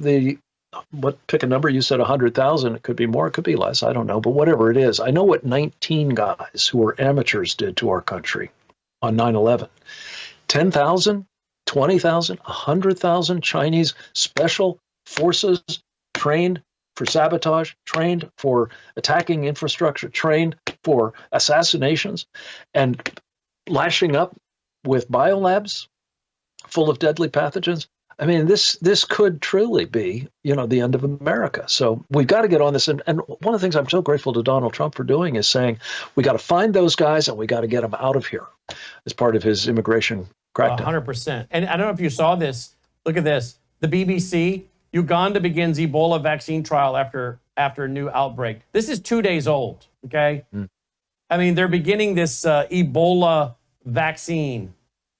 Speaker 6: pick a number, you said 100,000, it could be more, it could be less, I don't know. But whatever it is, I know what 19 guys who were amateurs did to our country on 9/11. 10,000, 20,000, 100,000 Chinese special forces trained for sabotage, trained for attacking infrastructure, trained for assassinations, and lashing up with biolabs full of deadly pathogens. I mean, this could truly be, the end of America. So we've got to get on this. And one of the things I'm so grateful to Donald Trump for doing is saying we got to find those guys and we got to get them out of here as part of his immigration crackdown.
Speaker 1: 100%. And I don't know if you saw this. Look at this. The BBC, Uganda begins Ebola vaccine trial after new outbreak. This is 2 days old, okay? I mean, they're beginning this Ebola vaccine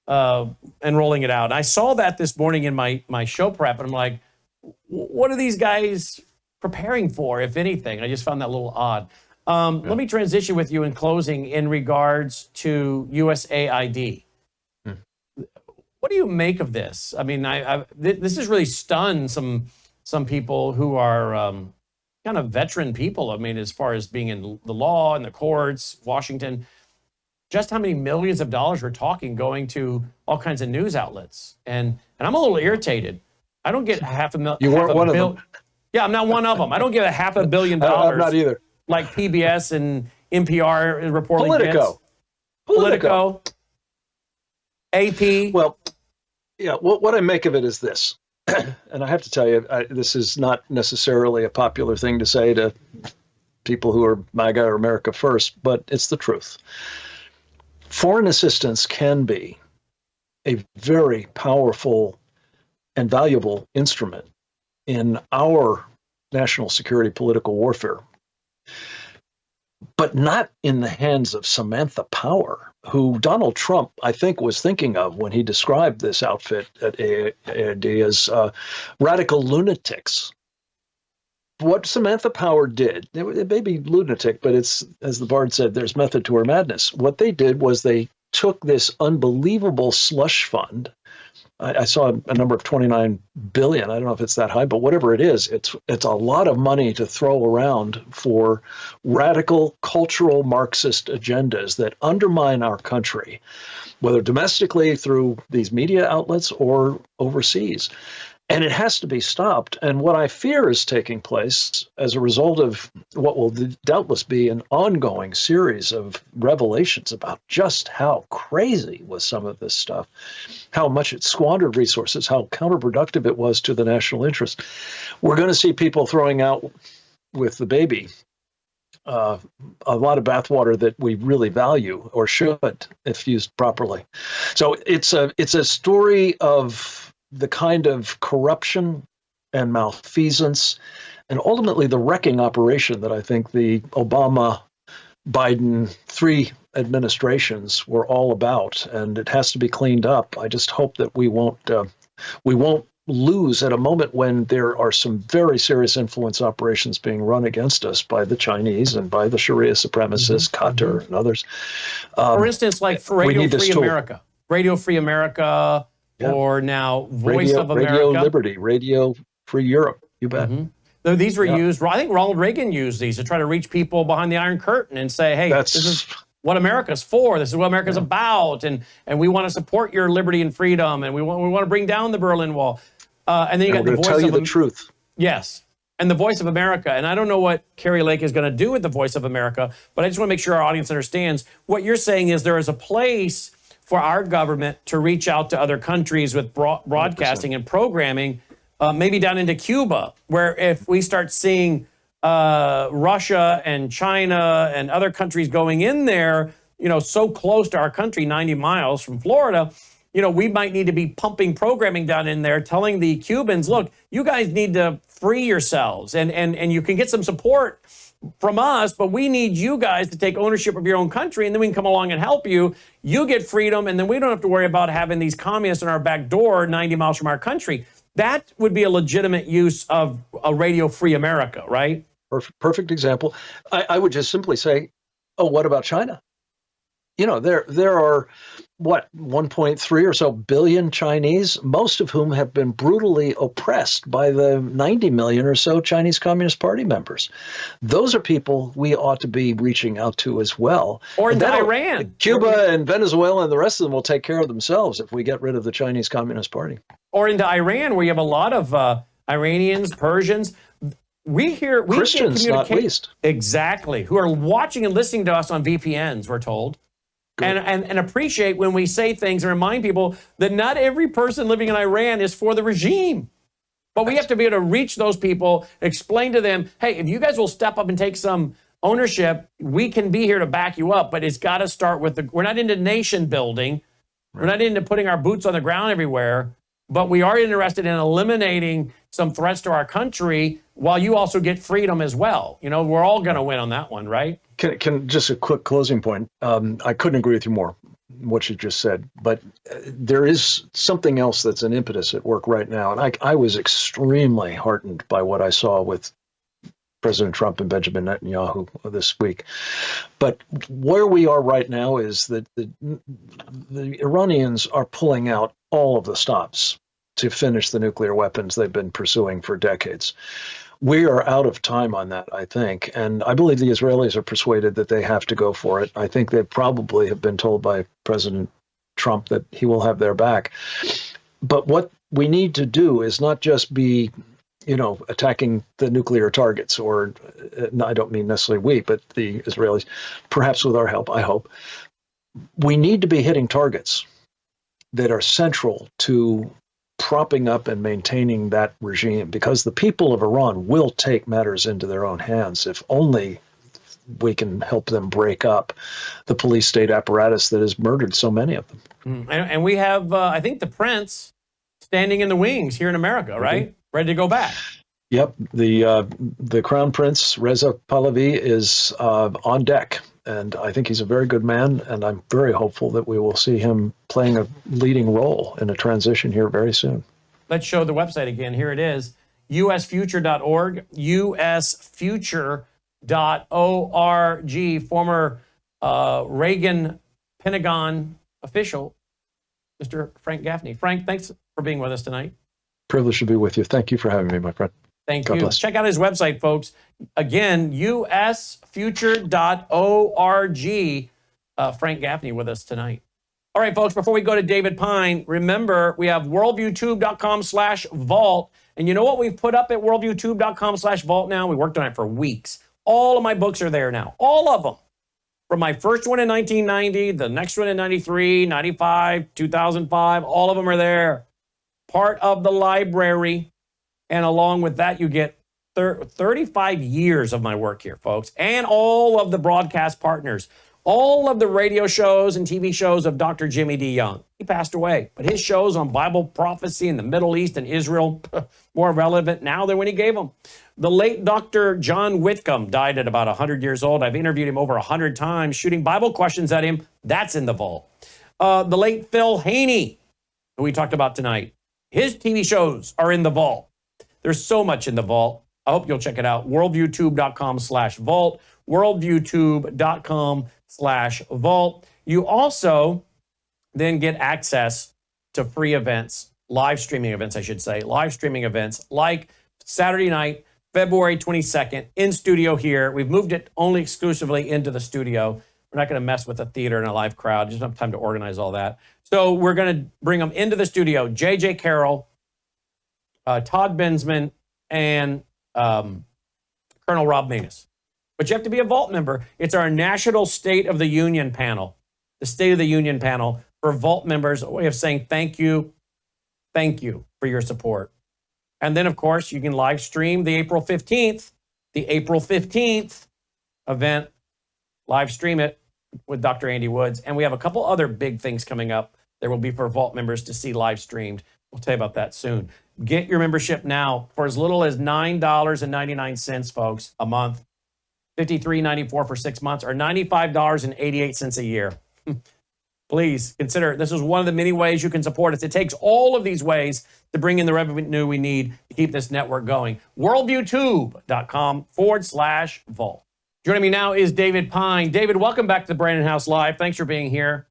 Speaker 1: and rolling it out. And I saw that this morning in my show prep, and I'm like, what are these guys preparing for, if anything? I just found that a little odd. Let me transition with you in closing in regards to USAID. What do you make of this? I mean, this has really stunned some people who are kind of veteran people. I mean, as far as being in the law and the courts, Washington, just how many millions of dollars we're talking going to all kinds of news outlets. And I'm a little irritated. I don't get $500,000.
Speaker 6: You weren't one of them.
Speaker 1: Yeah, I'm not one of them. I don't get $500 million.
Speaker 6: I'm not either.
Speaker 1: Like PBS and NPR reporting.
Speaker 6: Politico.
Speaker 1: AP.
Speaker 6: Well, yeah, what I make of it is this. And I have to tell you, this is not necessarily a popular thing to say to people who are MAGA or America First, but it's the truth. Foreign assistance can be a very powerful and valuable instrument in our national security political warfare, but not in the hands of Samantha Power, who Donald Trump, I think, was thinking of when he described this outfit at AID as radical lunatics. What Samantha Power did, it may be lunatic, but it's, as the Bard said, there's method to her madness. What they did was they took this unbelievable slush fund. I saw a number of 29 billion. I don't know if it's that high, but whatever it is, it's a lot of money to throw around for radical cultural Marxist agendas that undermine our country, whether domestically through these media outlets or overseas. And it has to be stopped. And what I fear is taking place as a result of what will doubtless be an ongoing series of revelations about just how crazy was some of this stuff, how much it squandered resources, how counterproductive it was to the national interest. We're going to see people throwing out with the baby a lot of bathwater that we really value or should if used properly. So it's a story of the kind of corruption and malfeasance and ultimately the wrecking operation that I think the Obama, Biden, 3 administrations were all about, and it has to be cleaned up. I just hope that we won't lose at a moment when there are some very serious influence operations being run against us by the Chinese and by the Sharia supremacists, Qatar and others.
Speaker 1: For instance, like for Radio Free America, Radio Free America, or now Voice of America.
Speaker 6: Radio Liberty, Radio Free Europe, you bet.
Speaker 1: These were used, I think Ronald Reagan used these to try to reach people behind the Iron Curtain and say, hey, this is what America's for. This is what America's about. And we want to support your liberty and freedom. And we want to bring down the Berlin Wall. And then you got the Voice of
Speaker 6: the truth.
Speaker 1: Yes. And the Voice of America. And I don't know what Carrie Lake is going to do with the Voice of America, but I just want to make sure our audience understands what you're saying is there is a place for our government to reach out to other countries with broadcasting 100%. And programming, maybe down into Cuba, where if we start seeing Russia and China and other countries going in there, so close to our country, 90 miles from Florida, we might need to be pumping programming down in there, telling the Cubans, look, you guys need to free yourselves and you can get some support from us, but we need you guys to take ownership of your own country, and then we can come along and help you. You get freedom, and then we don't have to worry about having these communists in our back door 90 miles from our country. That would be a legitimate use of a Radio Free America, right?
Speaker 6: Perfect example. I would just simply say, oh, what about China? There are, 1.3 or so billion Chinese, most of whom have been brutally oppressed by the 90 million or so Chinese Communist Party members. Those are people we ought to be reaching out to as well.
Speaker 1: Or into Iran.
Speaker 6: Cuba and Venezuela and the rest of them will take care of themselves if we get rid of the Chinese Communist Party.
Speaker 1: Or into Iran, where you have a lot of Iranians, Persians.
Speaker 6: Christians, not least.
Speaker 1: Exactly, who are watching and listening to us on VPNs, we're told. And appreciate when we say things and remind people that not every person living in Iran is for the regime. But we have to be able to reach those people, explain to them, hey, if you guys will step up and take some ownership, we can be here to back you up. But it's got to start with we're not into nation building. Right. We're not into putting our boots on the ground everywhere. But we are interested in eliminating some threats to our country while you also get freedom as well. We're all going to win on that one, right?
Speaker 6: Can just a quick closing point. I couldn't agree with you more, what you just said. But there is something else that's an impetus at work right now. And I was extremely heartened by what I saw with President Trump and Benjamin Netanyahu this week. But where we are right now is that the Iranians are pulling out all of the stops to finish the nuclear weapons they've been pursuing for decades. We are out of time on that, I think. And I believe the Israelis are persuaded that they have to go for it. I think they probably have been told by President Trump that he will have their back. But what we need to do is not just be, attacking the nuclear targets, or I don't mean necessarily we, but the Israelis, perhaps with our help, I hope. We need to be hitting targets that are central to propping up and maintaining that regime, because the people of Iran will take matters into their own hands if only we can help them break up the police state apparatus that has murdered so many of them.
Speaker 1: And we have, I think, the prince standing in the wings here in America, right? Ready to go back.
Speaker 6: Yep. The Crown Prince, Reza Pahlavi, is on deck. And I think he's a very good man, and I'm very hopeful that we will see him playing a leading role in a transition here very soon.
Speaker 1: Let's show the website again. Here it is, usfuture.org, usfuture.org. Former Reagan Pentagon official, Mr. Frank Gaffney. Frank, thanks for being with us tonight.
Speaker 6: Privileged to be with you. Thank you for having me, my friend.
Speaker 1: Thank you. Check out his website, folks. Again, usfuture.org. Frank Gaffney with us tonight. All right, folks, before we go to David Pine, remember, we have worldviewtube.com/vault. And you know what we've put up at worldviewtube.com/vault now? We worked on it for weeks. All of my books are there now. All of them. From my first one in 1990, the next one in 93, 95, 2005, all of them are there. Part of the library. And along with that, you get 35 years of my work here, folks, and all of the broadcast partners, all of the radio shows and TV shows of Dr. Jimmy D. Young. He passed away, but his shows on Bible prophecy in the Middle East and Israel, more relevant now than when he gave them. The late Dr. John Whitcomb died at about 100 years old. I've interviewed him over 100 times, shooting Bible questions at him. That's in the vault. The late Phil Haney, who we talked about tonight. His TV shows are in the vault. There's so much in the vault. I hope you'll check it out. worldviewtube.com/vault. worldviewtube.com/vault. You also then get access to free events, live streaming events, I should say, live streaming events like Saturday night, February 22nd, in studio here. We've moved it only exclusively into the studio. We're not going to mess with a theater and a live crowd. Just don't have time to organize all that. So we're going to bring them into the studio. J.J. Carroll, Todd Bensman, and Colonel Rob Manus. But you have to be a Vault member. It's our National State of the Union panel, the State of the Union panel for Vault members, a way of saying thank you for your support. And then, of course, you can live stream the April 15th event, live stream it with Dr. Andy Woods. And we have a couple other big things coming up. There will be for Vault members to see live streamed. We'll tell you about that soon. Get your membership now for as little as $9.99, folks, a month. $53.94 for 6 months, or $95.88 a year. Please consider, this is one of the many ways you can support us. It takes all of these ways to bring in the revenue we need to keep this network going. worldviewtube.com/vault. Joining me now is David Pine. David, welcome back to the Brandon House Live. Thanks for being here.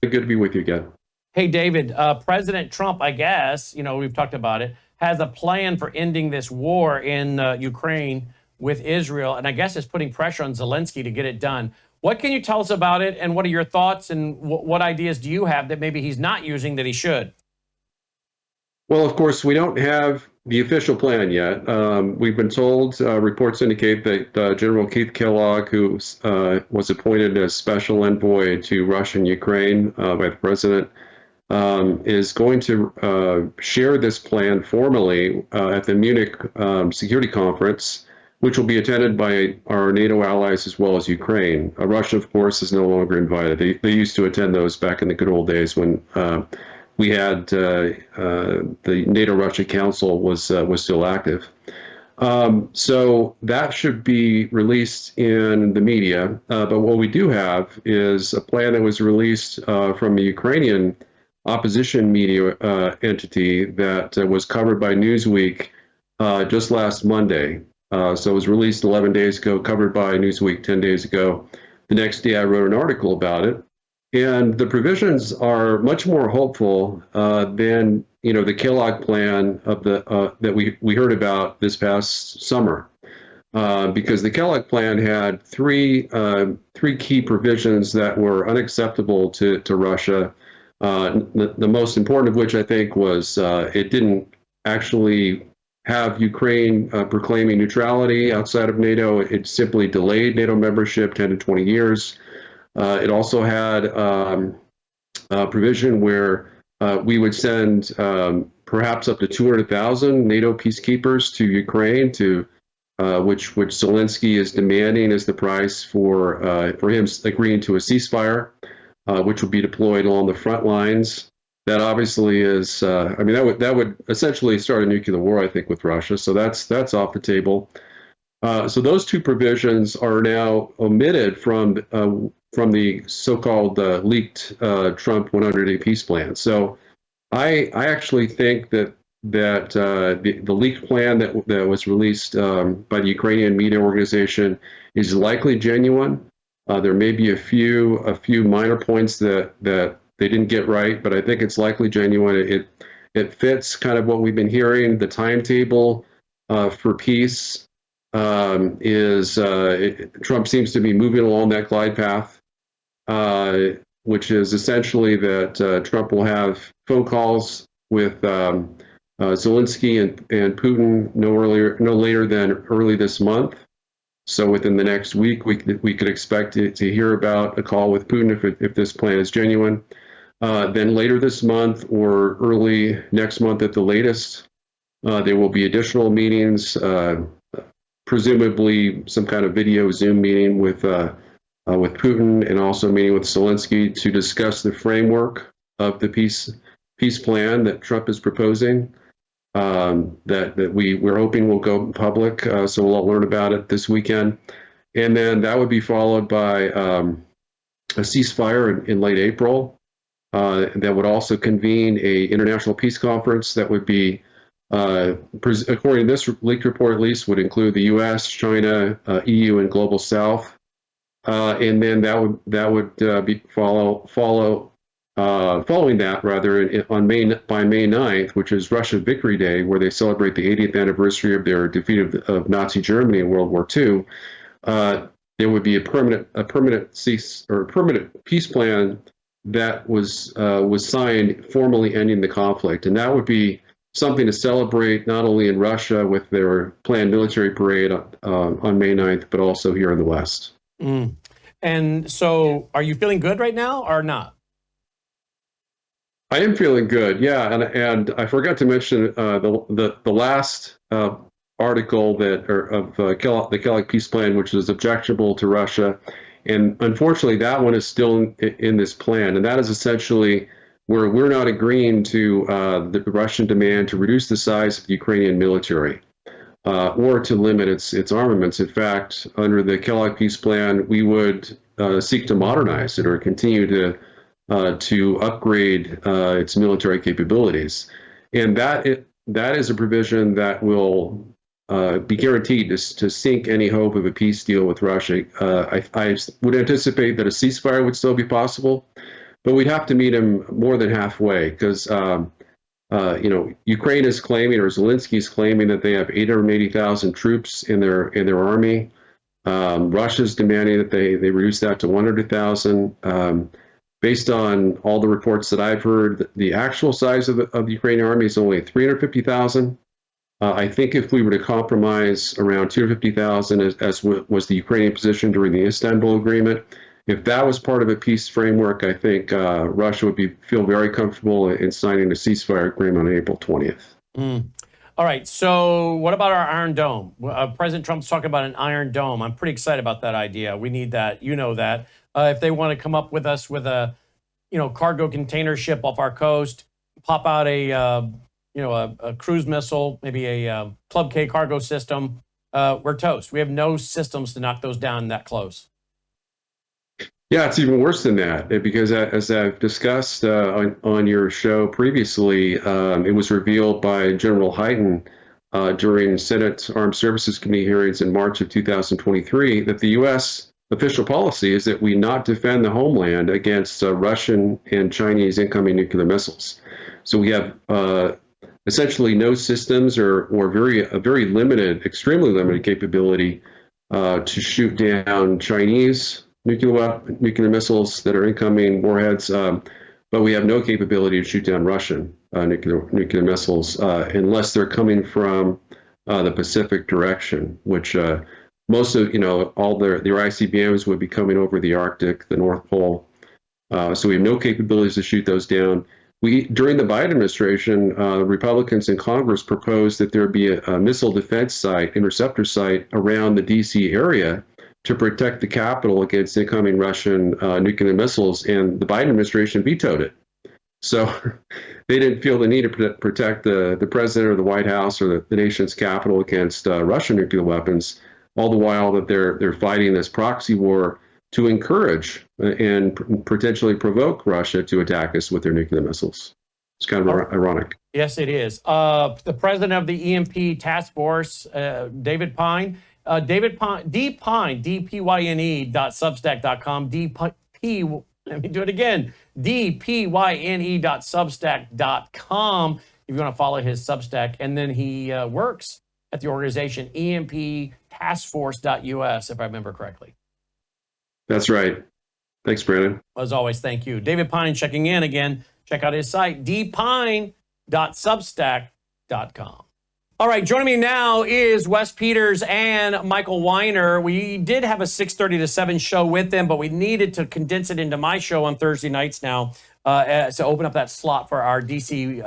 Speaker 7: Good to be with you again.
Speaker 1: Hey, David, President Trump, I guess, we've talked about it, has a plan for ending this war in Ukraine with Israel, and I guess it's putting pressure on Zelensky to get it done. What can you tell us about it, and what are your thoughts, and what ideas do you have that maybe he's not using that he should?
Speaker 7: Well, of course, we don't have the official plan yet. We've been told, reports indicate that General Keith Kellogg, who was appointed as special envoy to Russia and Ukraine by the president, is going to share this plan formally at the Munich Security Conference, which will be attended by our NATO allies as well as Ukraine. Russia, of course, is no longer invited. They used to attend those back in the good old days when we had the NATO-Russia Council was still active. So that should be released in the media. But what we do have is a plan that was released from a Ukrainian opposition media entity that was covered by Newsweek just last Monday. So it was released 11 days ago, covered by Newsweek 10 days ago. The next day I wrote an article about it. And the provisions are much more hopeful than the Kellogg plan of that we heard about this past summer, because the Kellogg plan had three key provisions that were unacceptable to Russia. The most important of which I think was it didn't actually have Ukraine proclaiming neutrality outside of NATO. It simply delayed NATO membership 10 to 20 years. It also had a provision where we would send perhaps up to 200,000 NATO peacekeepers to Ukraine, which Zelensky is demanding as the price for him agreeing to a ceasefire, which would be deployed along the front lines. That obviously is, that would essentially start a nuclear war, I think, with Russia. So that's off the table. So those two provisions are now omitted from the so-called leaked Trump 100-day peace plan. So I actually think that the leaked plan that was released by the Ukrainian media organization is likely genuine. There may be a few minor points that they didn't get right, but I think it's likely genuine. It fits kind of what we've been hearing. The timetable for peace Trump seems to be moving along that glide path, which is essentially that Trump will have phone calls with Zelensky and Putin no later than early this month. So within the next week, we could expect to hear about a call with Putin if this plan is genuine. Then later this month or early next month at the latest, there will be additional meetings, presumably some kind of video Zoom meeting with Putin, and also meeting with Zelensky to discuss the framework of the peace plan that Trump is proposing. That we're hoping will go public, so we'll all learn about it this weekend, and then that would be followed by a ceasefire in late April. that would also convene a international peace conference that would be, according to this leaked report at least, would include the U.S., China, EU, and Global South. And then that would be following that rather by May 9th, which is Russia Victory Day, where they celebrate the 80th anniversary of their defeat of Nazi Germany in World War II. There would be a permanent peace plan that was signed, formally ending the conflict, and that would be something to celebrate not only in Russia with their planned military parade on May 9th, but also here in the West.
Speaker 1: Mm. And so, are you feeling good right now, or not?
Speaker 7: I am feeling good, yeah, and I forgot to mention the last article of the Kellogg Peace Plan, which is objectionable to Russia, and unfortunately that one is still in this plan, and that is essentially where we're not agreeing to the Russian demand to reduce the size of the Ukrainian military or to limit its armaments. In fact, under the Kellogg Peace Plan, we would seek to modernize it or continue to upgrade its military capabilities, and that is a provision that will be guaranteed to sink any hope of a peace deal with Russia. I would anticipate that a ceasefire would still be possible, but we'd have to meet him more than halfway because Ukraine is claiming, or Zelensky is claiming, that they have 880,000 troops in their army. Russia's demanding that they reduce that to 100,000. Based on all the reports that I've heard, the actual size of the Ukrainian army is only 350,000. I think if we were to compromise around 250,000, as was the Ukrainian position during the Istanbul Agreement, if that was part of a peace framework, I think Russia would feel very comfortable in signing a ceasefire agreement on April 20th.
Speaker 1: Mm. All right. So what about our Iron Dome? President Trump's talking about an Iron Dome. I'm pretty excited about that idea. We need that. You know that. If they want to come up with us with a, cargo container ship off our coast, pop out a cruise missile, maybe a Club K cargo system, we're toast. We have no systems to knock those down that close.
Speaker 7: Yeah, it's even worse than that because as I've discussed on your show previously, it was revealed by General Hyten during Senate Armed Services Committee hearings in March of 2023 that the U.S. official policy is that we not defend the homeland against Russian and Chinese incoming nuclear missiles. So we have essentially no systems or very limited, extremely limited capability to shoot down Chinese nuclear missiles that are incoming warheads, but we have no capability to shoot down Russian nuclear missiles unless they're coming from the Pacific direction, which most of all their ICBMs would be coming over the Arctic, the North Pole. So we have no capabilities to shoot those down. During the Biden administration, Republicans in Congress proposed that there be a missile defense site, interceptor site around the D.C. area to protect the Capitol against incoming Russian nuclear missiles, and the Biden administration vetoed it. So they didn't feel the need to protect the president or the White House or the nation's capital against Russian nuclear weapons, all the while that they're fighting this proxy war to encourage and potentially provoke Russia to attack us with their nuclear missiles. It's kind of ironic.
Speaker 1: Yes, it is. The president of the EMP task force, David Pine, dpyne.substack.com, let me do it again, dpyne.substack.com, if you want to follow his Substack. And then he works at the organization emptaskforce.us, if I remember correctly. That's
Speaker 7: right. Thanks, Brandon.
Speaker 1: As always, thank you. David Pine checking in again. Check out his site, dpyne.substack.com. All right, joining me now is Wes Peters and Michael Weiner. We did have a 6:30 to 7 show with them, but we needed to condense it into my show on Thursday nights now to open up that slot for our D.C.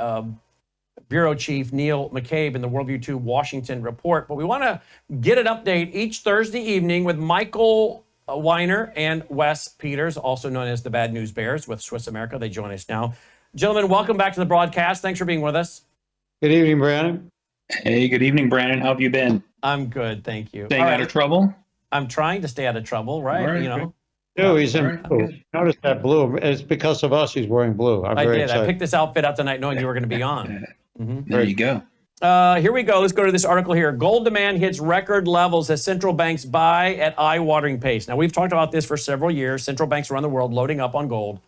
Speaker 1: Bureau Chief Neil McCabe in the Worldview 2 Washington Report. But we want to get an update each Thursday evening with Michael Weiner and Wes Peters, also known as the Bad News Bears with Swiss America. They join us now. Gentlemen, welcome back to the broadcast. Thanks for being with us.
Speaker 8: Good evening, Brandon.
Speaker 9: Hey, good evening, Brandon. How have you been?
Speaker 1: I'm good, thank you.
Speaker 9: Staying out of trouble?
Speaker 1: I'm trying to stay out of trouble, right?
Speaker 9: Right.
Speaker 1: You know,
Speaker 8: No, he's in
Speaker 9: All right,
Speaker 8: blue.
Speaker 9: good.
Speaker 8: Notice that blue. It's because of us he's wearing blue. I'm
Speaker 1: I
Speaker 8: very
Speaker 1: did. I
Speaker 8: excited.
Speaker 1: picked this outfit out tonight knowing you were going to be on.
Speaker 9: There you go.
Speaker 1: Here we go. Let's go to this article here. Gold demand hits record levels as central banks buy at eye-watering pace. Now, we've talked about this for several years. Central banks around the world loading up on gold,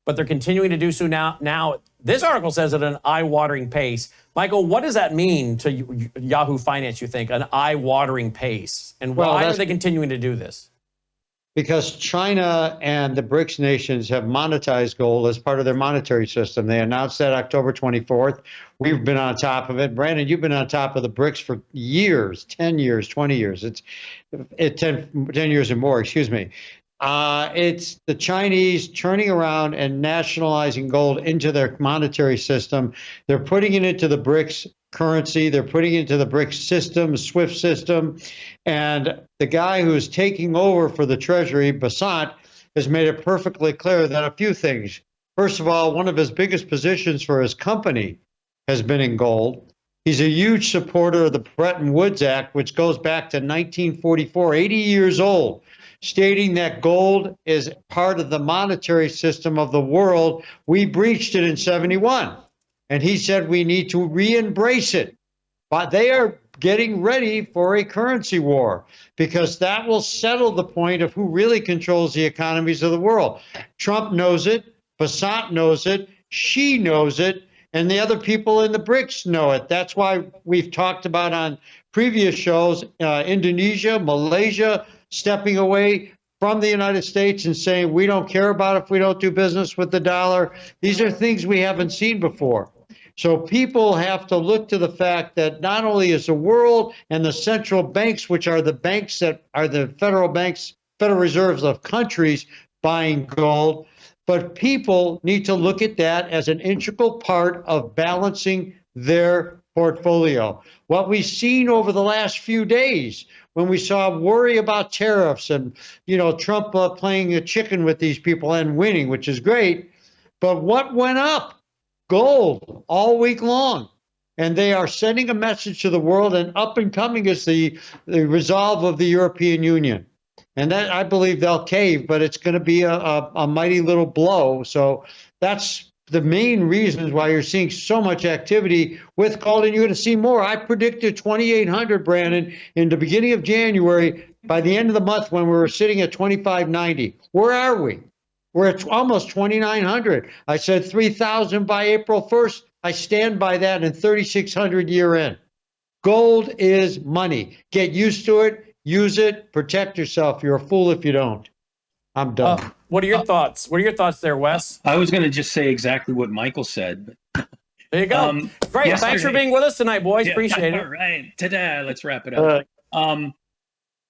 Speaker 1: but they're continuing to do so now. Now, this article says at an eye-watering pace. Michael, what does that mean to Yahoo Finance, you think, an eye-watering pace? And why are they continuing to do this?
Speaker 8: Because China and the BRICS nations have monetized gold as part of their monetary system. They announced that October 24th. We've been on top of it. Brandon, you've been on top of the BRICS for years, 10 years, 20 years. It's 10 years or more, excuse me. It's the Chinese turning around and nationalizing gold into their monetary system. They're putting it into the BRICS currency. They're putting it into the BRICS system, SWIFT system. And the guy who's taking over for the Treasury, Basant, has made it perfectly clear that a few things. First of all, one of his biggest positions for his company has been in gold. He's a huge supporter of the Bretton Woods Act, which goes back to 1944, 80 years old, stating that gold is part of the monetary system of the world. We breached it in 71. And he said we need to re-embrace it. But they are getting ready for a currency war because that will settle the point of who really controls the economies of the world. Trump knows it. Basant knows it. Xi knows it. And the other people in the BRICS know it. That's why we've talked about on previous shows, Indonesia, Malaysia, stepping away from the United States and saying, we don't care about if we don't do business with the dollar. These are things we haven't seen before. So people have to look to the fact that not only is the world and the central banks, which are the banks that are the federal banks, federal reserves of countries buying gold, but people need to look at that as an integral part of balancing their portfolio. What we've seen over the last few days, when we saw worry about tariffs and, Trump playing a chicken with these people and winning, which is great, but what went up? Gold all week long. And they are sending a message to the world, and up and coming is the resolve of the European Union. And that, I believe they'll cave, but it's going to be a mighty little blow. So that's the main reasons why you're seeing so much activity with gold, and you're going to see more. I predicted 2,800, Brandon, in the beginning of January, by the end of the month when we were sitting at 2,590. Where are we? We're at almost 2,900. I said 3,000 by April 1st. I stand by that, in 3,600 year end. Gold is money. Get used to it. Use it. Protect yourself. You're a fool if you don't. I'm done.
Speaker 1: What are your thoughts? What are your thoughts there, Wes?
Speaker 9: I was going to just say exactly what Michael said. But
Speaker 1: there you go. Great. Thanks for being with us tonight, boys. Appreciate it.
Speaker 9: All right. Ta-da. Let's wrap it up.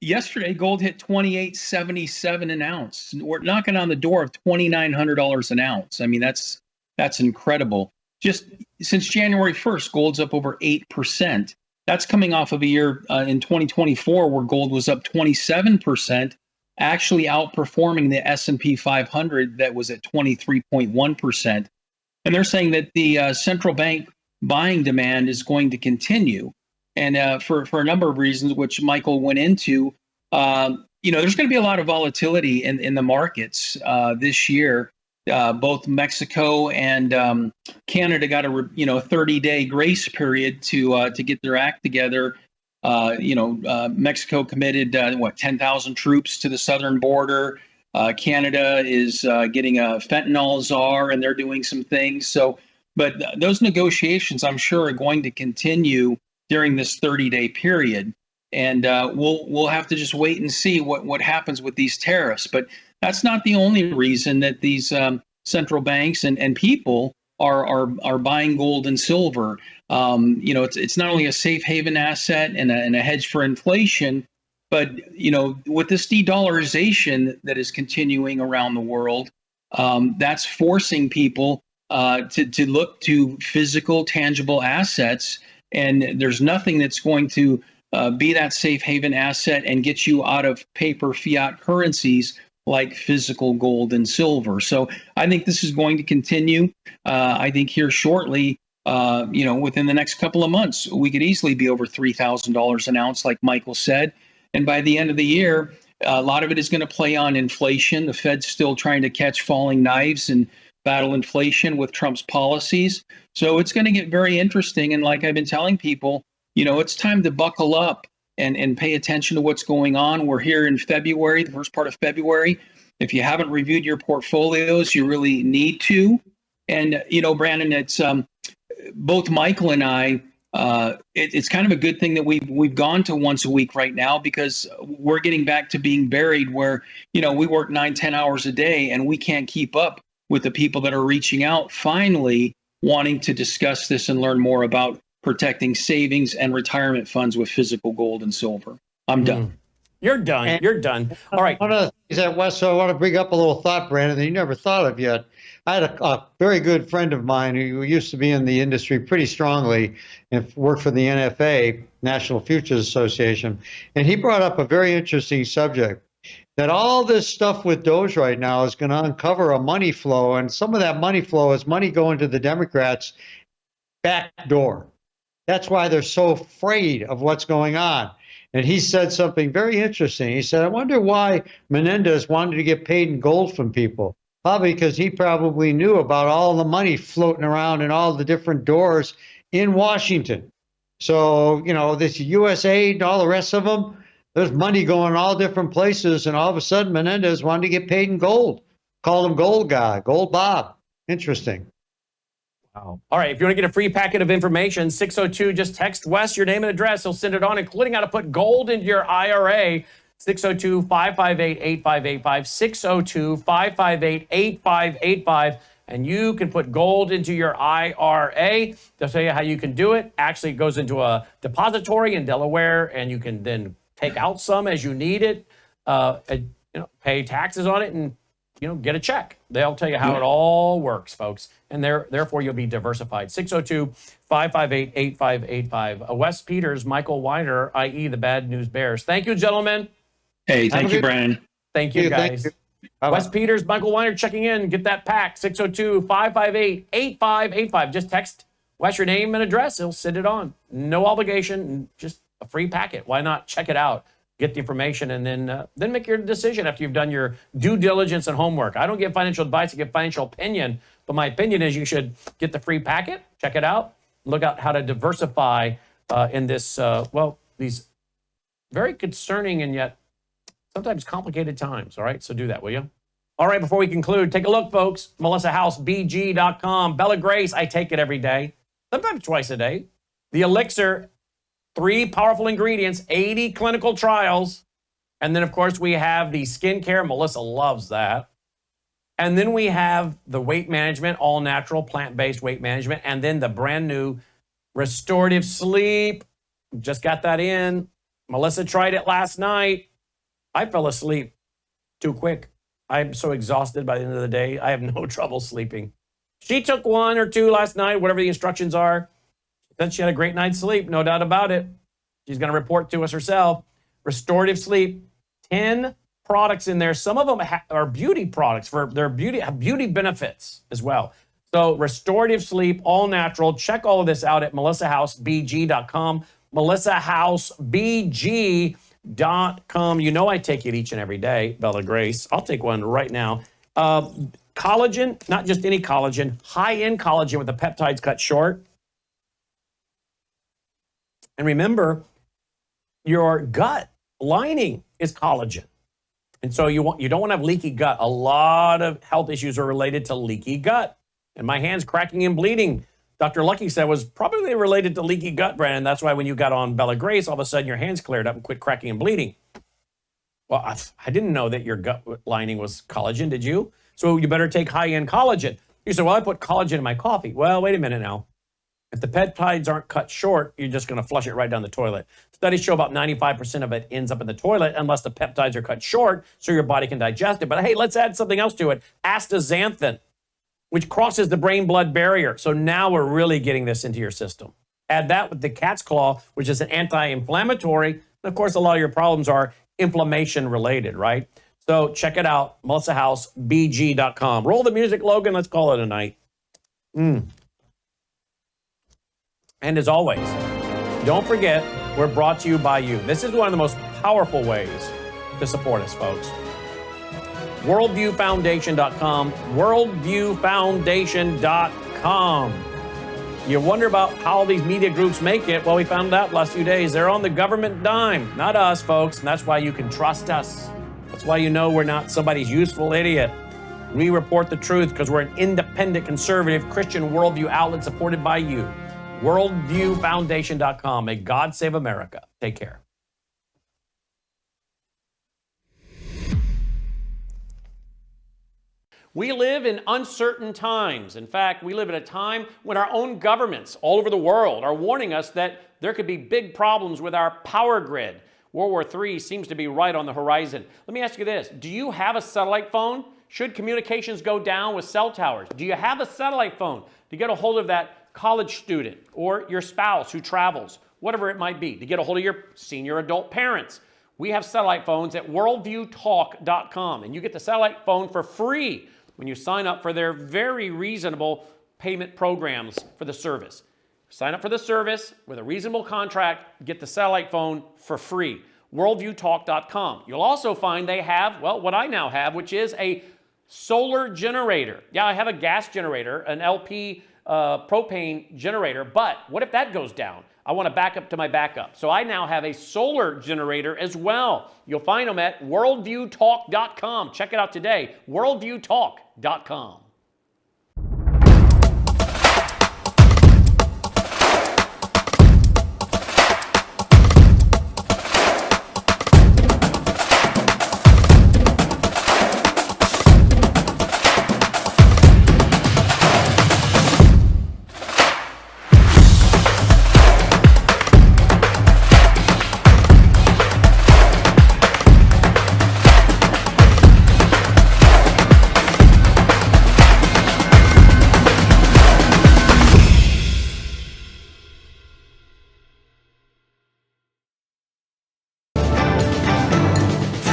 Speaker 9: Yesterday, gold hit $2,877 an ounce. We're knocking on the door of $2,900 an ounce. I mean, that's incredible. Just since January 1st, gold's up over 8%. That's coming off of a year in 2024 where gold was up 27%, actually outperforming the S&P 500 that was at 23.1%. And they're saying that the central bank buying demand is going to continue. And for a number of reasons, which Michael went into, there's going to be a lot of volatility in the markets this year. Both Mexico and Canada got a 30-day grace period to get their act together. Mexico committed 10,000 troops to the southern border. Canada is getting a fentanyl czar, and they're doing some things. But those negotiations, I'm sure, are going to continue during this 30-day period, and we'll have to just wait and see what happens with these tariffs. But that's not the only reason that these central banks and people are buying gold and silver. It's not only a safe haven asset and a hedge for inflation, but with this de-dollarization that is continuing around the world, that's forcing people to look to physical, tangible assets. And there's nothing that's going to be that safe haven asset and get you out of paper fiat currencies like physical gold and silver. So I think this is going to continue. I think here shortly, within the next couple of months, we could easily be over $3,000 an ounce, like Michael said. And by the end of the year, A lot of it is going to play on inflation. The Fed's still trying to catch falling knives and battle inflation with Trump's policies. So it's going to get very interesting. And like I've been telling people, it's time to buckle up and pay attention to what's going on. We're here in February, the first part of February. If you haven't reviewed your portfolios, you really need to. And, Brandon, it's both Michael and I, it's kind of a good thing that we've gone to once a week right now, because we're getting back to being buried where, we work 9-10 hours a day and we can't keep up with the people that are reaching out, finally wanting to discuss this and learn more about protecting savings and retirement funds with physical gold and silver. I'm done.
Speaker 1: You're done. You're done. All right.
Speaker 8: One of the things that, Wes, so I want to bring up a little thought, Brandon, that you never thought of yet. I had a very good friend of mine who used to be in the industry pretty strongly and worked for the NFA, National Futures Association, and he brought up a very interesting subject, that all this stuff with Doge right now is going to uncover a money flow, and some of that money flow is money going to the Democrats' back door. That's why they're so afraid of what's going on. And he said something very interesting. He said, I wonder why Menendez wanted to get paid in gold from people. Probably because he probably knew about all the money floating around in all the different doors in Washington. So, this USA and all the rest of them, there's money going all different places. And all of a sudden, Menendez wanted to get paid in gold. Called him Gold Guy, Gold Bob. Interesting.
Speaker 1: Wow. All right. If you want to get a free packet of information, 602, just text Wes your name and address. He'll send it on, including how to put gold into your IRA. 602-558-8585, 602-558-8585, and you can put gold into your IRA. They'll tell you how you can do it. Actually, it goes into a depository in Delaware, and you can then take out some as you need it, pay taxes on it, and get a check. They'll tell you how it all works, folks, and therefore you'll be diversified. 602-558-8585. Wes Peters, Michael Weiner, i.e. the Bad News Bears. Thank you, gentlemen.
Speaker 9: Hey, thank you, Brandon.
Speaker 1: Thank you, guys.
Speaker 8: Thank you.
Speaker 1: Wes Peters, Michael Weiner checking in. Get that pack, 602-558-8585. Just text Wes your name and address. He'll send it on. No obligation, just a free packet. Why not check it out? Get the information and then make your decision after you've done your due diligence and homework. I don't give financial advice, I give financial opinion. But my opinion is you should get the free packet, check it out, look out how to diversify in this, these very concerning and yet sometimes complicated times. All right, so do that, will you? All right, before we conclude, take a look, folks. MelissaHouseBG.com. Bella Grace, I take it every day, sometimes twice a day. The Elixir, 3 powerful ingredients, 80 clinical trials. And then, of course, we have the skincare. Melissa loves that. And then we have the weight management, all natural, plant-based weight management. And then the brand new restorative sleep. Just got that in. Melissa tried it last night. I fell asleep too quick. I'm so exhausted by the end of the day. I have no trouble sleeping. She took 1 or 2 last night, whatever the instructions are. Then she had a great night's sleep, no doubt about it. She's going to report to us herself. Restorative sleep, 10 products in there. Some of them are beauty products for their beauty benefits as well. So restorative sleep, all natural. Check all of this out at MelissaHouseBG.com. MelissaHouseBG.com. I take it each and every day, Bella Grace. I'll take one right now. Collagen, not just any collagen, high-end collagen with the peptides cut short. And remember, your gut lining is collagen. And so you don't want to have leaky gut. A lot of health issues are related to leaky gut. And my hands cracking and bleeding, Dr. Lucky said, was probably related to leaky gut, Brandon. That's why when you got on Bella Grace, all of a sudden your hands cleared up and quit cracking and bleeding. Well, I didn't know that your gut lining was collagen, did you? So you better take high-end collagen. You said, well, I put collagen in my coffee. Well, wait a minute now. If the peptides aren't cut short, you're just going to flush it right down the toilet. Studies show about 95% of it ends up in the toilet unless the peptides are cut short so your body can digest it. But hey, let's add something else to it. Astaxanthin, which crosses the brain-blood barrier. So now we're really getting this into your system. Add that with the cat's claw, which is an anti-inflammatory. And of course, a lot of your problems are inflammation related, right? So check it out, MelissaHouseBG.com. Roll the music, Logan. Let's call it a night. And as always, don't forget, we're brought to you by you. This is one of the most powerful ways to support us, folks. Worldviewfoundation.com, worldviewfoundation.com. You wonder about how these media groups make it. Well, we found out last few days. They're on the government dime, not us, folks. And that's why you can trust us. That's why you know we're not somebody's useful idiot. We report the truth because we're an independent, conservative, Christian worldview outlet supported by you. Worldviewfoundation.com. May God save America. Take care. We live in uncertain times. In fact, we live at a time when our own governments all over the world are warning us that there could be big problems with our power grid. World War III seems to be right on the horizon. Let me ask you this. Do you have a satellite phone? Should communications go down with cell towers? Do you have a satellite phone to get a hold of that college student or your spouse who travels, whatever it might be, to get a hold of your senior adult parents? We have satellite phones at worldviewtalk.com, and you get the satellite phone for free when you sign up for their very reasonable payment programs for the service. Sign up for the service with a reasonable contract, get the satellite phone for free. Worldviewtalk.com. You'll also find they have, well, what I now have, which is a solar generator. Yeah, I have a gas generator, an LP propane generator, but what if that goes down? I want to back up to my backup. So I now have a solar generator as well. You'll find them at worldviewtalk.com. Check it out today, worldviewtalk.com.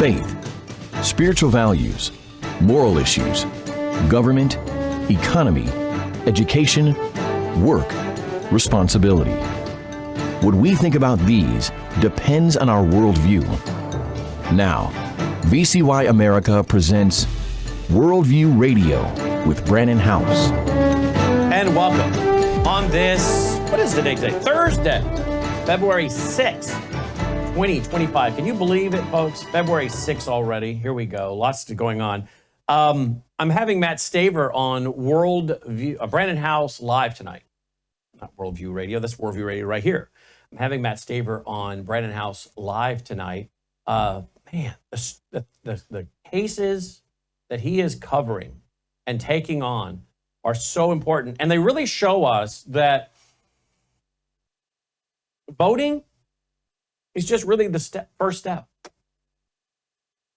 Speaker 10: Faith, spiritual values, moral issues, government, economy, education, work, responsibility. What we think about these depends on our worldview. Now, VCY America presents Worldview Radio with Brannon House.
Speaker 1: And welcome on this, what is the date today? Thursday, February 6th. 2025. Can you believe it, folks? February 6th already. Here we go. Lots going on. I'm having Matt Staver on Worldview, Brannon House live tonight. Not Worldview Radio. That's Worldview Radio right here. I'm having Matt Staver on Brannon House live tonight. Man, the cases that he is covering and taking on are so important. And they really show us that voting is just really the first step.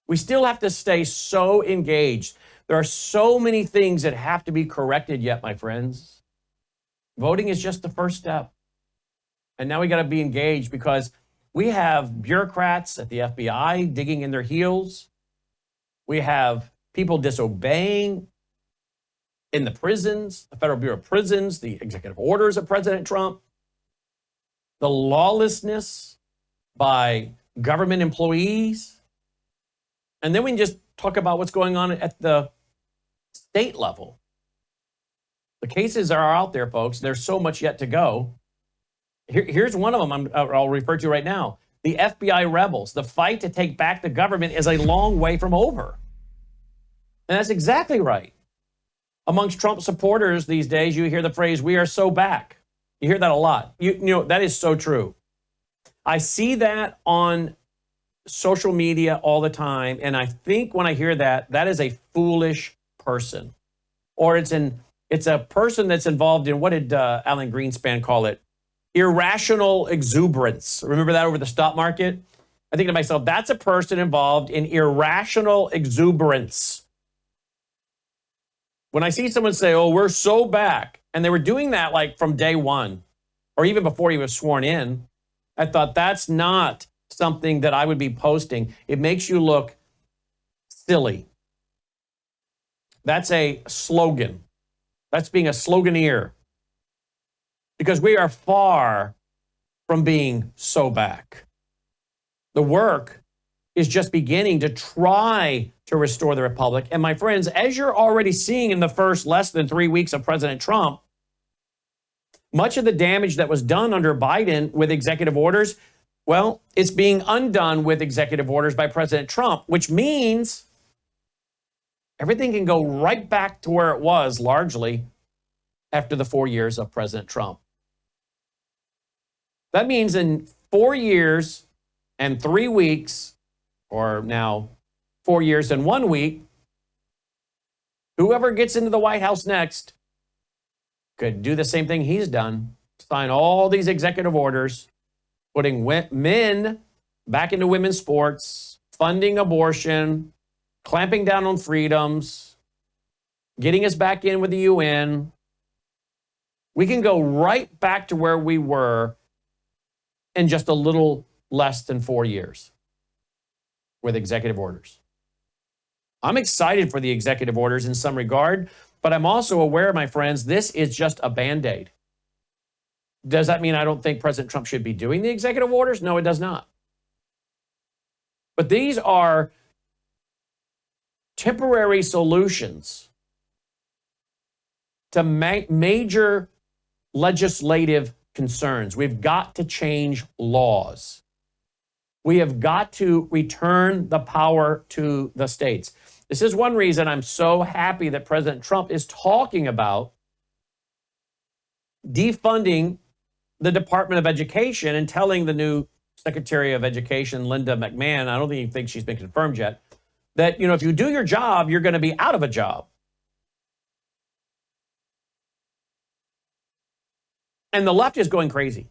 Speaker 1: We still have to stay so engaged. There are so many things that have to be corrected yet, my friends. Voting is just the first step. And now we got to be engaged because we have bureaucrats at the FBI digging in their heels. We have people disobeying in the prisons, the Federal Bureau of Prisons, the executive orders of President Trump, the lawlessness by government employees. And then we can just talk about what's going on at the state level. The cases are out there, folks. There's so much yet to go. Here's one of them I'll refer to right now. The FBI rebels. The fight to take back the government is a long way from over. And that's exactly right. Amongst Trump supporters these days, you hear the phrase, "we are so back." You hear that a lot. You know, that is so true. I see that on social media all the time, and I think when I hear that, that is a foolish person. Or it's a person that's involved in, what did Alan Greenspan call it? Irrational exuberance. Remember that over the stock market? I think to myself, that's a person involved in irrational exuberance. When I see someone say, "oh, we're so back," and they were doing that like from day one, or even before he was sworn in, I thought that's not something that I would be posting. It makes you look silly. That's a slogan. That's being a sloganeer. Because we are far from being so back. The work is just beginning to try to restore the republic. And my friends, as you're already seeing in the first less than 3 weeks of President Trump, much of the damage that was done under Biden with executive orders, well, it's being undone with executive orders by President Trump, which means everything can go right back to where it was largely after the 4 years of President Trump. That means in 4 years and 3 weeks, or now 4 years and 1 week, whoever gets into the White House next could do the same thing he's done, sign all these executive orders, putting men back into women's sports, funding abortion, clamping down on freedoms, getting us back in with the UN. We can go right back to where we were in just a little less than 4 years with executive orders. I'm excited for the executive orders in some regard, but I'm also aware, my friends, this is just a Band-Aid. Does that mean I don't think President Trump should be doing the executive orders? No, it does not. But these are temporary solutions to major legislative concerns. We've got to change laws. We have got to return the power to the states. This is one reason I'm so happy that President Trump is talking about defunding the Department of Education and telling the new Secretary of Education, Linda McMahon, I don't even think she's been confirmed yet, that, if you do your job, you're going to be out of a job. And the left is going crazy.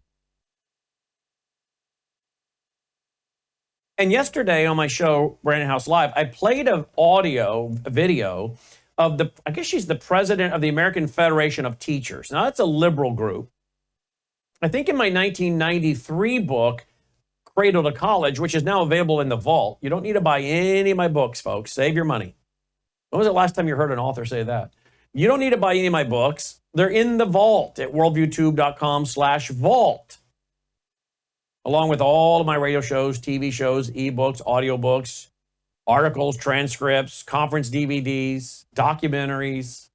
Speaker 1: And yesterday on my show, Brandon House Live, I played a video of I guess she's the president of the American Federation of Teachers. Now, that's a liberal group. I think in my 1993 book, Cradle to College, which is now available in the vault. You don't need to buy any of my books, folks. Save your money. When was the last time you heard an author say that? You don't need to buy any of my books. They're in the vault at worldviewtube.com/vault. Along with all of my radio shows, TV shows, ebooks, audiobooks, articles, transcripts, conference DVDs, documentaries.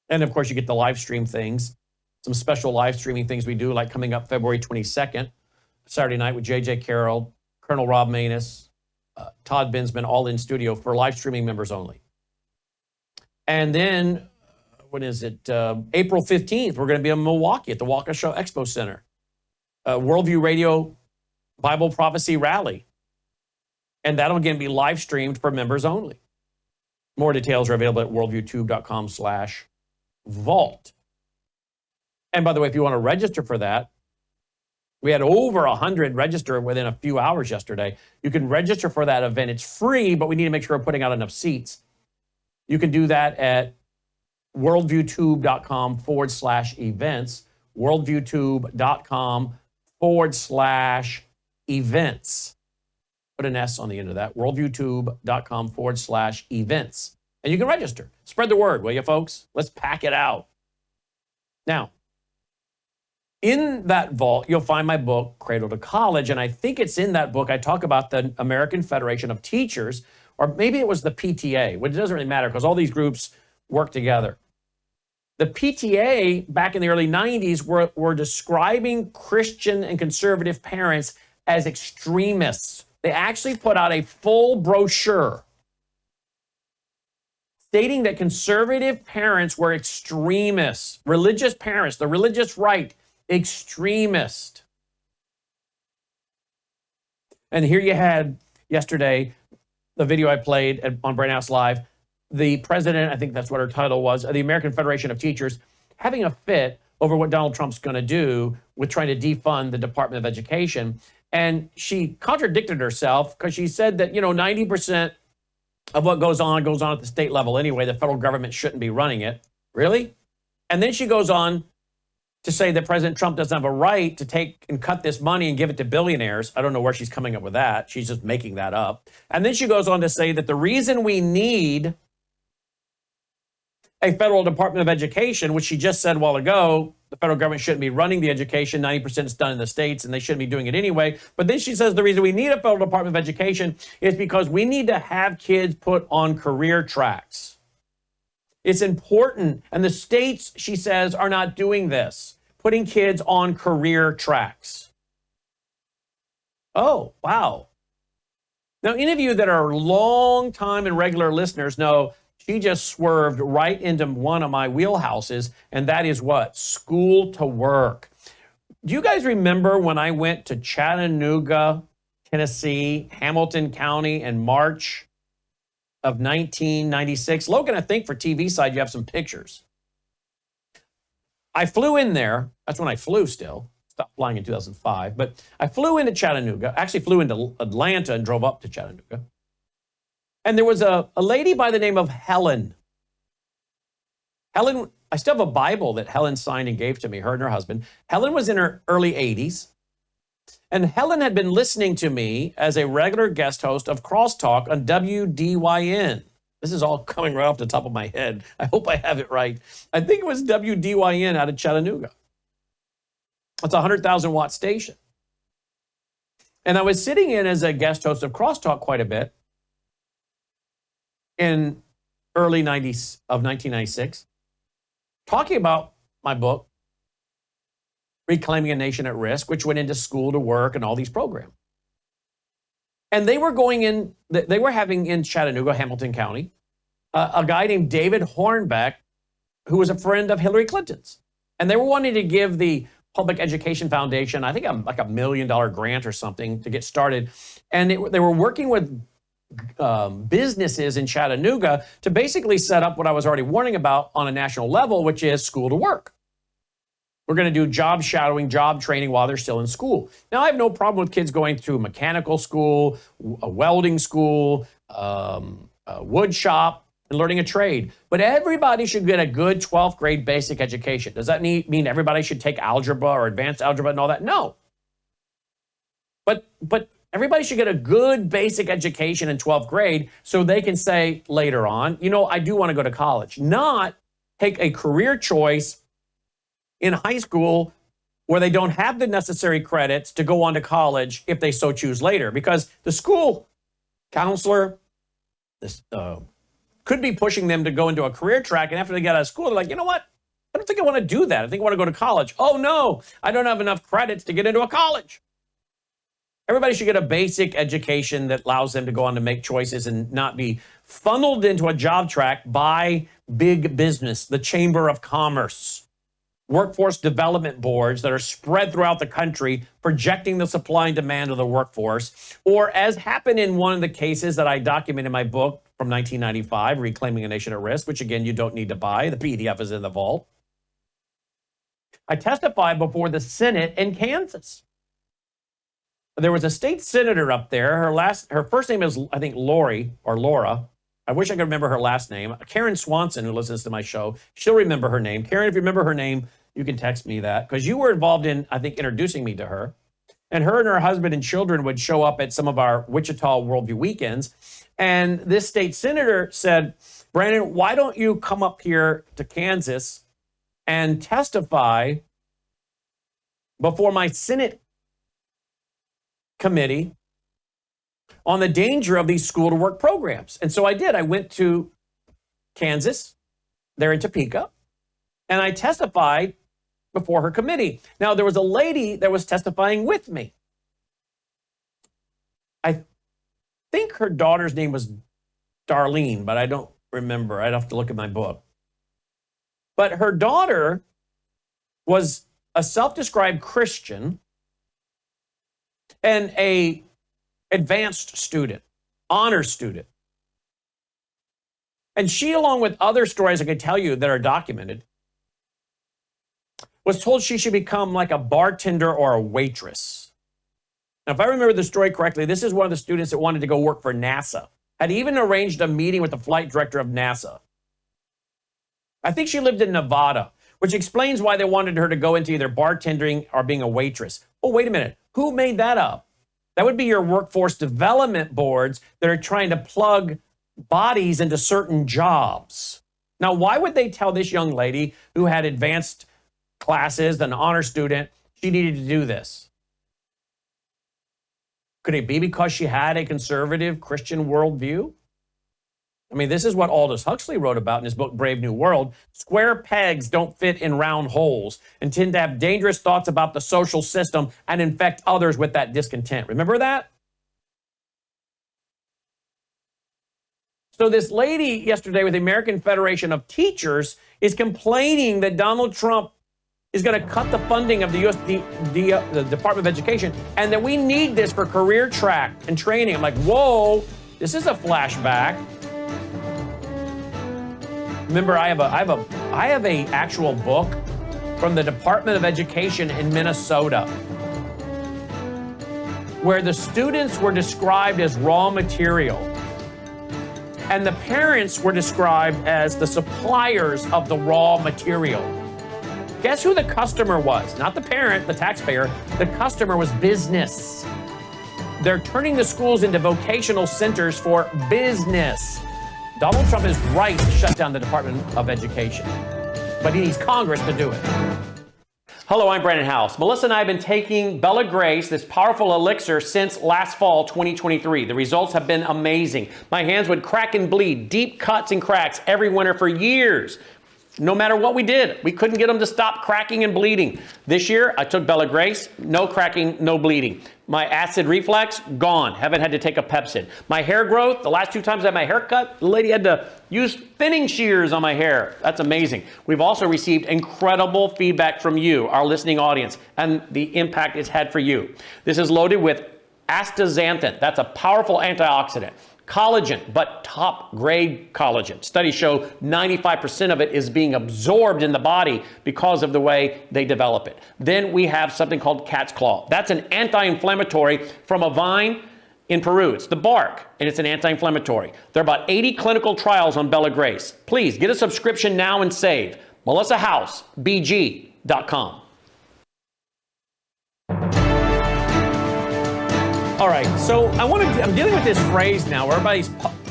Speaker 1: And of course, you get the live stream things, some special live streaming things we do, like coming up February 22nd, Saturday night with J.J. Carroll, Colonel Rob Maness, Todd Bensman, all in studio for live streaming members only. And then, April 15th, we're going to be in Milwaukee at the Waukesha Expo Center. Worldview Radio Bible Prophecy Rally. And that'll again be live streamed for members only. More details are available at worldviewtube.com/vault. And by the way, if you want to register for that, we had over 100 register within a few hours yesterday. You can register for that event. It's free, but we need to make sure we're putting out enough seats. You can do that at worldviewtube.com/events, worldviewtube.com/events. Put an S on the end of that, worldviewtube.com/events. And you can register. Spread the word, will you, folks? Let's pack it out. Now, in that vault, you'll find my book, Cradle to College, and I think it's in that book I talk about the American Federation of Teachers, or maybe it was the PTA, which doesn't really matter because all these groups work together. The PTA, back in the early 90s, were describing Christian and conservative parents as extremists. They actually put out a full brochure stating that conservative parents were extremists, religious parents, the religious right, extremist. And here you had yesterday, the video I played on Brandon House Live, the president, I think that's what her title was, of the American Federation of Teachers, having a fit over what Donald Trump's going to do with trying to defund the Department of Education. And she contradicted herself because she said that, 90% of what goes on at the state level anyway. The federal government shouldn't be running it. Really? And then she goes on to say that President Trump doesn't have a right to take and cut this money and give it to billionaires. I don't know where she's coming up with that. She's just making that up. And then she goes on to say that the reason we need a federal Department of Education, which she just said a while ago, the federal government shouldn't be running the education. 90% is done in the states, and they shouldn't be doing it anyway. But then she says the reason we need a federal Department of Education is because we need to have kids put on career tracks. It's important. And the states, she says, are not doing this, putting kids on career tracks. Oh, wow. Now, any of you that are long time and regular listeners know she just swerved right into one of my wheelhouses, and that is what? School to work. Do you guys remember when I went to Chattanooga, Tennessee, Hamilton County in March of 1996? Logan, I think for TV side, you have some pictures. I flew in there. That's when I flew still. Stopped flying in 2005. But I flew into Chattanooga, actually flew into Atlanta and drove up to Chattanooga. And there was a lady by the name of Helen. Helen, I still have a Bible that Helen signed and gave to me, her and her husband. Helen was in her early 80s. And Helen had been listening to me as a regular guest host of Crosstalk on WDYN. This is all coming right off the top of my head. I hope I have it right. I think it was WDYN out of Chattanooga. It's a 100,000 watt station. And I was sitting in as a guest host of Crosstalk quite a bit in early 90s of 1996, talking about my book, Reclaiming a Nation at Risk, which went into School to Work and all these programs. And they were having in Chattanooga, Hamilton County, a guy named David Hornbeck, who was a friend of Hillary Clinton's. And they were wanting to give the Public Education Foundation, I think like $1 million grant or something to get started. And they were working with businesses in Chattanooga to basically set up what I was already warning about on a national level, which is school to work. We're going to do job shadowing, job training while they're still in school. Now, I have no problem with kids going through mechanical school, a welding school, a wood shop, and learning a trade. But everybody should get a good 12th grade basic education. Does that mean everybody should take algebra or advanced algebra and all that? No. But everybody should get a good basic education in 12th grade so they can say later on, I do want to go to college. Not take a career choice in high school where they don't have the necessary credits to go on to college if they so choose later. Because the school counselor could be pushing them to go into a career track. And after they get out of school, they're like, you know what? I don't think I want to do that. I think I want to go to college. Oh, no, I don't have enough credits to get into a college. Everybody should get a basic education that allows them to go on to make choices and not be funneled into a job track by big business, the Chamber of Commerce, workforce development boards that are spread throughout the country, projecting the supply and demand of the workforce, or as happened in one of the cases that I document in my book from 1995, Reclaiming a Nation at Risk, which again, you don't need to buy. The PDF is in the vault. I testified before the Senate in Kansas. There was a state senator up there. Her first name is, I think, Lori or Laura. I wish I could remember her last name. Karen Swanson, who listens to my show, she'll remember her name. Karen, if you remember her name, you can text me that, because you were involved in, I think, introducing me to her. And her husband and children would show up at some of our Wichita Worldview weekends. And this state senator said, Brandon, why don't you come up here to Kansas and testify before my Senate committee on the danger of these school to work programs? And so I did. I went to Kansas, there in Topeka, and I testified before her committee. Now, there was a lady that was testifying with me. I think her daughter's name was Darlene, but I don't remember. I'd have to look at my book. But her daughter was a self-described Christian and a advanced student, honor student. And she, along with other stories I could tell you that are documented, was told she should become like a bartender or a waitress. Now, if I remember the story correctly, this is one of the students that wanted to go work for NASA, had even arranged a meeting with the flight director of NASA. I think she lived in Nevada, which explains why they wanted her to go into either bartending or being a waitress. Oh, wait a minute. Who made that up? That would be your workforce development boards that are trying to plug bodies into certain jobs. Now, why would they tell this young lady who had advanced classes, an honor student, she needed to do this? Could it be because she had a conservative Christian worldview? I mean, this is what Aldous Huxley wrote about in his book, Brave New World. Square pegs don't fit in round holes and tend to have dangerous thoughts about the social system and infect others with that discontent. Remember that? So this lady yesterday with the American Federation of Teachers is complaining that Donald Trump is going to cut the funding of the the Department of Education, and that we need this for career track and training. I'm like, whoa, this is a flashback. Remember, I have a actual book from the Department of Education in Minnesota where the students were described as raw material and the parents were described as the suppliers of the raw material. Guess who the customer was? Not the parent, the taxpayer. The customer was business. They're turning the schools into vocational centers for business. Donald Trump is right to shut down the Department of Education, but he needs Congress to do it. Hello, I'm Brandon House. Melissa and I have been taking Bella Grace, this powerful elixir, since last fall, 2023. The results have been amazing. My hands would crack and bleed, deep cuts and cracks every winter for years. No matter what we did, we couldn't get them to stop cracking and bleeding. This year, I took Bella Grace, no cracking, no bleeding. My acid reflux, gone. Haven't had to take a Pepsid. My hair growth, the last 2 times I had my hair cut, the lady had to use thinning shears on my hair. That's amazing. We've also received incredible feedback from you, our listening audience, and the impact it's had for you. This is loaded with astaxanthin. That's a powerful antioxidant. Collagen, but top grade collagen. Studies show 95% of it is being absorbed in the body because of the way they develop it. Then we have something called cat's claw. That's an anti-inflammatory from a vine in Peru. It's the bark, and it's an anti-inflammatory. There are about 80 clinical trials on Bella Grace. Please get a subscription now and save. MelissaHouseBG.com. All right, so I'm dealing with this phrase now where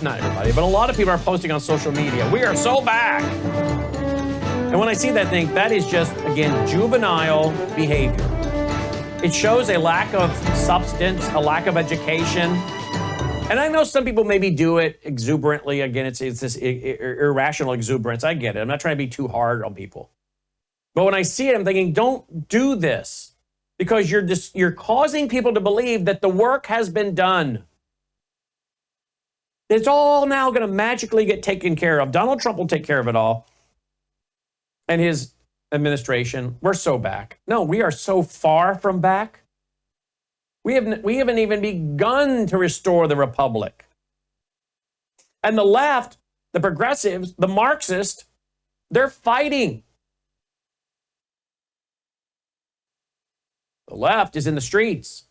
Speaker 1: not everybody, but a lot of people are posting on social media, we are so back. And when I see that thing, that is just, again, juvenile behavior. It shows a lack of substance, a lack of education. And I know some people maybe do it exuberantly. Again, it's this irrational exuberance. I get it. I'm not trying to be too hard on people. But when I see it, I'm thinking, don't do this. Because you're causing people to believe that the work has been done. It's all now going to magically get taken care of. Donald Trump will take care of it all. And his administration, we're so back. No, we are so far from back. We haven't even begun to restore the republic. And the left, the progressives, the Marxists, they're fighting. The left is in the streets.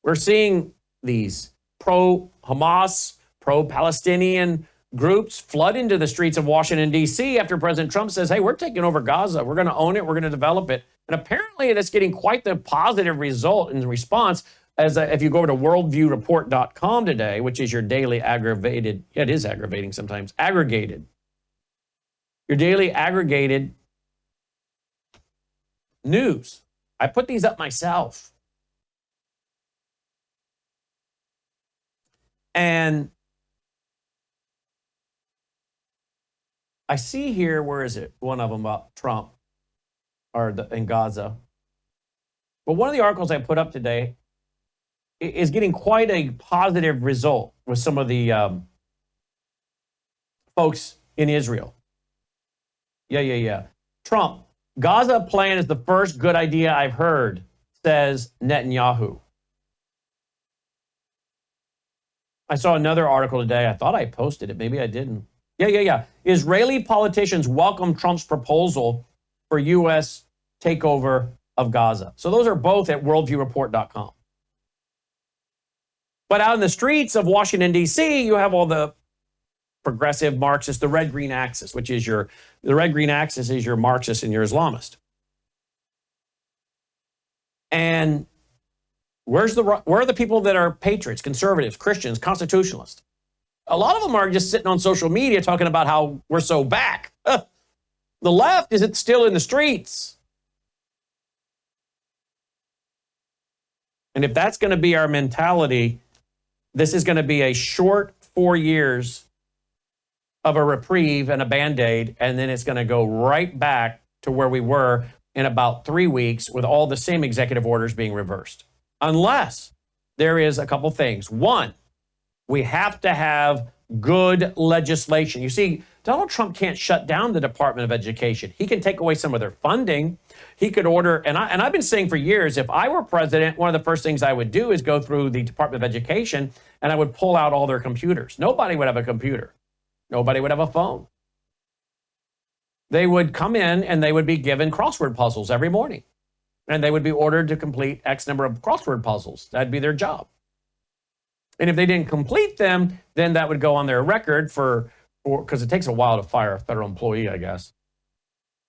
Speaker 1: We're seeing these pro-Hamas, pro-Palestinian groups flood into the streets of Washington, D.C. after President Trump says, hey, we're taking over Gaza. We're going to own it. We're going to develop it. And apparently it's getting quite the positive result in response. As if you go over to worldviewreport.com today, which is your daily aggregated your daily aggregated news. I put these up myself. And I see here, where is it? One of them about Trump in Gaza. But one of the articles I put up today is getting quite a positive result with some of the folks in Israel. Yeah. Trump. Gaza plan is the first good idea I've heard, says Netanyahu. I saw another article today. I thought I posted it. Maybe I didn't. Yeah. Israeli politicians welcome Trump's proposal for U.S. takeover of Gaza. So those are both at worldviewreport.com. But out in the streets of Washington, D.C., you have all the progressive Marxist, the red-green axis, which is the red-green axis is your Marxist and your Islamist. And where are the people that are patriots, conservatives, Christians, constitutionalists? A lot of them are just sitting on social media talking about how we're so back. The left is still in the streets. And if that's going to be our mentality, this is going to be a short 4 years of a reprieve and a Band-Aid, and then it's going to go right back to where we were in about 3 weeks with all the same executive orders being reversed. Unless there is a couple things. One, we have to have good legislation. You see, Donald Trump can't shut down the Department of Education. He can take away some of their funding. He could order, and I've been saying for years, if I were president, one of the first things I would do is go through the Department of Education and I would pull out all their computers. Nobody would have a computer. Nobody would have a phone. They would come in and they would be given crossword puzzles every morning. And they would be ordered to complete X number of crossword puzzles. That'd be their job. And if they didn't complete them, then that would go on their record because it takes a while to fire a federal employee, I guess.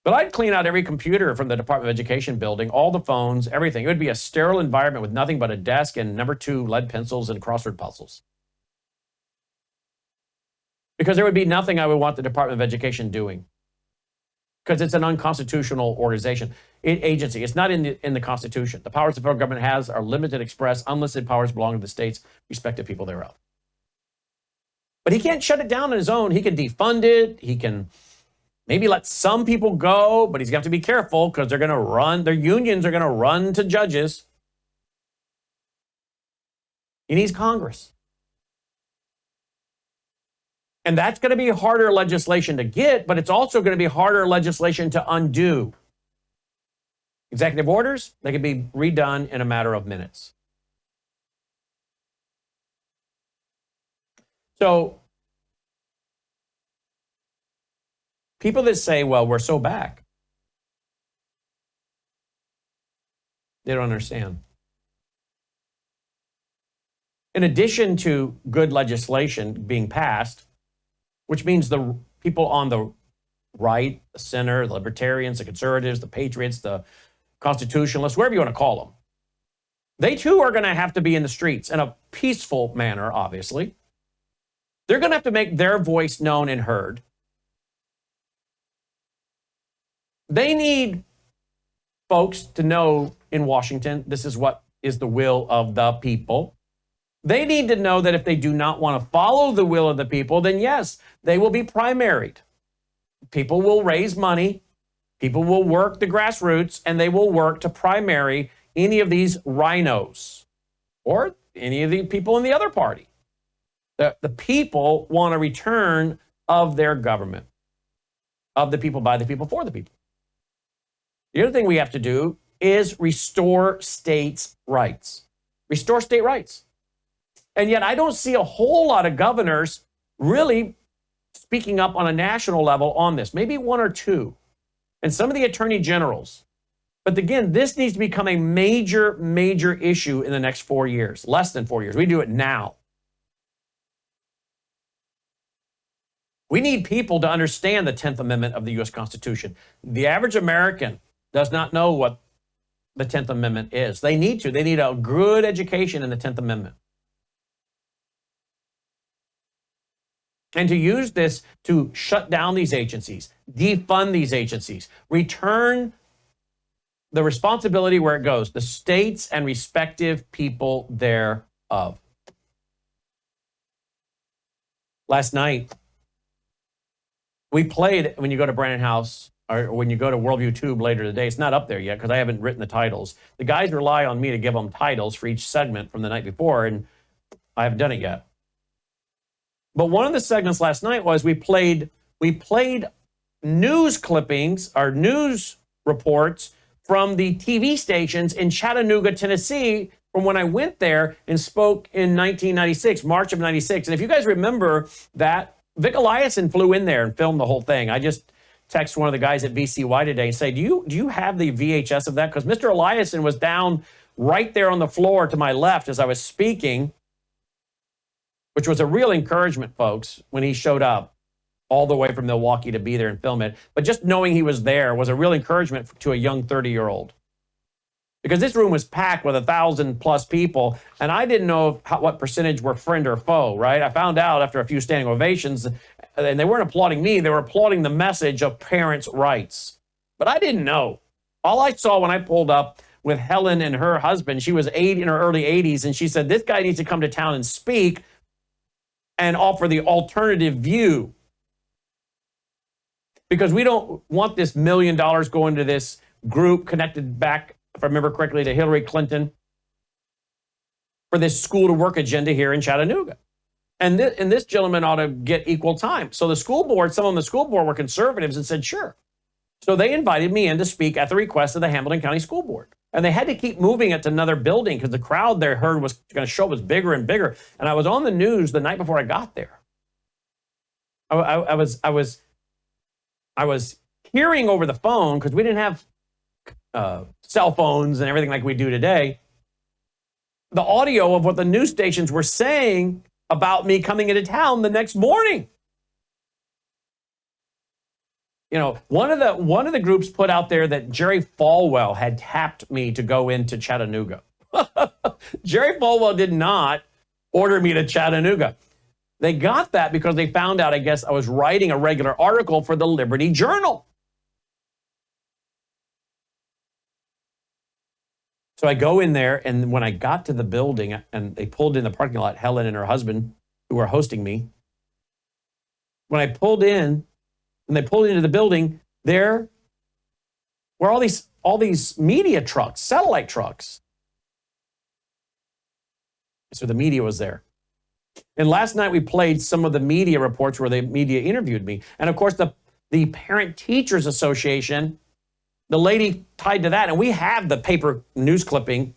Speaker 1: But I'd clean out every computer from the Department of Education building, all the phones, everything. It would be a sterile environment with nothing but a desk and number 2 lead pencils and crossword puzzles. Because there would be nothing I would want the Department of Education doing. Because it's an unconstitutional agency. It's not in the Constitution. The powers the federal government has are limited, express, unlisted powers belong to the states, respective people thereof. But he can't shut it down on his own. He can defund it. He can maybe let some people go, but he's got to be careful because they're going to run. Their unions are going to run to judges. He needs Congress. And that's going to be harder legislation to get, but it's also going to be harder legislation to undo. Executive orders, they can be redone in a matter of minutes. So, people that say, well, we're so back, they don't understand. In addition to good legislation being passed, which means the people on the right, the center, the libertarians, the conservatives, the patriots, the constitutionalists, whatever you want to call them, they too are going to have to be in the streets in a peaceful manner, obviously. They're going to have to make their voice known and heard. They need folks to know in Washington, this is what is the will of the people. They need to know that if they do not want to follow the will of the people, then yes, they will be primaried. People will raise money, people will work the grassroots, and they will work to primary any of these rhinos or any of the people in the other party. The people want a return of their government, of the people, by the people, for the people. The other thing we have to do is restore states' rights. Restore state rights. And yet I don't see a whole lot of governors really speaking up on a national level on this. Maybe one or two. And some of the attorney generals. But again, this needs to become a major, major issue in the next 4 years. Less than 4 years. We do it now. We need people to understand the 10th Amendment of the U.S. Constitution. The average American does not know what the 10th Amendment is. They need to. They need a good education in the 10th Amendment. And to use this to shut down these agencies, defund these agencies, return the responsibility where it goes, the states and respective people thereof. Last night, we played, when you go to Brandon House, or when you go to Worldview Tube later today, it's not up there yet because I haven't written the titles. The guys rely on me to give them titles for each segment from the night before, and I haven't done it yet. But one of the segments last night was we played news clippings, or news reports from the TV stations in Chattanooga, Tennessee, from when I went there and spoke in 1996, March of 96. And if you guys remember that, Vic Eliason flew in there and filmed the whole thing. I just texted one of the guys at VCY today and say, do you have the VHS of that? Because Mr. Eliason was down right there on the floor to my left as I was speaking, which was a real encouragement, folks, when he showed up all the way from Milwaukee to be there and film it. But just knowing he was there was a real encouragement to a young 30-year-old. because this room was packed with 1,000+ people, and I didn't know what percentage were friend or foe, right? I found out after a few standing ovations, and they weren't applauding me, they were applauding the message of parents' rights. But I didn't know. All I saw when I pulled up with Helen and her husband, she was in her early 80s, and she said, this guy needs to come to town and speak and offer the alternative view. Because we don't want this $1 million going to this group connected back, if I remember correctly, to Hillary Clinton for this school to work agenda here in Chattanooga. And this gentleman ought to get equal time. So the school board, some on the school board were conservatives and said, sure. So they invited me in to speak at the request of the Hamilton County School Board. And they had to keep moving it to another building because the crowd they heard was going to show up was bigger and bigger. And I was on the news the night before I got there. I was hearing over the phone, because we didn't have cell phones and everything like we do today, the audio of what the news stations were saying about me coming into town the next morning. You know, one of the groups put out there that Jerry Falwell had tapped me to go into Chattanooga. Jerry Falwell did not order me to Chattanooga. They got that because they found out, I guess, I was writing a regular article for the Liberty Journal. So I go in there, and when I got to the building and they pulled in the parking lot, Helen and her husband, who were hosting me, when I pulled in, and they pulled into the building, there were all these media trucks, satellite trucks. So the media was there. And last night we played some of the media reports where the media interviewed me. And of course, the Parent Teachers Association, the lady tied to that, and we have the paper news clipping.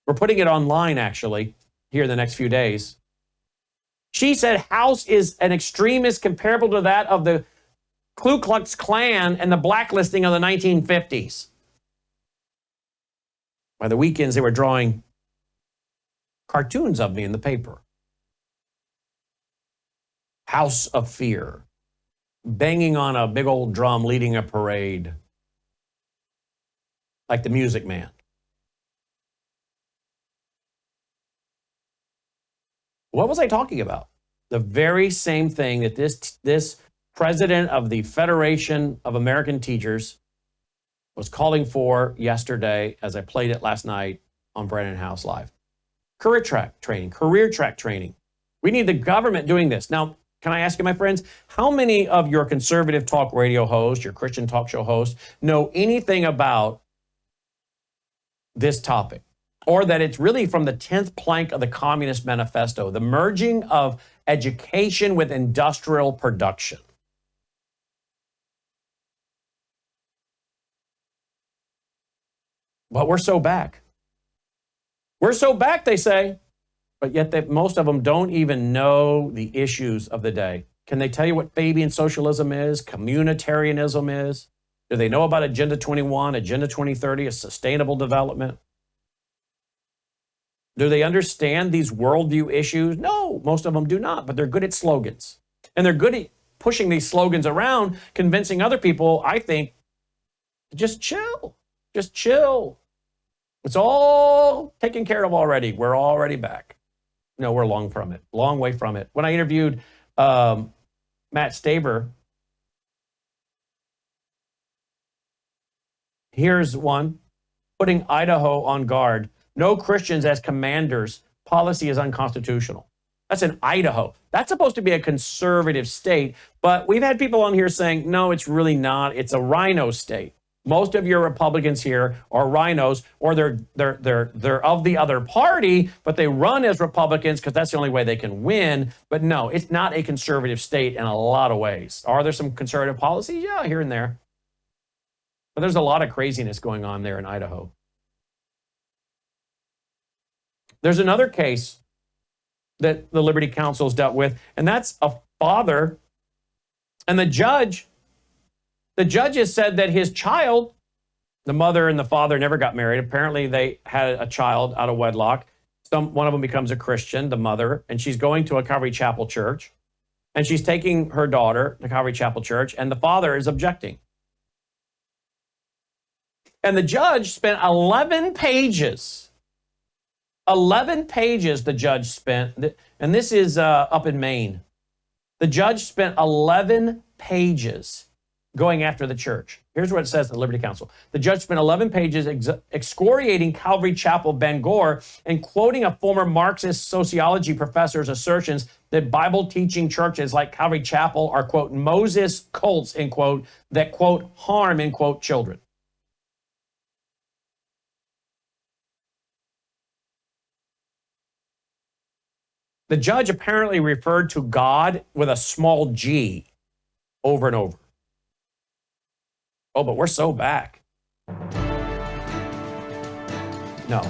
Speaker 1: We're putting it online, actually, here in the next few days. She said House is an extremist comparable to that of the Ku Klux Klan and the blacklisting of the 1950s. By the weekends, they were drawing cartoons of me in the paper. House of Fear, banging on a big old drum, leading a parade, like the Music Man. What was I talking about? The very same thing that this president of the Federation of American Teachers was calling for yesterday, as I played it last night on Brandon House Live. Career track training. We need the government doing this. Now, can I ask you, my friends, how many of your conservative talk radio hosts, your Christian talk show hosts, know anything about this topic? Or that it's really from the 10th plank of the Communist Manifesto, the merging of education with industrial production. But we're so back. We're so back, they say, but yet most of them don't even know the issues of the day. Can they tell you what Fabian socialism is, communitarianism is? Do they know about Agenda 21, Agenda 2030, a sustainable development? Do they understand these worldview issues? No, most of them do not, but they're good at slogans. And they're good at pushing these slogans around, convincing other people, I think, to just chill. Just chill. It's all taken care of already. We're already back. No, we're long from it. Long way from it. When I interviewed Matt Staver, here's one, putting Idaho on guard. No Christians as commanders. Policy is unconstitutional. That's in Idaho. That's supposed to be a conservative state, but we've had people on here saying, no, it's really not. It's a rhino state. Most of your Republicans here are rhinos, or they're of the other party, but they run as Republicans because that's the only way they can win. But no, it's not a conservative state in a lot of ways. Are there some conservative policies? Yeah, here and there. But there's a lot of craziness going on there in Idaho. There's another case that the Liberty Council's dealt with, and that's a father. And the judge has said that his child, the mother and the father never got married. Apparently they had a child out of wedlock. One of them becomes a Christian, the mother, and she's going to a Calvary Chapel church. And she's taking her daughter to Calvary Chapel church, and the father is objecting. And the judge spent 11 pages. 11 pages the judge spent. And this is up in Maine. The judge spent 11 pages going after the church. Here's what it says in the Liberty Counsel. The judge spent 11 pages excoriating Calvary Chapel Bangor and quoting a former Marxist sociology professor's assertions that Bible-teaching churches like Calvary Chapel are, quote, Moses cults, end quote, that, quote, harm, end quote, children. The judge apparently referred to God with a small g over and over. Oh, but we're so back. No,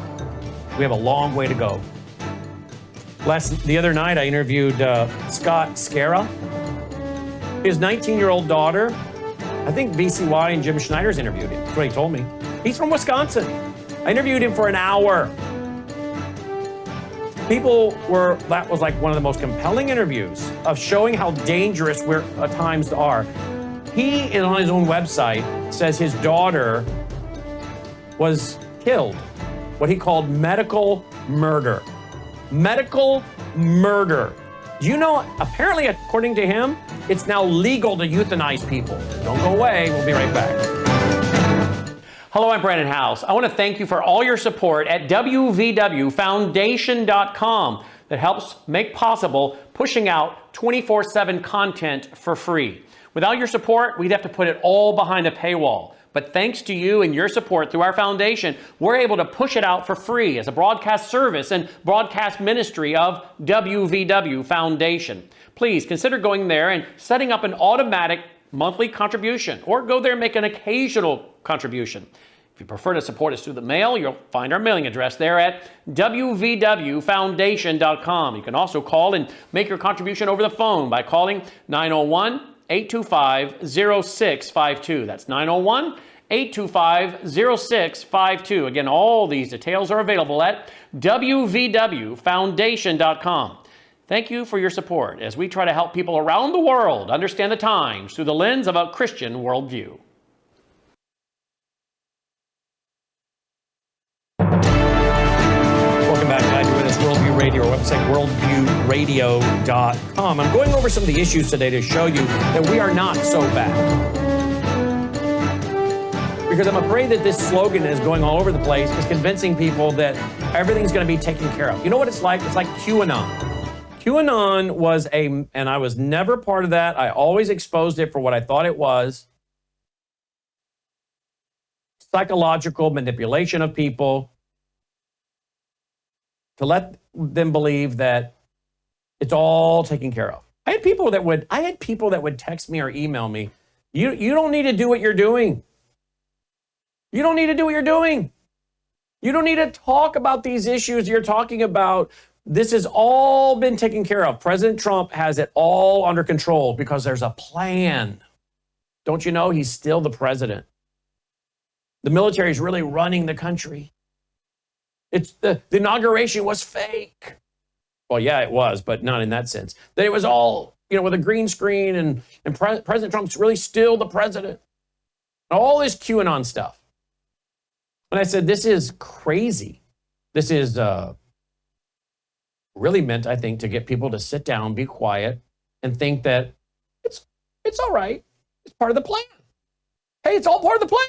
Speaker 1: we have a long way to go. The other night, I interviewed Scott Scara. His 19-year-old daughter, I think VCY and Jim Schneider's interviewed him. That's what he told me. He's from Wisconsin. I interviewed him for an hour. That was like one of the most compelling interviews of showing how dangerous we at times are. He, on his own website, says his daughter was killed, what he called medical murder. Medical murder. Do you know, apparently, according to him, it's now legal to euthanize people. Don't go away. We'll be right back. Hello, I'm Brandon House. I want to thank you for all your support at wvwfoundation.com that helps make possible pushing out 24/7 content for free. Without your support, we'd have to put it all behind a paywall. But thanks to you and your support through our foundation, we're able to push it out for free as a broadcast service and broadcast ministry of WVW Foundation. Please consider going there and setting up an automatic monthly contribution, or go there and make an occasional contribution. If you prefer to support us through the mail, you'll find our mailing address there at wvwfoundation.com. You can also call and make your contribution over the phone by calling 901-825-0652. That's 901-825-0652. Again, all these details are available at wvwfoundation.com. Thank you for your support as we try to help people around the world understand the times through the lens of a Christian worldview. Welcome back. Glad you're with us. Worldview Radio, our website, worldviewradio.com. I'm going over some of the issues today to show you that we are not so bad. Because I'm afraid that this slogan is going all over the place, is convincing people that everything's going to be taken care of. You know what it's like? It's like QAnon. QAnon was and I was never part of that. I always exposed it for what I thought it was. Psychological manipulation of people to let them believe that it's all taken care of. I had people that would text me or email me, you don't need to do what you're doing. You don't need to do what you're doing. You don't need to talk about these issues you're talking about. This has all been taken care of. President Trump has it all under control because there's a plan. Don't you know he's still the president? The military is really running the country. The inauguration was fake. Well, yeah, it was, but not in that sense. That it was all, with a green screen and President Trump's really still the president. All this QAnon stuff. And I said, this is crazy. This is really meant, I think, to get people to sit down, be quiet, and think that it's all right. It's part of the plan. Hey, it's all part of the plan.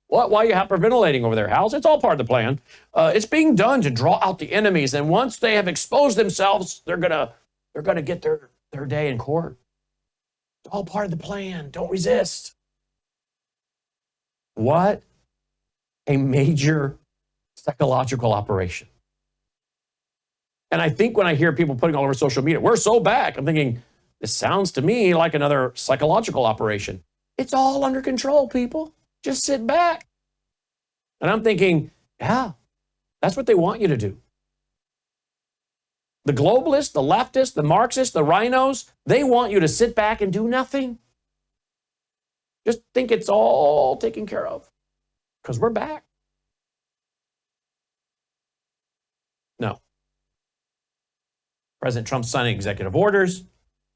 Speaker 1: Why are you hyperventilating over there, House? It's all part of the plan. It's being done to draw out the enemies, and once they have exposed themselves, they're gonna get their day in court. It's all part of the plan. Don't resist. What a major psychological operation. And I think when I hear people putting all over social media, we're so back, I'm thinking, this sounds to me like another psychological operation. It's all under control, people. Just sit back. And I'm thinking, yeah, that's what they want you to do. The globalists, the leftists, the Marxists, the rhinos, they want you to sit back and do nothing. Just think it's all taken care of. Because we're back. No. President Trump's signing executive orders.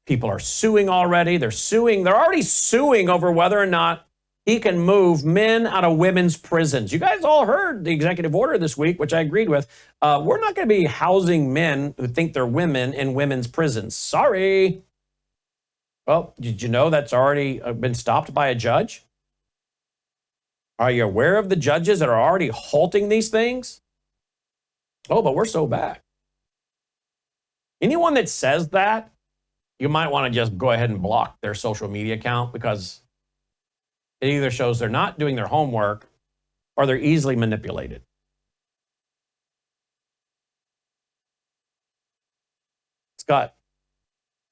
Speaker 1: People are suing already. They're already suing over whether or not he can move men out of women's prisons. You guys all heard the executive order this week, which I agreed with. We're not going to be housing men who think they're women in women's prisons. Sorry. Well, did you know that's already been stopped by a judge? Are you aware of the judges that are already halting these things? Oh, but we're so back. Anyone that says that, you might want to just go ahead and block their social media account, because it either shows they're not doing their homework or they're easily manipulated. Scott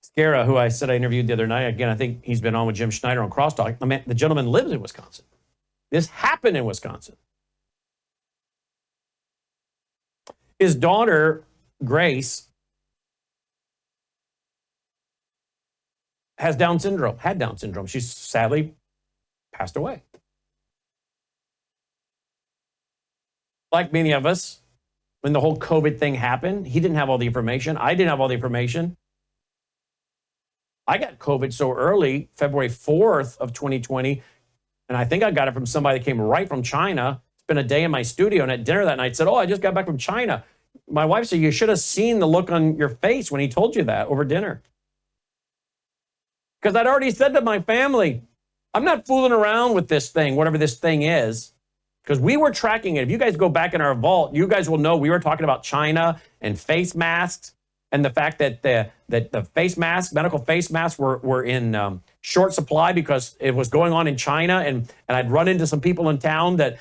Speaker 1: Scara, who I said I interviewed the other night, again, I think he's been on with Jim Schneider on Crosstalk. I mean, the gentleman lives in Wisconsin. This happened in Wisconsin. His daughter, Grace, had Down syndrome. She's sadly passed away. Like many of us, when the whole COVID thing happened, he didn't have all the information. I didn't have all the information. I got COVID so early, February 4th of 2020, and I think I got it from somebody that came right from China. Spent a day in my studio, and at dinner that night said, "Oh, I just got back from China." My wife said, "You should have seen the look on your face when he told you that over dinner." Because I'd already said to my family, I'm not fooling around with this thing, whatever this thing is, because we were tracking it. If you guys go back in our vault, you guys will know we were talking about China and face masks, and the fact that the face masks, medical face masks were in short supply because it was going on in China. And I'd run into some people in town that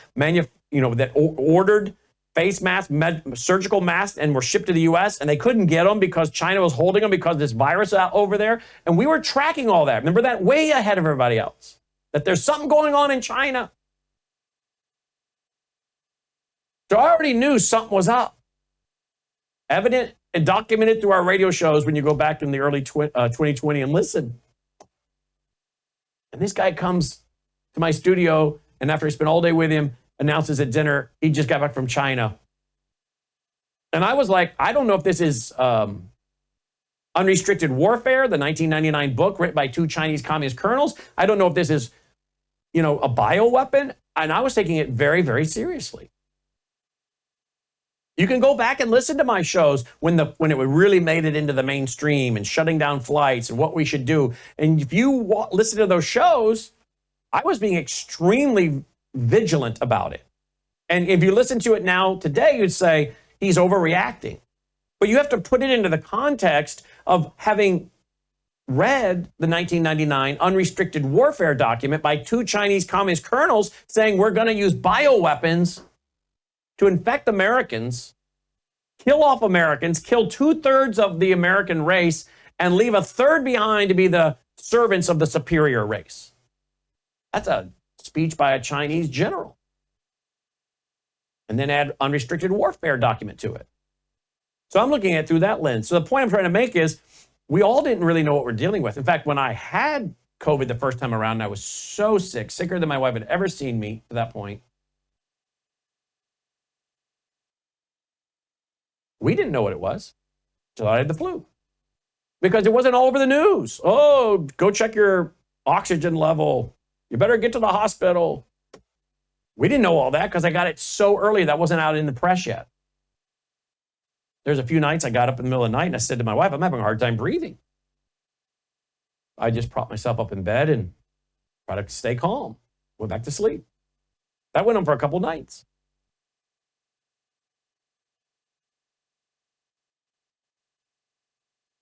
Speaker 1: ordered face masks, surgical masks, and were shipped to the U.S. and they couldn't get them because China was holding them because of this virus out over there. And we were tracking all that. Remember that? Way ahead of everybody else. That there's something going on in China. So I already knew something was up. Evident and documented through our radio shows when you go back in the early 2020 and listen. And this guy comes to my studio, and after I spent all day with him, announces at dinner he just got back from China. And I was like, I don't know if this is Unrestricted Warfare, the 1999 book written by two Chinese communist colonels. I don't know if this is, a bioweapon. And I was taking it very, very seriously. You can go back and listen to my shows when it really made it into the mainstream and shutting down flights and what we should do. And if you listen to those shows, I was being extremely vigilant about it. And if you listen to it now today, you'd say he's overreacting. But you have to put it into the context of having read the 1999 Unrestricted Warfare document by two Chinese communist colonels saying we're going to use bioweapons to infect Americans, kill off Americans, kill 2/3 of the American race, and leave a third behind to be the servants of the superior race. That's a speech by a Chinese general. And then add Unrestricted Warfare document to it. So I'm looking at it through that lens. So the point I'm trying to make is we all didn't really know what we're dealing with. In fact, when I had COVID the first time around, I was so sick, sicker than my wife had ever seen me to that point. We didn't know what it was until I had the flu. Because it wasn't all over the news. Oh, go check your oxygen level. You better get to the hospital. We didn't know all that because I got it so early that wasn't out in the press yet. There's a few nights I got up in the middle of the night and I said to my wife, I'm having a hard time breathing. I just propped myself up in bed and tried to stay calm. Went back to sleep. That went on for a couple nights.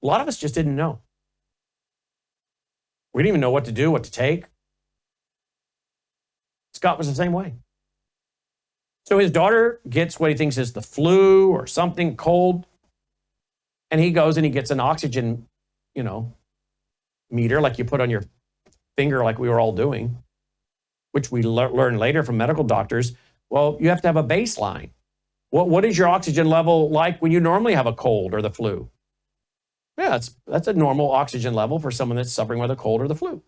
Speaker 1: A lot of us just didn't know. We didn't even know what to do, what to take. Scott was the same way. So his daughter gets what he thinks is the flu or something cold. And he goes and he gets an oxygen, meter like you put on your finger like we were all doing, which we learned later from medical doctors. Well, you have to have a baseline. What is your oxygen level like when you normally have a cold or the flu? Yeah, that's a normal oxygen level for someone that's suffering with a cold or the flu.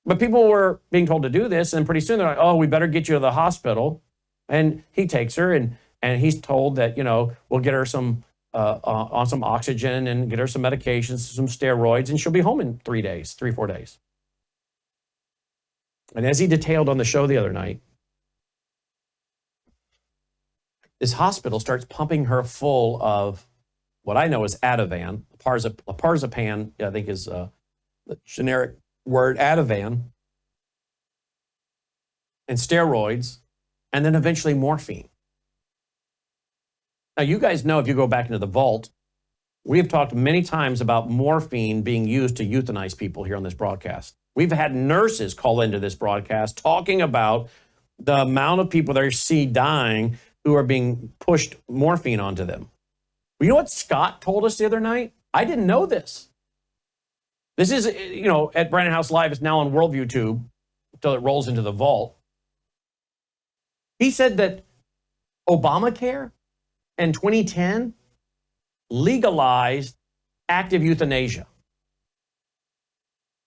Speaker 1: But people were being told to do this, and pretty soon they're like, oh, we better get you to the hospital. And he takes her, and he's told that, we'll get her some on some oxygen and get her some medications, some steroids, and she'll be home in 3 days, 3-4 days. And as he detailed on the show the other night, this hospital starts pumping her full of what I know is Ativan. Parzapan, I think is the generic word, Ativan, and steroids, and then eventually morphine. Now, you guys know, if you go back into the vault, we have talked many times about morphine being used to euthanize people here on this broadcast. We've had nurses call into this broadcast talking about the amount of people they see dying who are being pushed morphine onto them. You know what Scott told us the other night? I didn't know this. This is, at Brandon House Live, it's now on Worldview Tube until it rolls into the vault. He said that Obamacare in 2010 legalized active euthanasia.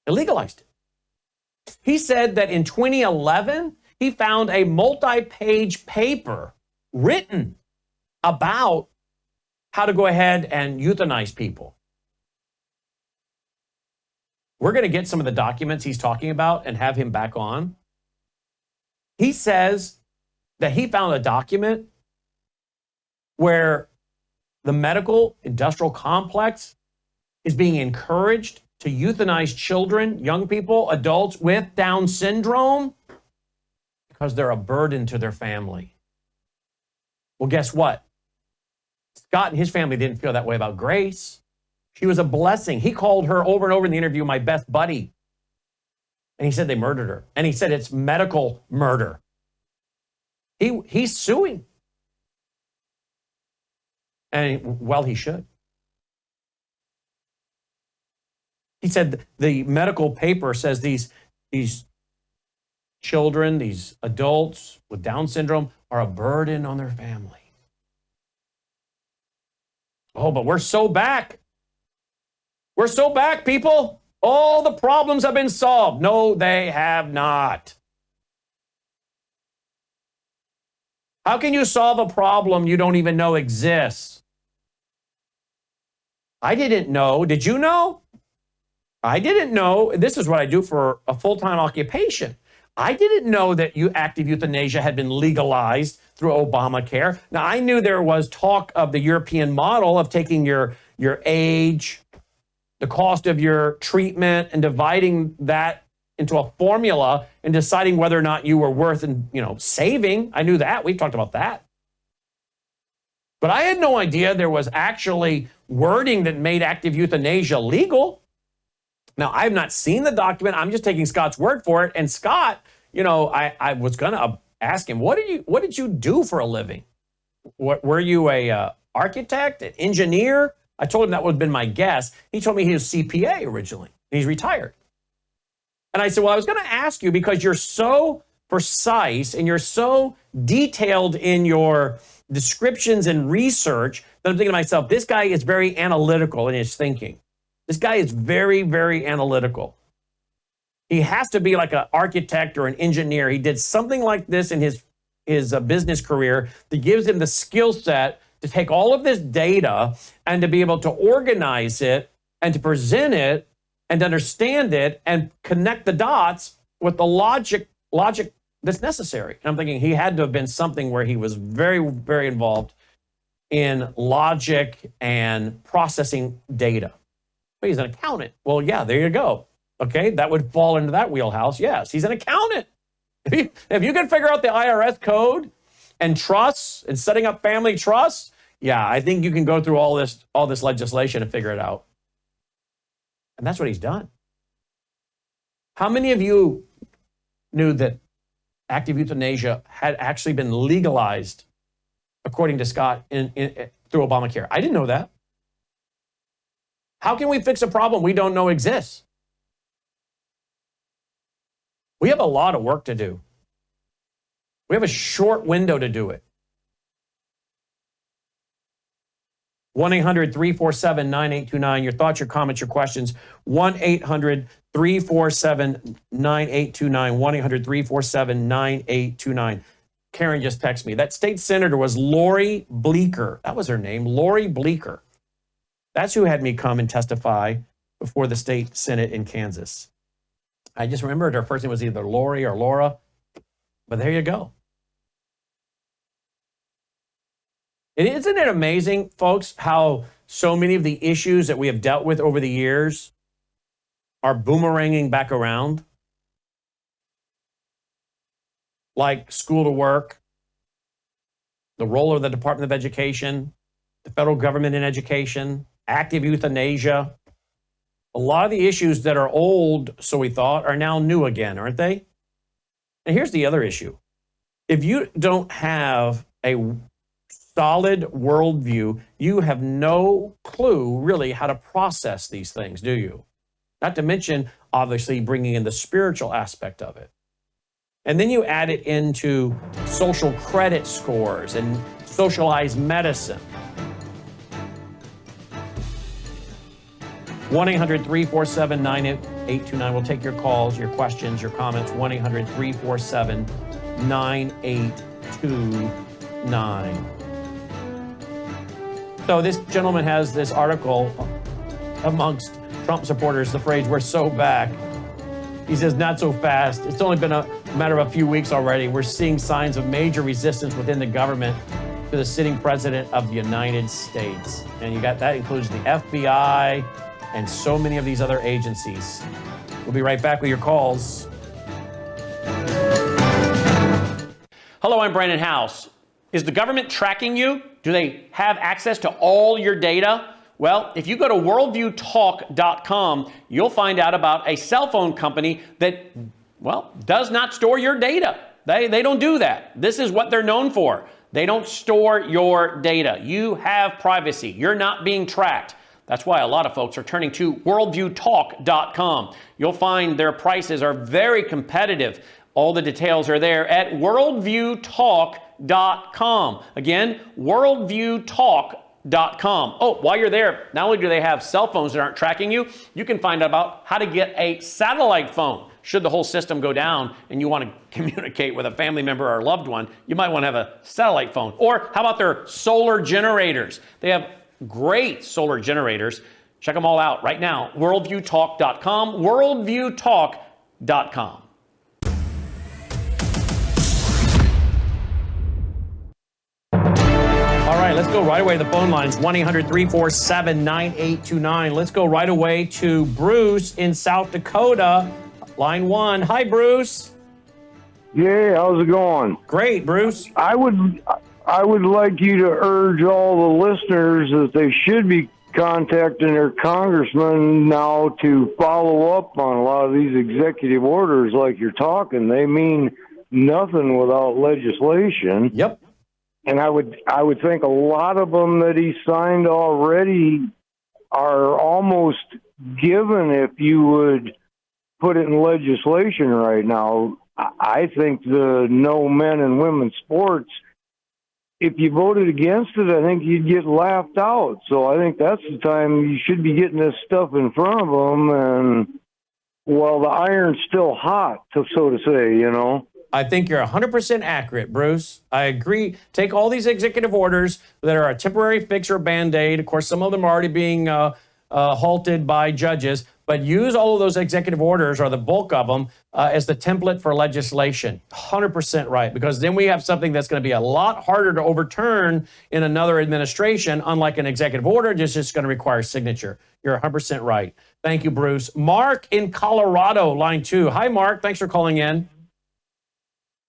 Speaker 1: It legalized it. He said that in 2011, he found a multi-page paper written about how to go ahead and euthanize people. We're going to get some of the documents he's talking about and have him back on. He says that he found a document where the medical industrial complex is being encouraged to euthanize children, young people, adults with Down syndrome because they're a burden to their family. Well, guess what? Scott and his family didn't feel that way about Grace. She was a blessing. He called her over and over in the interview my best buddy. And he said they murdered her. And he said it's medical murder. He's suing. And well, he should. He said the medical paper says these children, these adults with Down syndrome are a burden on their family. Oh, but we're so back. We're so back, people. All the problems have been solved. No, they have not. How can you solve a problem you don't even know exists? I didn't know. Did you know? I didn't know. This is what I do for a full-time occupation. I didn't know that active euthanasia had been legalized through Obamacare. Now, I knew there was talk of the European model of taking your age, the cost of your treatment, and dividing that into a formula and deciding whether or not you were worth saving. I knew that. We've talked about that. But I had no idea there was actually wording that made active euthanasia legal. Now, I have not seen the document. I'm just taking Scott's word for it. And Scott, I was going to ask him, what did you do for a living? Were you a architect, an engineer? I told him that would have been my guess. He told me he was CPA originally. He's retired. And I said, well, I was going to ask you because you're so precise and you're so detailed in your descriptions and research that I'm thinking to myself, this guy is very analytical in his thinking. This guy is very, very analytical. He has to be like an architect or an engineer. He did something like this in his business career that gives him the skill set to take all of this data and to be able to organize it and to present it and understand it and connect the dots with the logic that's necessary. And I'm thinking he had to have been something where he was very, very involved in logic and processing data. But he's an accountant. Well, yeah, there you go. Okay, that would fall into that wheelhouse. Yes, he's an accountant. If you can figure out the IRS code and trusts and setting up family trusts, yeah, I think you can go through all this legislation and figure it out. And that's what he's done. How many of you knew that active euthanasia had actually been legalized, according to Scott, through Obamacare? I didn't know that. How can we fix a problem we don't know exists? We have a lot of work to do. We have a short window to do it. 1-800-347-9829. Your thoughts, your comments, your questions. 1-800-347-9829. 1-800-347-9829. Karen just texted me. That state senator was Lori Bleeker. That was her name, Lori Bleeker. That's who had me come and testify before the state Senate in Kansas. I just remembered her first name was either Lori or Laura. But there you go. And isn't it amazing, folks, how so many of the issues that we have dealt with over the years are boomeranging back around? Like school to work, the role of the Department of Education, the federal government in education, active euthanasia. A lot of the issues that are old, so we thought, are now new again, aren't they? And here's the other issue. If you don't have a solid worldview, you have no clue really how to process these things, do you? Not to mention, obviously, bringing in the spiritual aspect of it. And then you add it into social credit scores and socialized medicine. 1-800-347-9829. We'll take your calls, your questions, your comments. 1-800-347-9829. So this gentleman has this article amongst Trump supporters, the phrase, "we're so back." He says, not so fast. It's only been a matter of a few weeks already. We're seeing signs of major resistance within the government to the sitting president of the United States. And you got that includes the FBI and so many of these other agencies. We'll be right back with your calls. Hello, I'm Brandon House. Is the government tracking you? Do they have access to all your data? Well, if you go to worldviewtalk.com, you'll find out about a cell phone company that, well, does not store your data. They don't do that. This is what they're known for. They don't store your data. You have privacy. You're not being tracked. That's why a lot of folks are turning to worldviewtalk.com. You'll find their prices are very competitive. All the details are there at worldviewtalk.com. Again, worldviewtalk.com. Oh, while you're there, not only do they have cell phones that aren't tracking you, you can find out about how to get a satellite phone. Should the whole system go down and you want to communicate with a family member or a loved one, you might want to have a satellite phone. Or how about their solar generators? They have great solar generators. Check them all out right now. Worldviewtalk.com, worldviewtalk.com. All right, let's go right away to the phone lines, 1-800-347-9829. Let's go right away to Bruce in South Dakota, line 1. Hi, Bruce.
Speaker 11: Yeah, how's it going?
Speaker 1: Great, Bruce.
Speaker 11: I would like you to urge all the listeners that they should be contacting their congressman now to follow up on a lot of these executive orders like you're talking. They mean nothing without legislation.
Speaker 1: Yep.
Speaker 11: And I would think a lot of them that he signed already are almost given if you would put it in legislation right now. I think the no men and women sports, if you voted against it, I think you'd get laughed out. So I think that's the time you should be getting this stuff in front of them. And, well, the iron's still hot, so to say, you know.
Speaker 1: I think you're 100% accurate, Bruce. I agree. Take all these executive orders that are a temporary fix or Band-Aid. Of course, some of them are already being halted by judges, but use all of those executive orders, or the bulk of them, as the template for legislation. 100% right, because then we have something that's going to be a lot harder to overturn in another administration, unlike an executive order, just going to require signature. You're 100% right. Thank you, Bruce. Mark in Colorado, line 2. Hi, Mark. Thanks for calling in.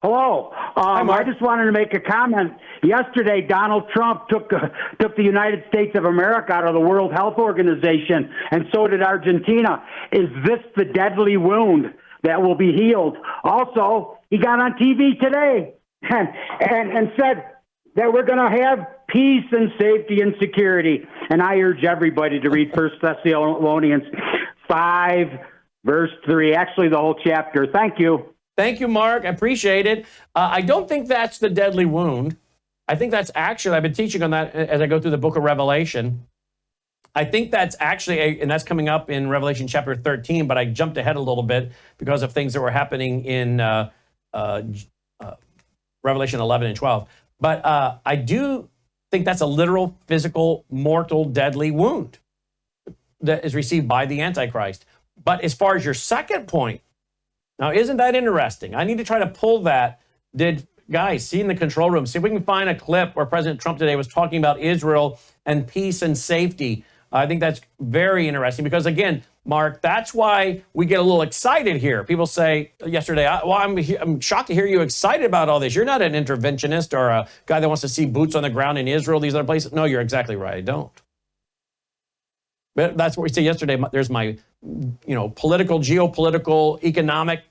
Speaker 12: Hello. I just wanted to make a comment. Yesterday, Donald Trump took the United States of America out of the World Health Organization, and so did Argentina. Is this the deadly wound that will be healed? Also, he got on TV today and said that we're going to have peace and safety and security. And I urge everybody to read 1 Thessalonians 5, verse 3, actually the whole chapter. Thank you.
Speaker 1: Thank you, Mark. I appreciate it. I don't think that's the deadly wound. I think that's actually, I've been teaching on that as I go through the book of Revelation. I think that's actually, and that's coming up in Revelation chapter 13, but I jumped ahead a little bit because of things that were happening in Revelation 11 and 12. But I do think that's a literal, physical, mortal, deadly wound that is received by the Antichrist. But as far as your second point, Now, isn't that interesting? I need to try to pull that. Guys, see in the control room, see if we can find a clip where President Trump today was talking about Israel and peace and safety. I think that's very interesting because, again, Mark, that's why we get a little excited here. People say yesterday, I'm shocked to hear you excited about all this. You're not an interventionist or a guy that wants to see boots on the ground in Israel, these other places. No, you're exactly right. I don't. But that's what we said yesterday. There's my, political, geopolitical, economic,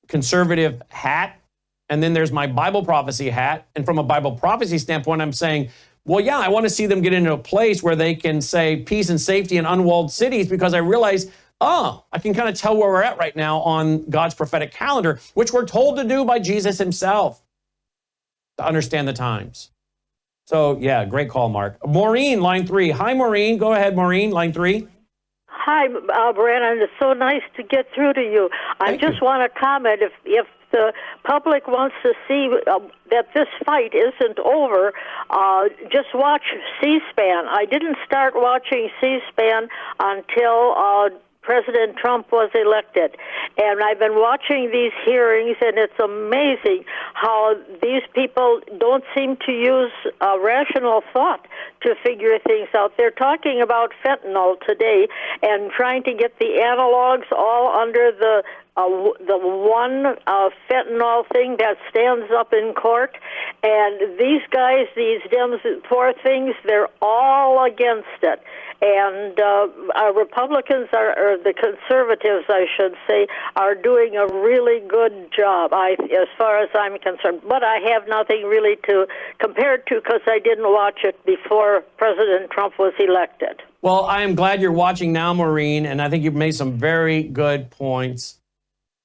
Speaker 1: conservative hat. And then there's my Bible prophecy hat. And from a Bible prophecy standpoint, I'm saying, well, yeah, I want to see them get into a place where they can say peace and safety in unwalled cities, because I realize, I can kind of tell where we're at right now on God's prophetic calendar, which we're told to do by Jesus himself to understand the times. So, yeah, great call, Mark. Maureen, line 3. Hi, Maureen. Go ahead, Maureen, line 3.
Speaker 13: Hi, Brandon. It's so nice to get through to you. I just want to comment, if the public wants to see that this fight isn't over, just watch C-SPAN. I didn't start watching C-SPAN until President Trump was elected. And I've been watching these hearings, and it's amazing how these people don't seem to use rational thought to figure things out. They're talking about fentanyl today and trying to get the analogs all under the one fentanyl thing that stands up in court. And these guys, these Dems, poor things, they're all against it. And our Republicans, or the conservatives, I should say, are doing a really good job, as far as I'm concerned. But I have nothing really to compare it to because I didn't watch it before President Trump was elected.
Speaker 1: Well, I am glad you're watching now, Maureen, and I think you've made some very good points.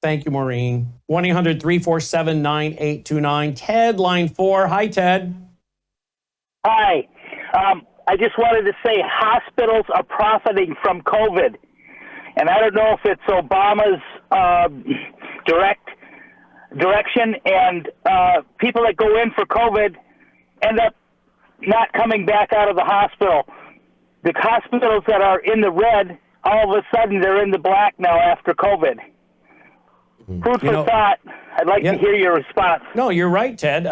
Speaker 1: Thank you, Maureen. 1-800-347-9829. Ted, line 4. Hi, Ted.
Speaker 14: Hi. I just wanted to say hospitals are profiting from COVID. And I don't know if it's Obama's direction, and people that go in for COVID end up not coming back out of the hospital. The hospitals that are in the red, all of a sudden they're in the black now after COVID. Food for thought. I'd like to hear your response.
Speaker 1: No, you're right, Ted.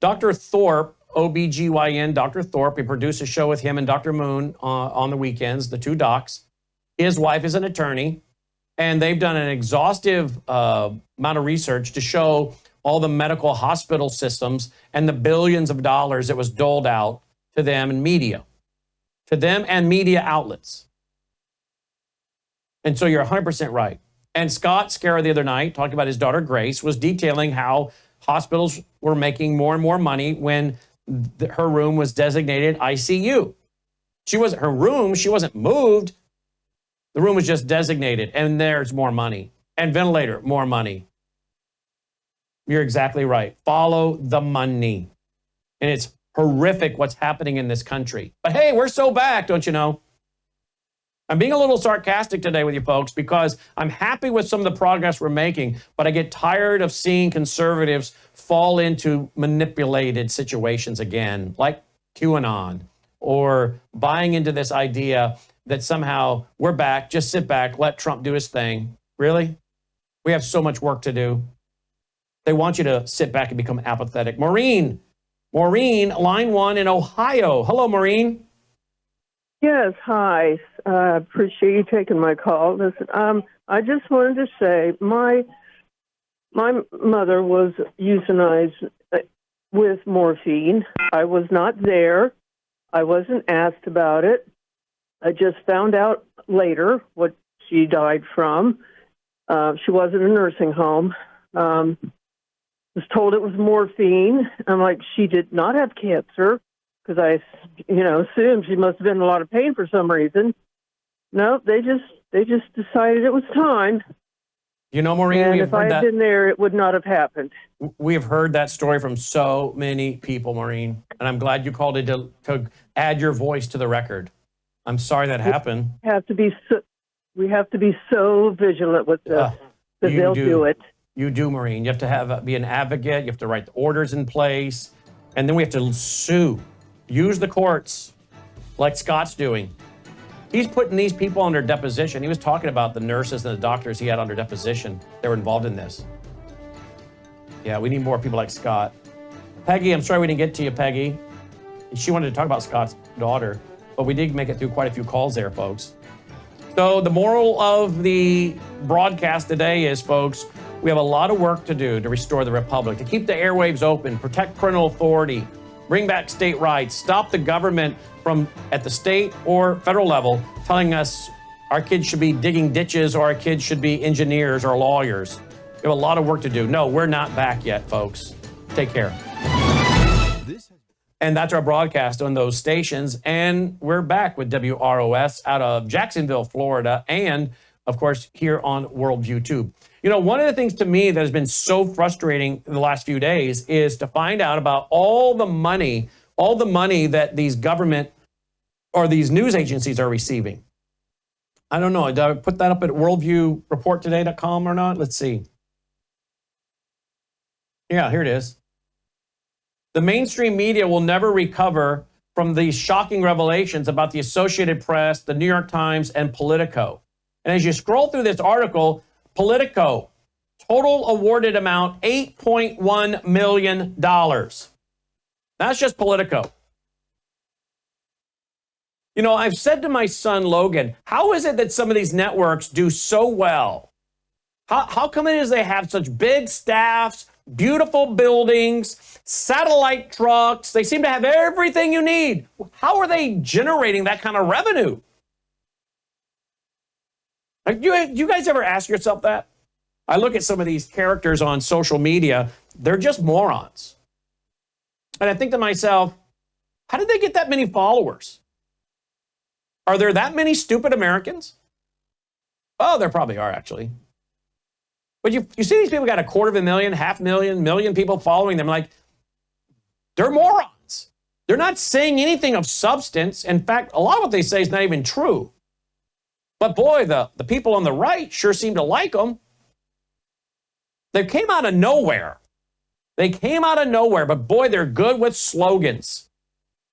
Speaker 1: Dr. Thorpe, OBGYN, Dr. Thorpe, we produce a show with him and Dr. Moon on the weekends, the two docs. His wife is an attorney, and they've done an exhaustive amount of research to show all the medical hospital systems and the billions of dollars that was doled out to them and media, outlets. And so you're 100% right. And Scott Scarra the other night, talking about his daughter Grace, was detailing how hospitals were making more and more money when her room was designated ICU. She wasn't moved. The room was just designated, and there's more money. And ventilator, more money. You're exactly right. Follow the money. And it's horrific what's happening in this country. But hey, we're so back, don't you know? I'm being a little sarcastic today with you folks because I'm happy with some of the progress we're making, but I get tired of seeing conservatives fall into manipulated situations again, like QAnon, or buying into this idea that somehow we're back, just sit back, let Trump do his thing. Really? We have so much work to do. They want you to sit back and become apathetic. Maureen, line 1 in Ohio. Hello, Maureen.
Speaker 15: Yes, hi. Appreciate you taking my call. Listen, I just wanted to say my mother was euthanized with morphine. I was not there. I wasn't asked about it. I just found out later what she died from. She was in a nursing home. Was told it was morphine. I'm like, she did not have cancer. Because I, assumed she must have been in a lot of pain for some reason. No, they just decided it was time.
Speaker 1: Maureen,
Speaker 15: and if I had been there, it would not have happened.
Speaker 1: We have heard that story from so many people, Maureen, and I'm glad you called it to add your voice to the record. I'm sorry that happened.
Speaker 15: We have to be so vigilant with this that they'll do it.
Speaker 1: You do, Maureen. You have to be an advocate. You have to write the orders in place, and then we have to sue. Use the courts like Scott's doing. He's putting these people under deposition. He was talking about the nurses and the doctors he had under deposition. They were involved in this. Yeah, we need more people like Scott. Peggy, I'm sorry we didn't get to you, Peggy. She wanted to talk about Scott's daughter, but we did make it through quite a few calls there, folks. So the moral of the broadcast today is, folks, we have a lot of work to do to restore the republic, to keep the airwaves open, protect parental authority, bring back state rights, stop the government from, at the state or federal level, telling us our kids should be digging ditches or our kids should be engineers or lawyers. We have a lot of work to do. No, we're not back yet, folks. Take care. And that's our broadcast on those stations. And we're back with WROS out of Jacksonville, Florida, and of course, here on Worldview Tube. You know, one of the things to me that has been so frustrating in the last few days is to find out about all the money that these government or these news agencies are receiving. I don't know. Did I put that up at worldviewreporttoday.com or not? Let's see. Yeah, here it is. The mainstream media will never recover from these shocking revelations about the Associated Press, the New York Times, and Politico. And as you scroll through this article, Politico, total awarded amount, $8.1 million. That's just Politico. You know, I've said to my son, Logan, how is it that some of these networks do so well? How come it is they have such big staffs, beautiful buildings, satellite trucks? They seem to have everything you need. How are they generating that kind of revenue? Like, you guys ever ask yourself that? I look at some of these characters on social media, they're just morons. And I think to myself, how did they get that many followers? Are there that many stupid Americans? Oh, there probably are, actually. But you see these people got 250,000, 500,000, million people following them. Like, they're morons. They're not saying anything of substance. In fact, a lot of what they say is not even true. But boy, the people on the right sure seem to like them. They came out of nowhere. But boy, they're good with slogans.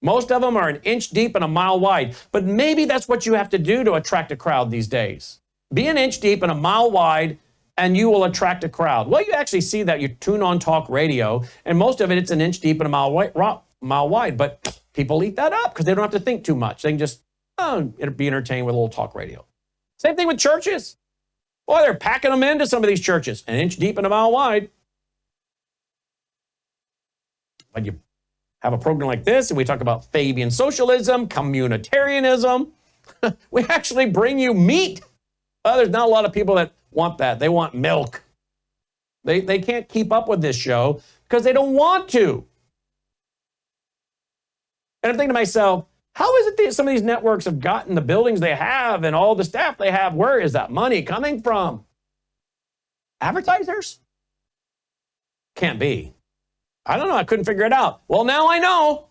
Speaker 1: Most of them are an inch deep and a mile wide. But maybe that's what you have to do to attract a crowd these days. Be an inch deep and a mile wide, and you will attract a crowd. Well, you actually see that. You tune on talk radio, and most of it's an inch deep and a mile wide. But people eat that up because they don't have to think too much. They can just be entertained with a little talk radio. Same thing with churches. Boy, they're packing them into some of these churches, an inch deep and a mile wide. But you have a program like this, and we talk about Fabian socialism, communitarianism. We actually bring you meat. There's not a lot of people that want that. They want milk. They can't keep up with this show because they don't want to. And I'm thinking to myself, how is it that some of these networks have gotten the buildings they have and all the staff they have? Where is that money coming from? Advertisers? Can't be. I don't know. I couldn't figure it out. Well, now I know.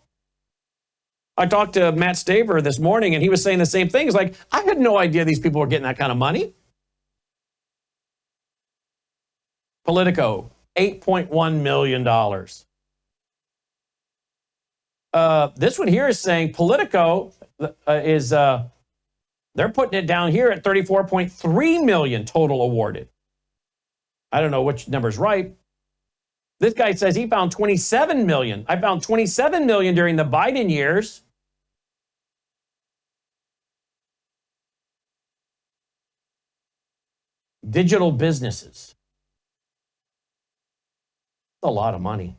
Speaker 1: I talked to Matt Staver this morning, and he was saying the same thing. He's like, I had no idea these people were getting that kind of money. Politico, $8.1 million. This one here is saying Politico is, they're putting it down here at 34.3 million total awarded. I don't know which number's right. This guy says he found 27 million. I found 27 million during the Biden years. Digital businesses. That's a lot of money.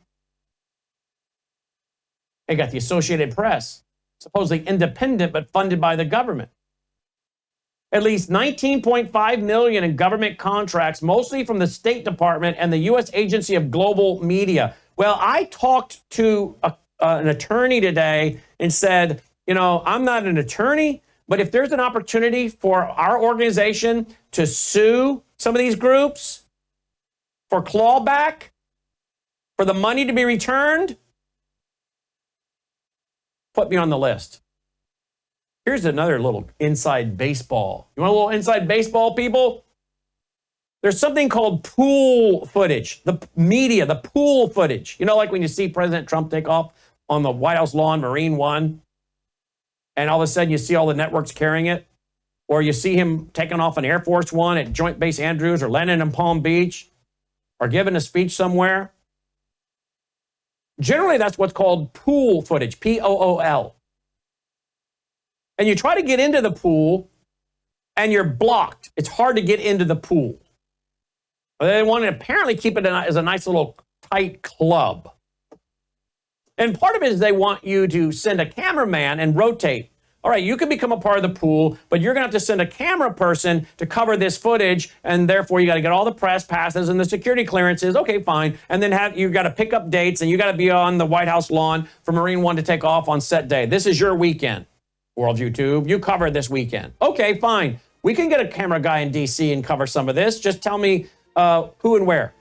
Speaker 1: They got the Associated Press, supposedly independent but funded by the government. At least 19.5 million in government contracts, mostly from the State Department and the U.S. Agency of Global Media. Well, I talked to an attorney today and said, you know, I'm not an attorney, but if there's an opportunity for our organization to sue some of these groups for clawback, for the money to be returned, put me on the list. Here's another little inside baseball. You want a little inside baseball, people? There's something called pool footage. The media, the pool footage. You know, like when you see President Trump take off on the White House lawn, Marine One, and all of a sudden you see all the networks carrying it. or you see him taking off an Air Force One at Joint Base Andrews or landing in Palm Beach or giving a speech somewhere. Generally, that's what's called pool footage, P-O-O-L. And you try to get into the pool and you're blocked. It's hard to get into the pool. They want to apparently keep it as a nice little tight club. And part of it is they want you to send a cameraman and rotate. All right, you can become a part of the pool, but you're going to have to send a camera person to cover this footage, and therefore you got to get all the press passes and the security clearances. Okay, fine. And then you got to pick up dates, and you got to be on the White House lawn for Marine One to take off on set day. This is your weekend, Worldview Tube. You cover this weekend. Okay, fine. We can get a camera guy in D.C. and cover some of this. Just tell me who and where.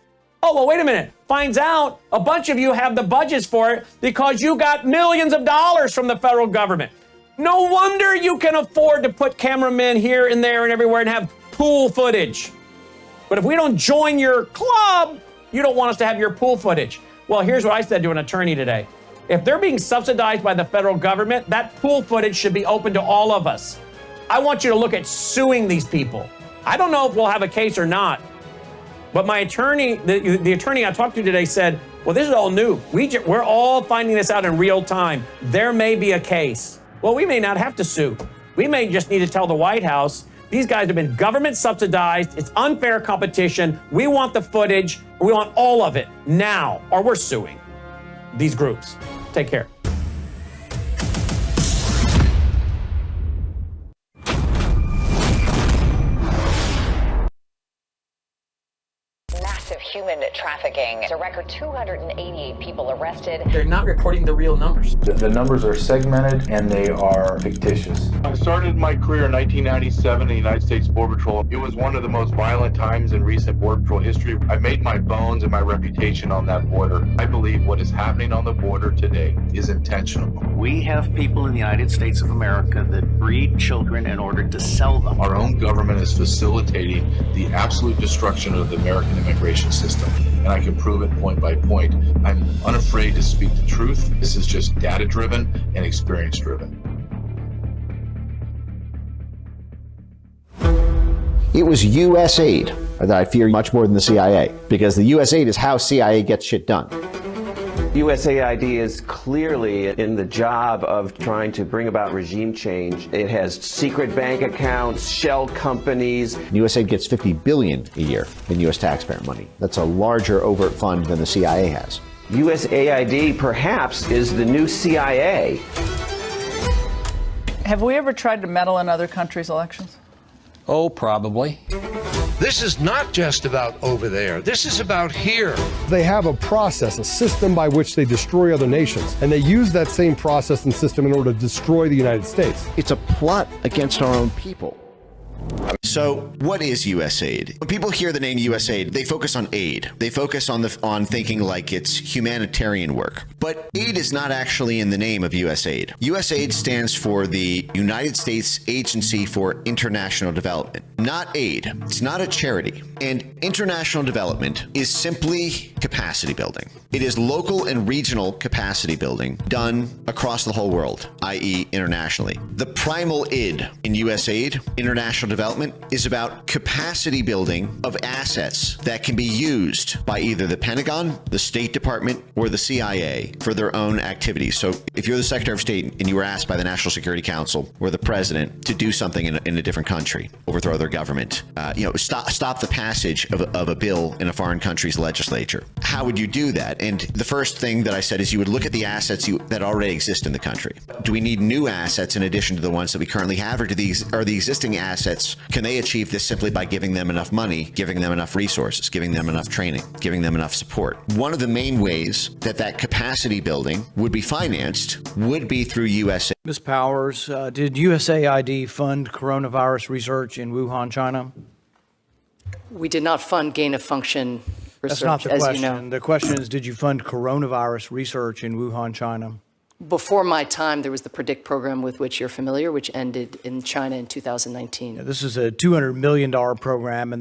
Speaker 1: Oh, well, wait a minute. Finds out a bunch of you have the budgets for it because you got millions of dollars from the federal government. No wonder you can afford to put cameramen here and there and everywhere and have pool footage. But if we don't join your club, you don't want us to have your pool footage. Well, here's what I said to an attorney today. If they're being subsidized by the federal government, that pool footage should be open to all of us. I want you to look at suing these people. I don't know if we'll have a case or not, but my attorney, the attorney I talked to today said, well, this is all new. We're all finding this out in real time. There may be a case. Well, we may not have to sue. We may just need to tell the White House, these guys have been government subsidized. It's unfair competition. We want the footage. We want all of it now, or we're suing these groups. Take care.
Speaker 16: Human trafficking. It's a record 288 people arrested.
Speaker 17: They're not reporting the real numbers.
Speaker 18: The numbers are segmented and they are fictitious.
Speaker 19: I started my career in 1997 in the United States Border Patrol. It was one of the most violent times in recent Border Patrol history. I made my bones and my reputation on that border. I believe what is happening on the border today is intentional.
Speaker 20: We have people in the United States of America that breed children in order to sell them.
Speaker 19: Our own government is facilitating the absolute destruction of the American immigration system, and I can prove it point by point. I'm unafraid to speak the truth. This is just data-driven and experience-driven.
Speaker 21: It was U.S. aid that I fear much more than the CIA, because the U.S. aid is how CIA gets shit done.
Speaker 22: USAID is clearly in the job of trying to bring about regime change. It has secret bank accounts, shell companies.
Speaker 21: USAID gets $50 billion a year in U.S. taxpayer money. That's a larger overt fund than the CIA has.
Speaker 22: USAID perhaps is the new CIA.
Speaker 23: Have we ever tried to meddle in other countries' elections?
Speaker 24: Oh, probably.
Speaker 25: This is not just about over there. This is about here.
Speaker 26: They have a process, a system by which they destroy other nations, and they use that same process and system in order to destroy the United States.
Speaker 21: It's a plot against our own people. So what is USAID? When people hear the name USAID, they focus on aid. They focus on thinking like it's humanitarian work. But aid is not actually in the name of USAID. USAID stands for the United States Agency for International Development, not aid. It's not a charity. And international development is simply capacity building. It is local and regional capacity building done across the whole world, i.e. internationally. The primal id in USAID, international development, is about capacity building of assets that can be used by either the Pentagon, the State Department, or the CIA for their own activities. So if you're the Secretary of State and you were asked by the National Security Council or the President to do something in a different country, overthrow their government, stop the passage of a bill in a foreign country's legislature, how would you do that? And the first thing that I said is you would look at the assets that already exist in the country. Do we need new assets in addition to the ones that we currently have, or are the existing assets, can they achieve this simply by giving them enough money, giving them enough resources, giving them enough training, giving them enough support? One of the main ways that capacity building would be financed would be through USAID.
Speaker 27: Ms. Powers, did USAID fund coronavirus research in Wuhan, China?
Speaker 28: We did not fund gain-of-function research,
Speaker 27: That's not the
Speaker 28: as
Speaker 27: question.
Speaker 28: you know.
Speaker 27: The question is, did you fund coronavirus research in Wuhan, China?
Speaker 28: Before my time, there was the PREDICT program with which you're familiar, which ended in China in 2019.
Speaker 27: This is a $200 million program, and